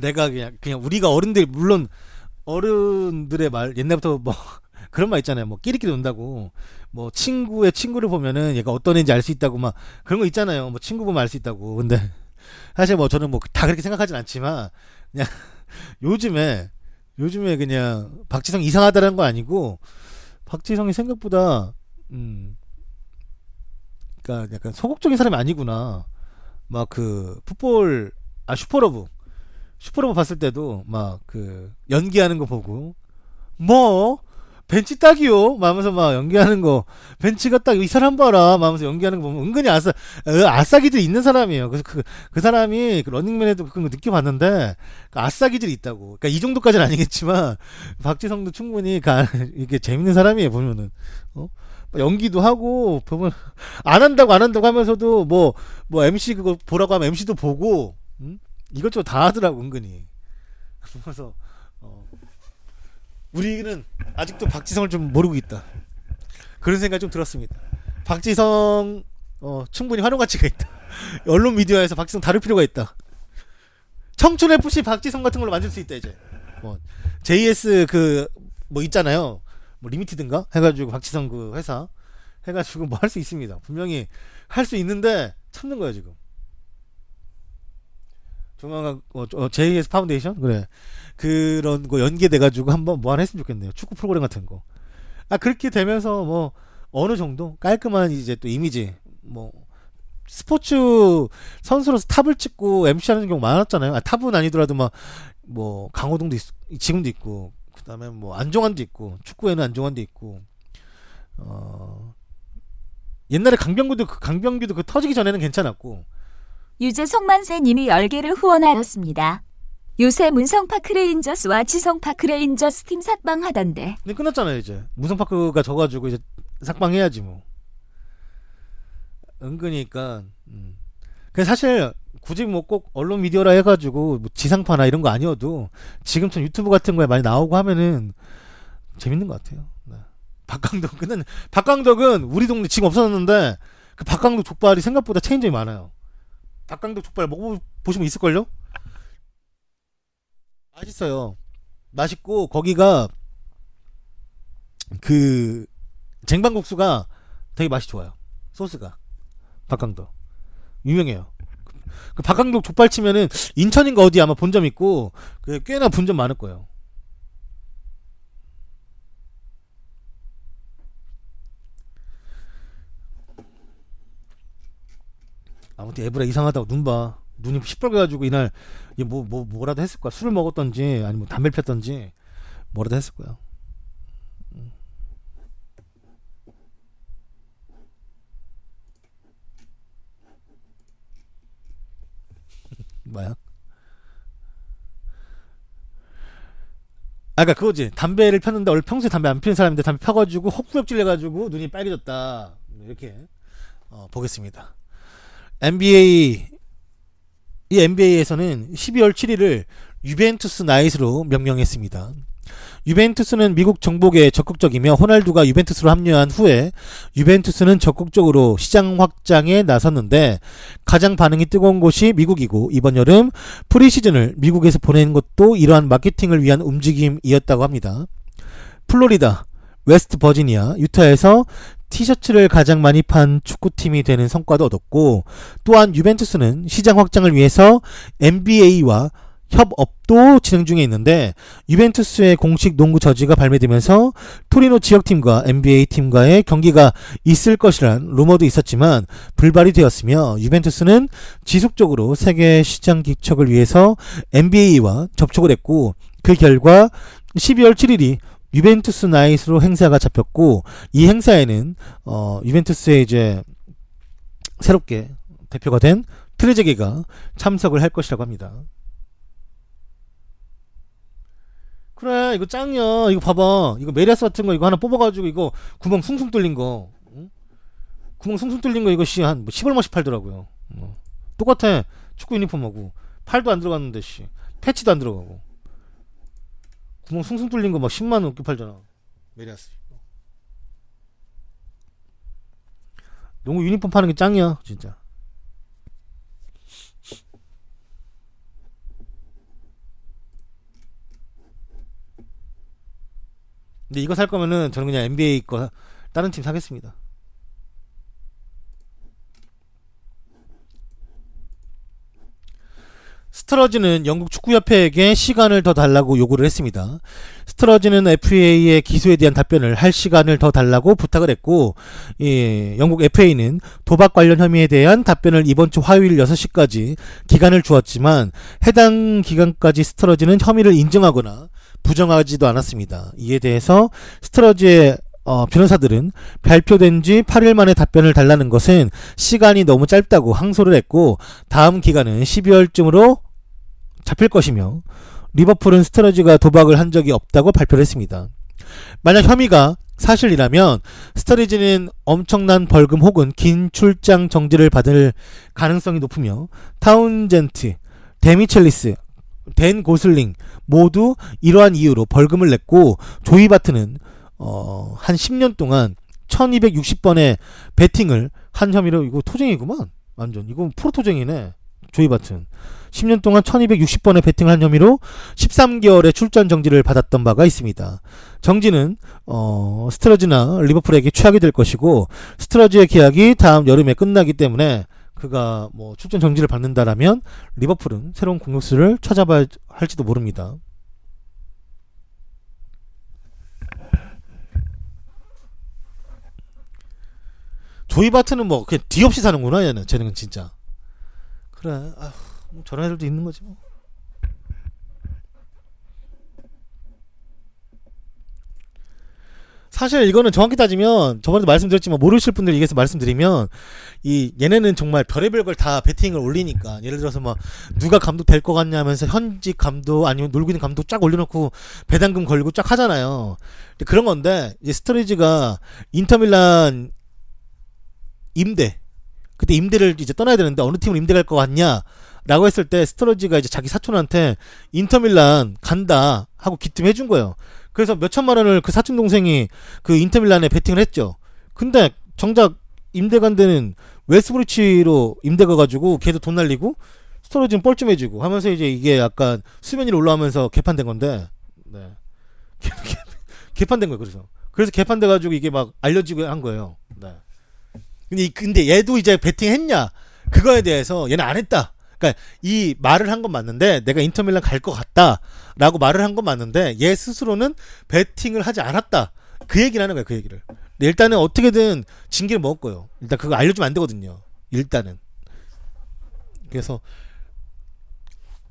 내가 그냥 우리가 어른들, 물론 어른들의 말 옛날부터 뭐 그런 말 있잖아요. 뭐 끼리끼리 논다고, 뭐 친구의 친구를 보면은 얘가 어떤 애인지 알 수 있다고, 막 그런 거 있잖아요. 뭐 친구 보면 알 수 있다고. 근데 사실 뭐 저는 뭐 다 그렇게 생각하진 않지만 그냥 요즘에 그냥 박지성 이상하다는 거 아니고, 박지성이 생각보다 그러니까 약간 소극적인 사람이 아니구나. 막 그 슈퍼러브 봤을 때도 막 그 연기하는 거 보고 뭐 벤치 딱이요 막 하면서 막 연기하는 거, 벤치가 딱 이 사람 봐라 막 하면서 연기하는 거 보면 은근히 아싸기들이 있는 사람이에요. 그래서 그 사람이 그 런닝맨에도 그런 거 느껴봤는데 그 아싸기들이 있다고. 그러니까 이 정도까지는 아니겠지만 박지성도 충분히 이게 재밌는 사람이에요. 보면은 연기도 하고, 보면 안 한다고 하면서도 뭐 MC 그거 보라고 하면 MC도 보고 이것저것 다 하더라고, 은근히. 그래서 우리는 아직도 박지성을 좀 모르고 있다, 그런 생각이 좀 들었습니다. 박지성 충분히 활용 가치가 있다. 언론 미디어에서 박지성 다룰 필요가 있다. 청춘 FC 박지성 같은 걸로 만들 수 있다. 이제 뭐 JS 그 뭐 있잖아요, 뭐 리미티드인가 해가지고 박지성 그 회사 해가지고 뭐 할 수 있습니다. 분명히 할 수 있는데 참는 거야 지금. 조만간 JS 파운데이션 그래 그런 거 연계돼가지고 한번 뭐 하나 했으면 좋겠네요. 축구 프로그램 같은 거. 아 그렇게 되면서 뭐 어느 정도 깔끔한 이제 또 이미지 뭐 스포츠 선수로서 탑을 찍고 MC 하는 경우 많았잖아요. 아, 탑은 아니더라도 막 뭐 강호동도 지금도 있고 그다음에 뭐 안정환도 있고 축구에는 안정환도 있고 옛날에 강병규도 그 터지기 전에는 괜찮았고 유재석만세님이 10개를 후원하였습니다. 요새 문성파크레인저스와 지성파크레인저스 팀 삭방하던데. 근데 끝났잖아요 이제. 문성파크가 져가지고 이제 삭방해야지 뭐. 은근히니까. 그냥 사실 굳이 뭐 꼭 언론 미디어라 해가지고 뭐 지상파나 이런 거 아니어도 지금처럼 유튜브 같은 거에 많이 나오고 하면은 재밌는 것 같아요. 네. 박강덕은 우리 동네 지금 없어졌는데 그 박강덕 족발이 생각보다 체인점이 많아요. 박강덕 족발 먹어보시면 있을걸요? 맛있어요. 맛있고 거기가 그 쟁반국수가 되게 맛이 좋아요. 소스가 박강덕 유명해요. 그 박강덕 족발 치면은 인천인가 어디 아마 본점 있고 그 꽤나 본점 많을 거예요. 아무튼 에브라 이상하다고 눈 봐. 눈이 시뻘개가지고 이날 뭐라도 했을 거야. 술을 먹었던지 아니면 담배를 폈던지 뭐라도 했을 거야. 뭐야? 아까 그거지. 담배를 폈는데 원래 평소에 담배 안 피는 사람인데 담배 펴가지고 헛구역질 해가지고 눈이 빨개졌다. 이렇게 보겠습니다. 이 NBA에서는 12월 7일을 유벤투스 나잇으로 명명했습니다. 유벤투스는 미국 정복에 적극적이며 호날두가 유벤투스로 합류한 후에 유벤투스는 적극적으로 시장 확장에 나섰는데 가장 반응이 뜨거운 곳이 미국이고 이번 여름 프리시즌을 미국에서 보낸 것도 이러한 마케팅을 위한 움직임이었다고 합니다. 플로리다, 웨스트 버지니아, 유타에서 티셔츠를 가장 많이 판 축구팀이 되는 성과도 얻었고 또한 유벤투스는 시장 확장을 위해서 NBA와 협업도 진행 중에 있는데 유벤투스의 공식 농구 저지가 발매되면서 토리노 지역팀과 NBA 팀과의 경기가 있을 것이란 루머도 있었지만 불발이 되었으며 유벤투스는 지속적으로 세계 시장 기척을 위해서 NBA와 접촉을 했고 그 결과 12월 7일이 유벤투스 나잇으로 행사가 잡혔고 이 행사에는 유벤투스의 이제 새롭게 대표가 된 트레제게가 참석을 할 것이라고 합니다. 그래 이거 짱이야. 이거 봐봐. 이거 메리아스 같은 거 이거 하나 뽑아가지고 이거 구멍 숭숭 뚫린 거 응? 구멍 숭숭 뚫린 거 이거 한 10얼마씩 팔더라고요. 똑같아. 축구 유니폼하고 팔도 안 들어갔는데 패치도 안 들어가고 구멍 숭숭 뚫린 거 막 10만원 넘게 팔잖아. 메리아스 농구 유니폼 파는 게 짱이야 진짜. 근데 이거 살 거면은 저는 그냥 NBA 거 다른 팀 사겠습니다. 스트러지는 영국 축구협회에게 시간을 더 달라고 요구를 했습니다. 스트러지는 FA의 기소에 대한 답변을 할 시간을 더 달라고 부탁을 했고 영국 FA는 도박 관련 혐의에 대한 답변을 이번 주 화요일 6시까지 기간을 주었지만 해당 기간까지 스트러지는 혐의를 인정하거나 부정하지도 않았습니다. 이에 대해서 스트러지의 변호사들은 발표된 지 8일 만에 답변을 달라는 것은 시간이 너무 짧다고 항소를 했고 다음 기간은 12월쯤으로 잡힐 것이며 리버풀은 스트러지가 도박을 한 적이 없다고 발표를 했습니다. 만약 혐의가 사실이라면 스터리지는 엄청난 벌금 혹은 긴 출장 정지를 받을 가능성이 높으며 타운젠트, 데미첼리스, 댄 고슬링 모두 이러한 이유로 벌금을 냈고 조이 바트는 한 10년 동안 1260번의 베팅을 한 혐의로 이거 토쟁이구만. 완전 이건 프로 토쟁이네. 조이 바튼 10년 동안 1260번의 베팅을 한 혐의로 13개월의 출전 정지를 받았던 바가 있습니다. 정지는 스트러지나 리버풀에게 최악이 될 것이고 스트러지의 계약이 다음 여름에 끝나기 때문에 그가 뭐 출전 정지를 받는다라면 리버풀은 새로운 공격수를 찾아봐야 할지도 모릅니다. 조이 바트는 뭐 그냥 뒤 없이 사는구나. 얘는 쟤는 진짜. 그래. 아휴, 뭐 저런 애들도 있는 거지 뭐. 사실 이거는 정확히 따지면 저번에도 말씀드렸지만 모르실 분들 얘기해서 말씀드리면 이 얘네는 정말 별의별 걸 다 배팅을 올리니까 예를 들어서 막 누가 감독 될 것 같냐 하면서 현직 감독 아니면 놀고 있는 감독 쫙 올려놓고 배당금 걸고 쫙 하잖아요. 그런 건데 이제 스터리지가 인터밀란 임대 그때 임대를 이제 떠나야 되는데 어느 팀을 임대 갈 것 같냐 라고 했을 때 스터리지가 이제 자기 사촌한테 인터밀란 간다 하고 기뜸 해준 거예요. 그래서 몇 천만 원을 그 사촌 동생이 그 인터밀란에 베팅을 했죠. 근데 정작 임대 간 데는 웨스트브리치로 임대 가가지고 걔도 돈 날리고 스토리지는 뻘쭘해지고 하면서 이제 이게 약간 수면 위로 올라오면서 개판된 건데, 네. 개판된 거예요. 그래서 개판돼가지고 이게 막 알려지고 한 거예요. 네. 근데 얘도 이제 베팅했냐 그거에 대해서 얘는 안 했다. 그러니까 이 말을 한 건 맞는데 내가 인터밀란 갈 것 같다라고 말을 한 건 맞는데 얘 스스로는 베팅을 하지 않았다. 그 얘기를 하는 거예요. 그 얘기를. 근데 일단은 어떻게든 징계를 먹을 거예요. 일단 그거 알려주면 안 되거든요. 일단은. 그래서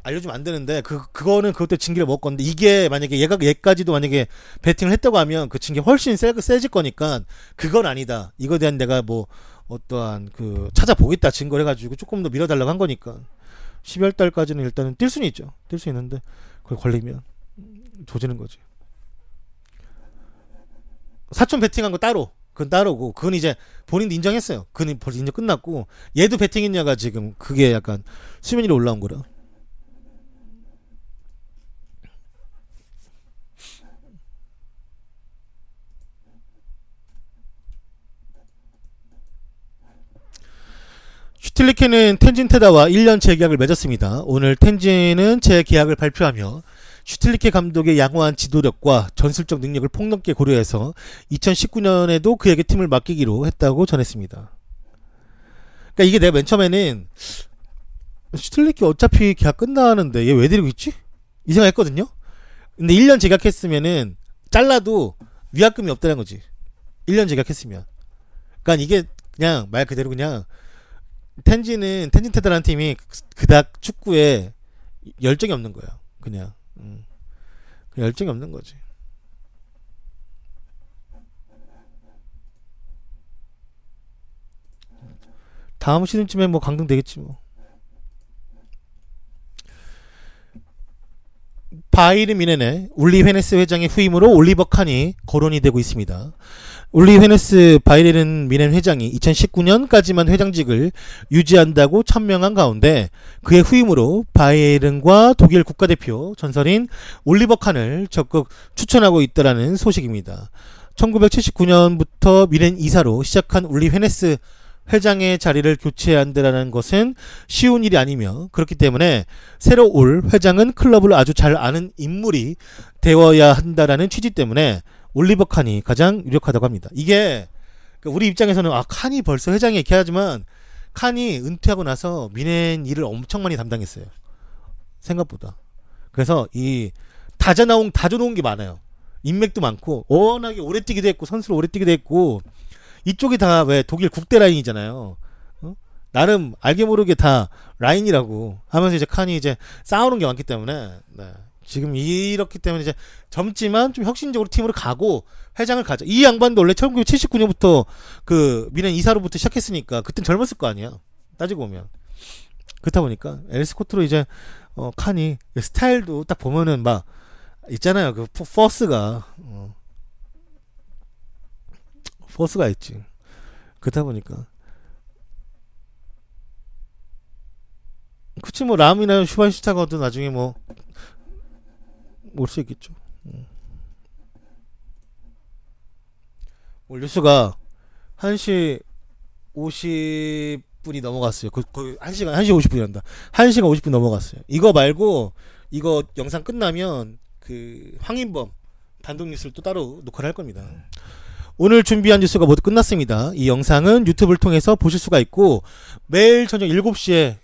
알려주면 안 되는데 그거는 그것도 징계를 먹을 건데 이게 만약에 얘까지도 만약에 베팅을 했다고 하면 그 징계 훨씬 세질 거니까 그건 아니다. 이거에 대한 내가 뭐 어떠한 그 찾아보겠다 증거를 해가지고 조금 더 밀어달라고 한 거니까 12월 달까지는 일단은 뛸 수는 있죠. 뛸 수 있는데 그걸 걸리면 조지는 거지. 사촌 베팅한 거 따로. 그건 따로고 그건 이제 본인도 인정했어요. 그건 벌써 인정 끝났고 얘도 베팅했냐가 지금 그게 약간 수면 위로 올라온 거라. 슈틸리케는 텐진 테다와 1년 재계약을 맺었습니다. 오늘 텐진은 재계약을 발표하며 슈틸리케 감독의 양호한 지도력과 전술적 능력을 폭넓게 고려해서 2019년에도 그에게 팀을 맡기기로 했다고 전했습니다. 그러니까 이게 내가 맨 처음에는 슈틸리케 어차피 계약 끝나는데 얘 왜 데리고 있지? 이 생각했거든요. 근데 1년 재계약했으면은 잘라도 위약금이 없다는 거지. 1년 재계약했으면. 그러니까 이게 그냥 말 그대로 그냥 텐진 테다라는 팀이 그닥 축구에 열정이 없는 거예요. 그냥 열정이 없는 거지. 다음 시즌쯤에 뭐 강등 되겠지 뭐. 바이에른 뮌헨의 울리 헤네스 회장의 후임으로 올리버 칸이 거론이 되고 있습니다. 울리 헤네스 바이에른 뮌헨 회장이 2019년까지만 회장직을 유지한다고 천명한 가운데 그의 후임으로 바이에른과 독일 국가대표 전설인 올리버 칸을 적극 추천하고 있다라는 소식입니다. 1979년부터 뮌헨 이사로 시작한 울리 헤네스 회장의 자리를 교체해야 한다는 것은 쉬운 일이 아니며 그렇기 때문에 새로 올 회장은 클럽을 아주 잘 아는 인물이 되어야 한다라는 취지 때문에 올리버 칸이 가장 유력하다고 합니다. 이게 우리 입장에서는 칸이 벌써 회장이 이렇게 하지만 칸이 은퇴하고 나서 뮌헨 일을 엄청 많이 담당했어요. 생각보다. 그래서 이 다져놓은 게 많아요. 인맥도 많고 워낙에 오래 뛰기도 했고 선수로 오래 뛰기도 했고 이쪽이 다 왜 독일 국대 라인이잖아요. 나름 알게 모르게 다 라인이라고 하면서 이제 칸이 이제 싸우는 게 많기 때문에 네. 지금 이렇기 때문에 이제 젊지만 좀 혁신적으로 팀으로 가고 회장을 가자. 이 양반도 원래 1979년부터 그 뮌헨 이사로부터 시작했으니까 그땐 젊었을 거 아니야. 따지고 보면. 그렇다 보니까 엘 스코트로 이제 칸이 스타일도 딱 보면은 막 있잖아요. 그 포스가 있지. 그렇다 보니까 그치 뭐 람이나 슈바인슈타가도 나중에 뭐 올 수 있겠죠. 오늘 뉴스가 1시 50분이 넘어갔어요. 거의 1시 50분이란다. 1시간 50분 넘어갔어요. 이거 말고 이거 영상 끝나면 그 황인범 단독 뉴스를 또 따로 녹화를 할 겁니다. 오늘 준비한 뉴스가 모두 끝났습니다. 이 영상은 유튜브를 통해서 보실 수가 있고 매일 저녁 7시에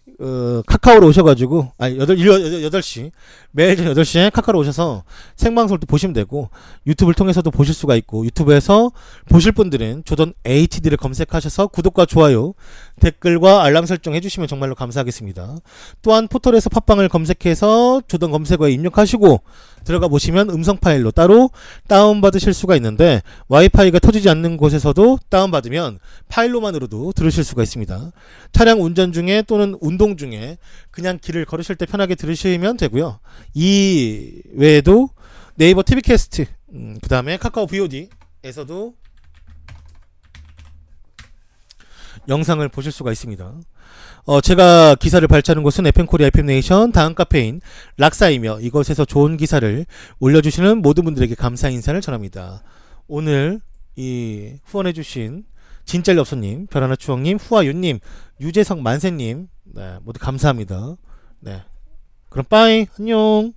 카카오로 오셔가지고 8시 매일 저녁 8시에 카카오로 오셔서 생방송을 또 보시면 되고 유튜브를 통해서도 보실 수가 있고 유튜브에서 보실 분들은 조던 HD를 검색하셔서 구독과 좋아요 댓글과 알람 설정 해주시면 정말로 감사하겠습니다. 또한 포털에서 팟빵을 검색해서 조던 검색어에 입력하시고 들어가 보시면 음성 파일로 따로 다운받으실 수가 있는데 와이파이가 터지지 않는 곳에서도 다운받으면 파일로만으로도 들으실 수가 있습니다. 차량 운전 중에 또는 운동 중에 그냥 길을 걸으실 때 편하게 들으시면 되고요. 이 외에도 네이버 TV캐스트 그 다음에 카카오 VOD에서도 영상을 보실 수가 있습니다. 제가 기사를 발췌하는 곳은 FM코리아, FM네이션, 다음카페인, 락사이며 이것에서 좋은 기사를 올려주시는 모든 분들에게 감사 인사를 전합니다. 오늘 이 후원해주신 진짤엽소님, 별하나 추억님, 후아윤님, 유재석 만세님, 네, 모두 감사합니다. 네, 그럼 빠이, 안녕.